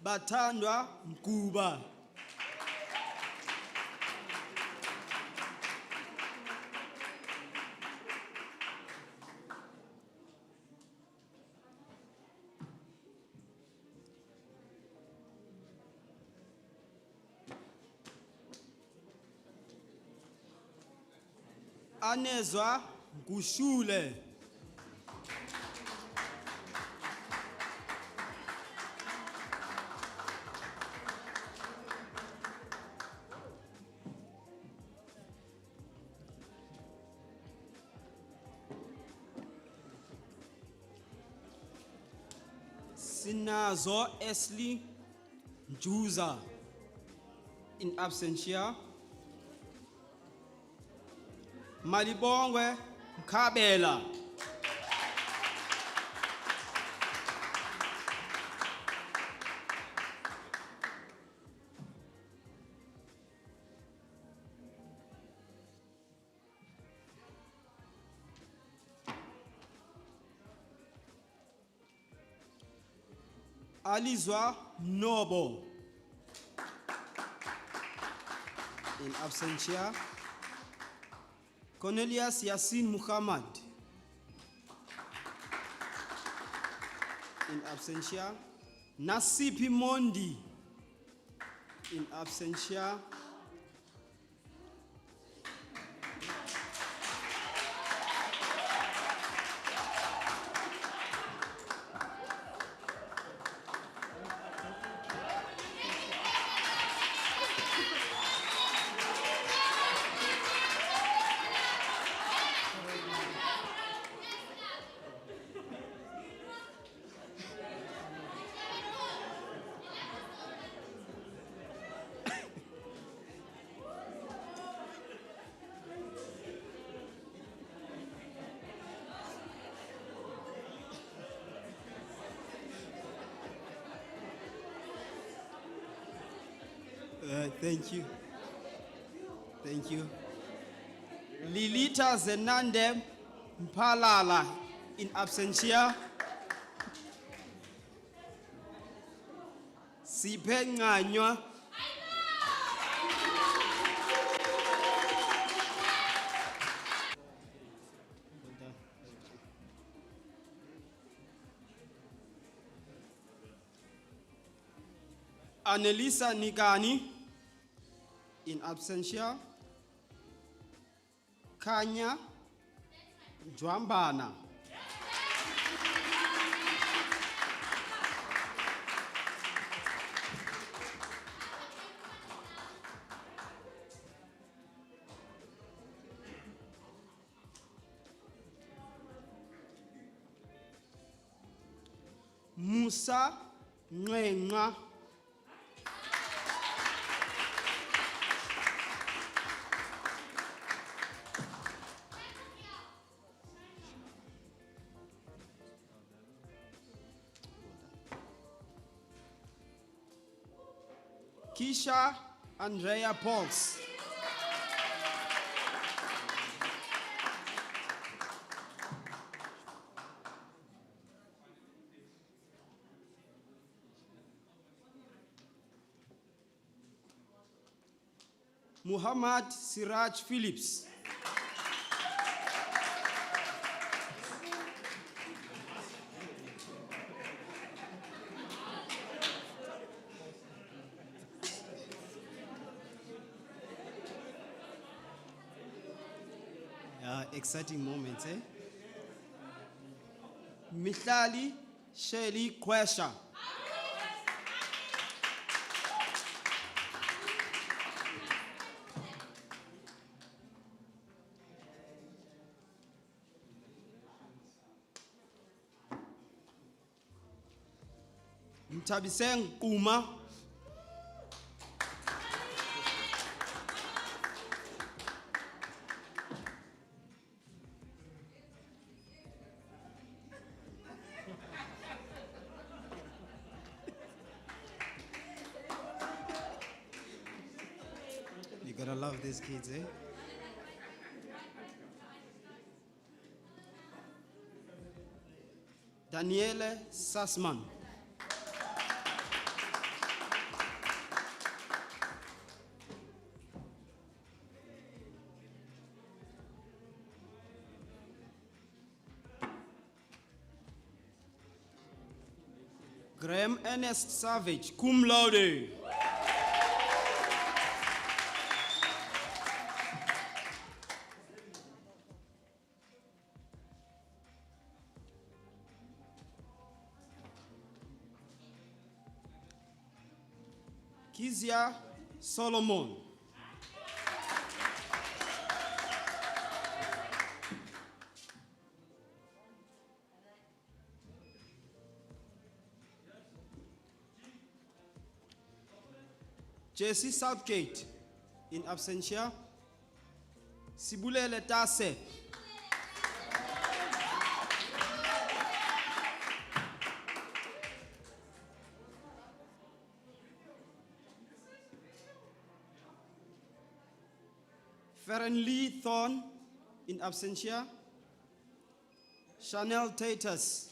Batandwa Mkuba. Anezwa Ngushule. Sinazo Esli Njuza, in absentia. Malibongwe Mkabela. Alizwa Nobo, in absentia. Cornelius Yassin Muhammad, in absentia. Nasipi Mondi, in absentia. Thank you. Thank you. Lilita Zenande Mpalala in absentia. Siphe Nganywa. Annelisa Nikani in absentia. Kanya Jwambana. Musa Ngwenga. Kisha Andrea Pauls. Muhammad Siraj Phillips. Exciting moments, eh? Mihlali Shelley Kwesha. Mtabiseng Uma. You gotta love these kids, eh? Daniele Sassman. Graham Ernest Savage, cum laude. Kizia Solomon. Jesse Southgate in absentia. Sibulele Tase. Farron Lee Thorne in absentia. Chanel Tatus.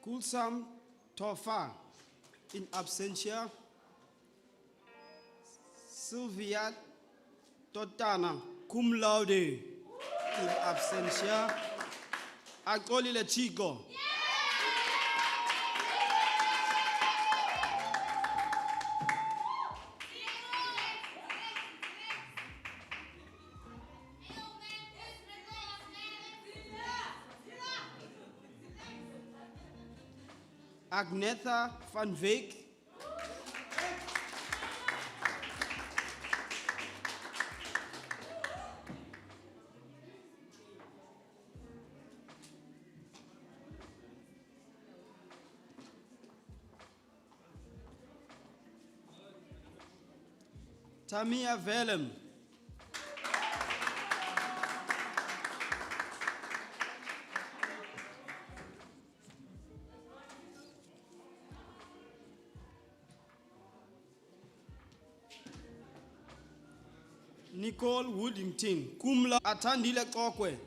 Kulsam Tofa in absentia. Sylvia Totana cum laude in absentia. Akolile Chico. Agnetha van Veek. Tamia Velem. Nicole Woodington, cum laude, Athandile Xokwe.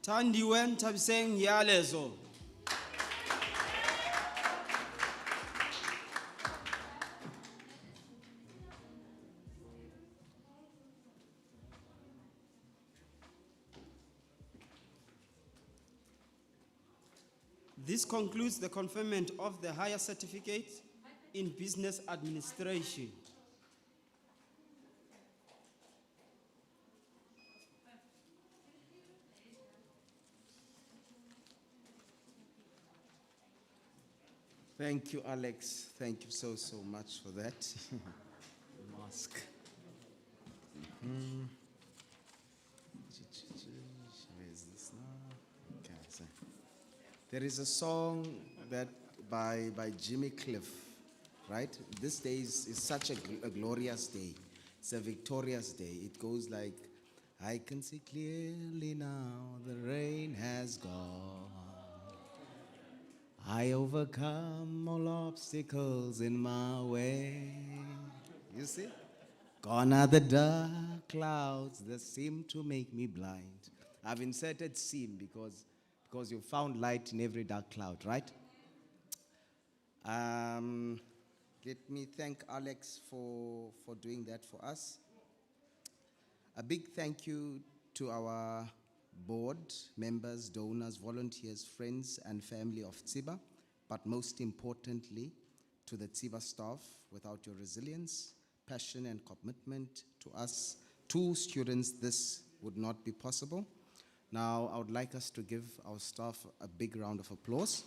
Thandiwe Thabiseng Yalezo. This concludes the conferment of the higher certificate in business administration. Thank you, Alex. Thank you so much for that. Mask. Where is this now? Okay, so there is a song that by Jimmy Cliff, right? This day is such a glorious day. It's a victorious day. It goes like, I can see clearly now the rain has gone. I overcome all obstacles in my way. You see? Gone are the dark clouds that seem to make me blind. I've inserted seem because you found light in every dark cloud, right? Let me thank Alex for doing that for us. A big thank you to our board members, donors, volunteers, friends, and family of TSIBA, but most importantly, to the TSIBA staff. Without your resilience, passion, and commitment to us, two students, this would not be possible. Now, I would like us to give our staff a big round of applause.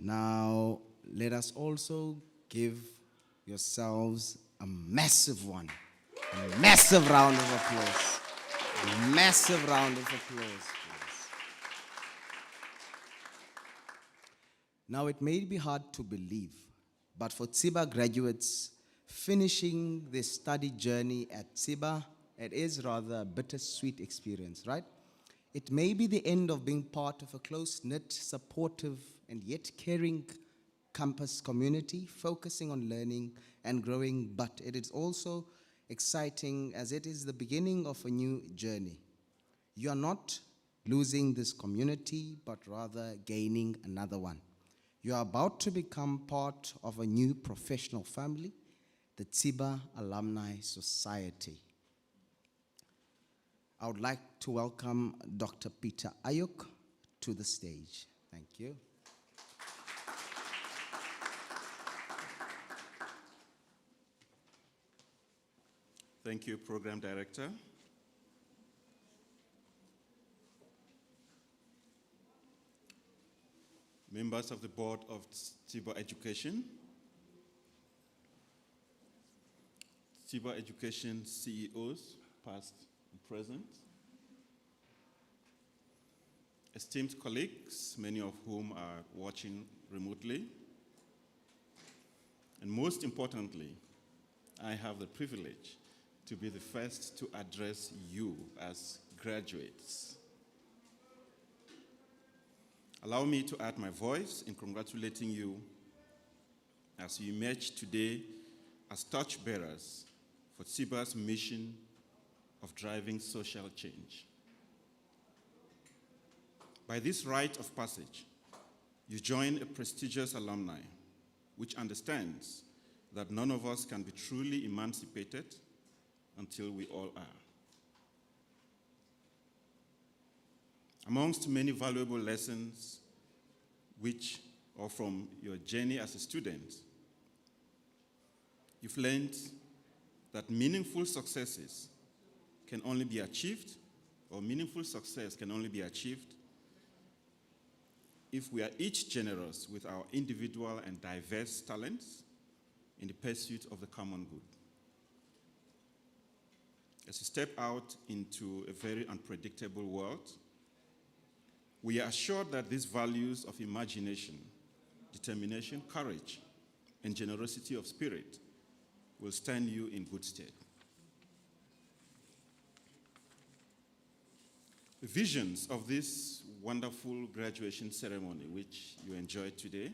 Now, let us also give yourselves a massive one. A massive round of applause. A massive round of applause, please. Now, it may be hard to believe, but for TSIBA graduates finishing their study journey at TSIBA, it is rather a bittersweet experience, right? It may be the end of being part of a close-knit, supportive, and yet caring campus community, focusing on learning and growing, but it is also exciting as it is the beginning of a new journey. You are not losing this community, but rather gaining another one. You are about to become part of a new professional family, the TSIBA Alumni Society. I would like to welcome Dr. Peter Ayuk to the stage. Thank you. Thank you, Program Director. Members of the Board of TSIBA Education, TSIBA Education CEOs, past and present, esteemed colleagues, many of whom are watching remotely, and most importantly, I have the privilege to be the first to address you as graduates. Allow me to add my voice in congratulating you as you emerge today as torchbearers for TSIBA's mission of driving social change. By this rite of passage, you join a prestigious alumni which understands that none of us can be truly emancipated until we all are. Amongst many valuable lessons which are from your journey as a student, you've learned that meaningful successes can only be achieved, or meaningful success can only be achieved if we are each generous with our individual and diverse talents in the pursuit of the common good. As we step out into a very unpredictable world, we are assured that these values of imagination, determination, courage, and generosity of spirit will stand you in good stead. The visions of this wonderful graduation ceremony, which you enjoyed today,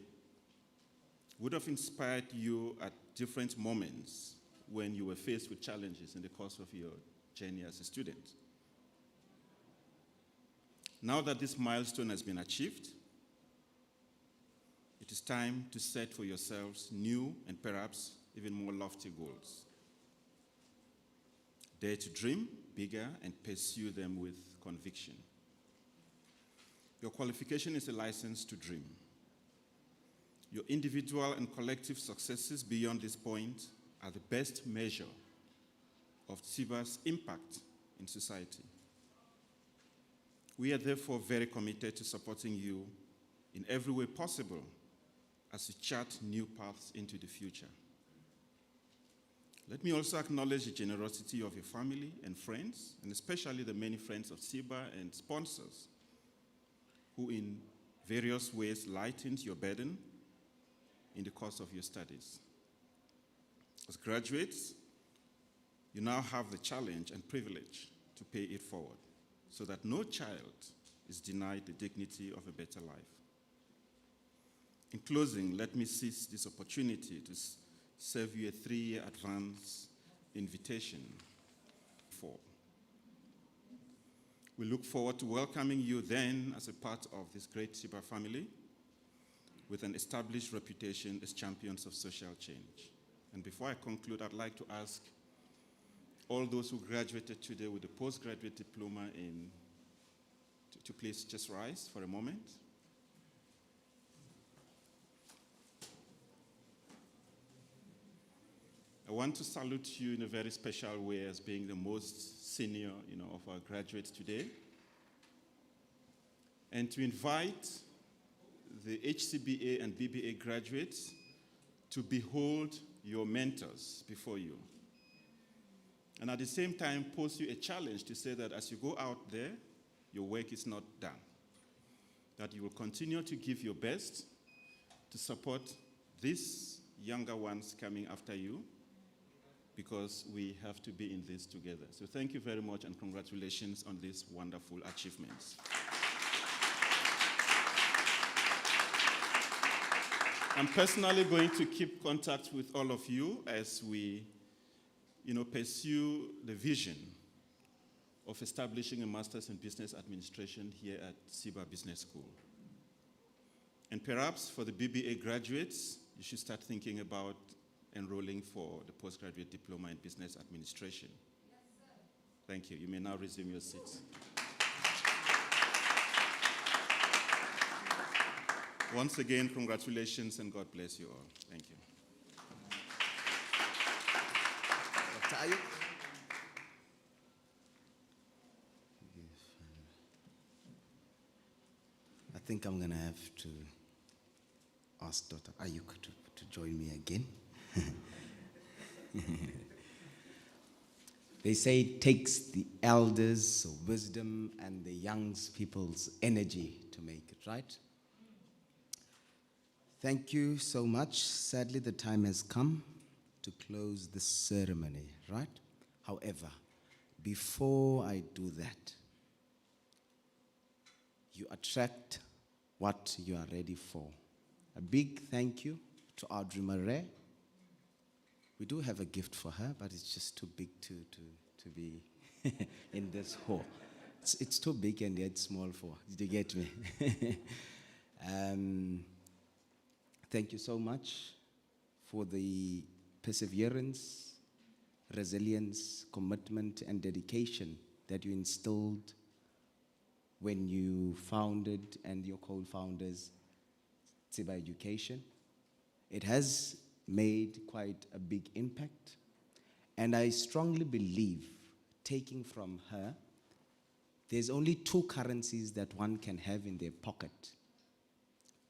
would have inspired you at different moments when you were faced with challenges in the course of your journey as a student. Now that this milestone has been achieved, it is time to set for yourselves new and perhaps even more lofty goals. Dare to dream bigger and pursue them with conviction. Your qualification is a license to dream. Your individual and collective successes beyond this point are the best measure of TSIBA's impact in society. We are therefore very committed to supporting you in every way possible as you chart new paths into the future. Let me also acknowledge the generosity of your family and friends, and especially the many friends of TSIBA and sponsors who in various ways lightened your burden in the course of your studies. As graduates, you now have the challenge and privilege to pay it forward so that no child is denied the dignity of a better life. In closing, let me seize this opportunity to serve you a 3-year advance invitation for. We look forward to welcoming you then as a part of this great TSIBA family with an established reputation as champions of social change. And before I conclude, I'd like to ask all those who graduated today with a postgraduate diploma to please just rise for a moment. I want to salute you in a very special way as being the most senior, of our graduates today. And to invite the HCBA and BBA graduates to behold your mentors before you. And at the same time, pose you a challenge to say that as you go out there, your work is not done. That you will continue to give your best to support these younger ones coming after you, because we have to be in this together. So thank you very much and congratulations on these wonderful achievements. I'm personally going to keep contact with all of you as we pursue the vision of establishing a Master's in Business Administration here at TSIBA Business School. And perhaps for the BBA graduates, you should start thinking about enrolling for the postgraduate diploma in business administration. Yes, sir. Thank you. You may now resume your seats. Once again, congratulations and God bless you all. Thank you. Dr. Ayuk. I think I'm going to have to ask Dr. Ayuk to join me again. They say it takes the elders' wisdom and the young people's energy to make it, right? Thank you so much. Sadly, the time has come to close the ceremony, right? However, before I do that, you attract what you are ready for. A big thank you to Audrey Murray. We do have a gift for her, but it's just too big to be in this hall. It's too big and yet small for. Did you get me? Thank you so much for the perseverance, resilience, commitment, and dedication that you instilled when you founded and your co-founders TSIBA Education. It has made quite a big impact, and I strongly believe, taking from her, there's only two currencies that one can have in their pocket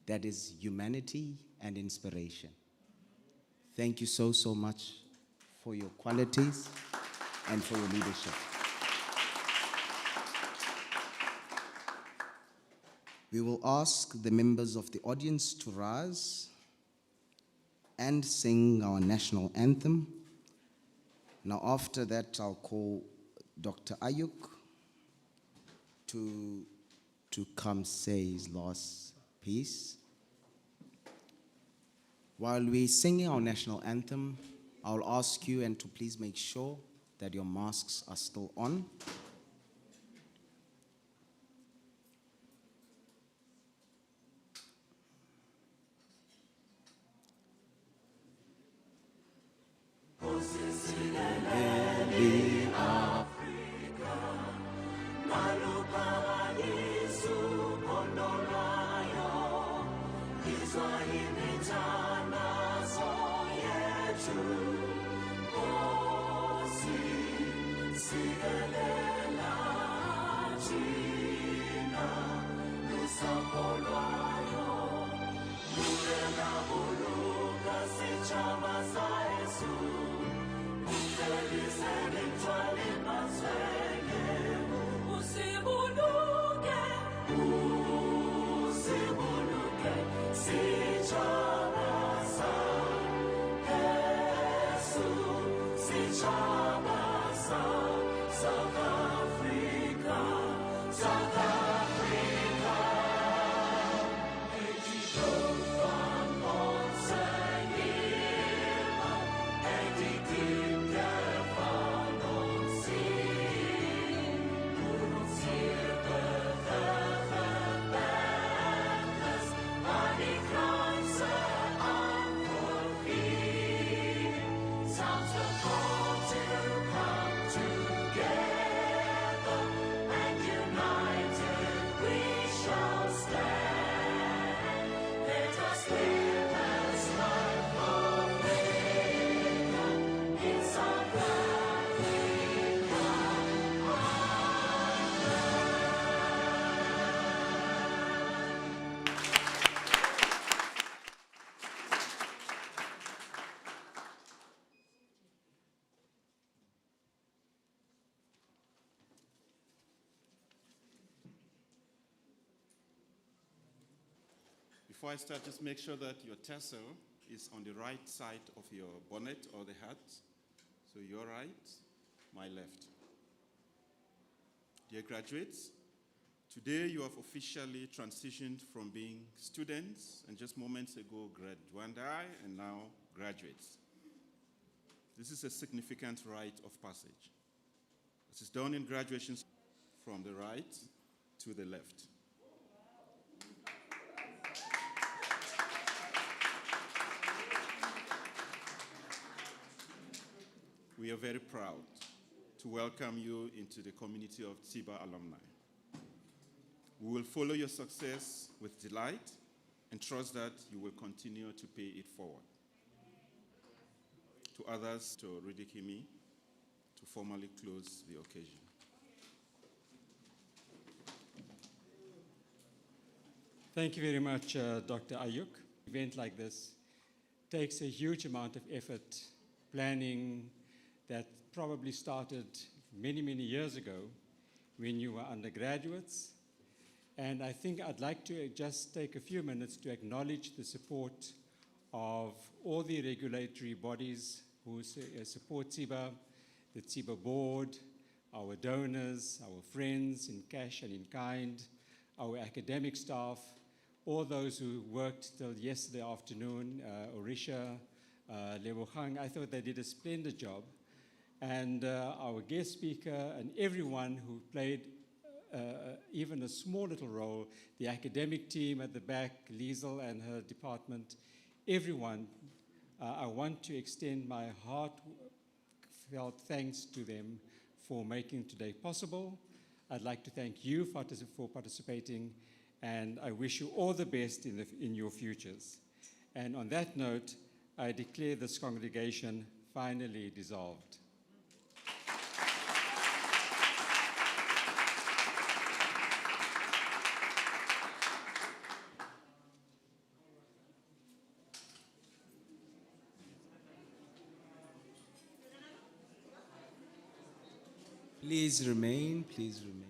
that is humanity and inspiration. Thank you so, so much for your qualities and for your leadership. We will ask the members of the audience to rise and sing our national anthem. Now, after that, I'll call Dr. Ayuk to come say his last piece. While we're singing our national anthem, I'll ask you and to please make sure that your masks are still on. Before I start, just make sure that your tassel is on the right side of your bonnet or the hat. So your right, my left. Dear graduates, today you have officially transitioned from being students and just moments ago graduandi and now graduates. This is a significant rite of passage. This is done in graduations from the right to the left. We are very proud to welcome you into the community of TSIBA alumni. We will follow your success with delight and trust that you will continue to pay it forward. To others, to Ridikimi, to formally close the occasion. Thank you very much, Dr. Ayuk. An event like this takes a huge amount of effort, planning, that probably started many, many years ago when you were undergraduates. And I think I'd like to just take a few minutes to acknowledge the support of all the regulatory bodies who support TSIBA, the TSIBA board, our donors, our friends in cash and in kind, our academic staff, all those who worked till yesterday afternoon, Orisha, Lebogang. I thought they did a splendid job. And our guest speaker and everyone who played even a small little role, the academic team at the back, Liesel and her department, everyone, I want to extend my heartfelt thanks to them for making today possible. I'd like to thank you for participating, and I wish you all the best in your futures. And on that note, I declare this congregation finally dissolved. Please remain, please remain.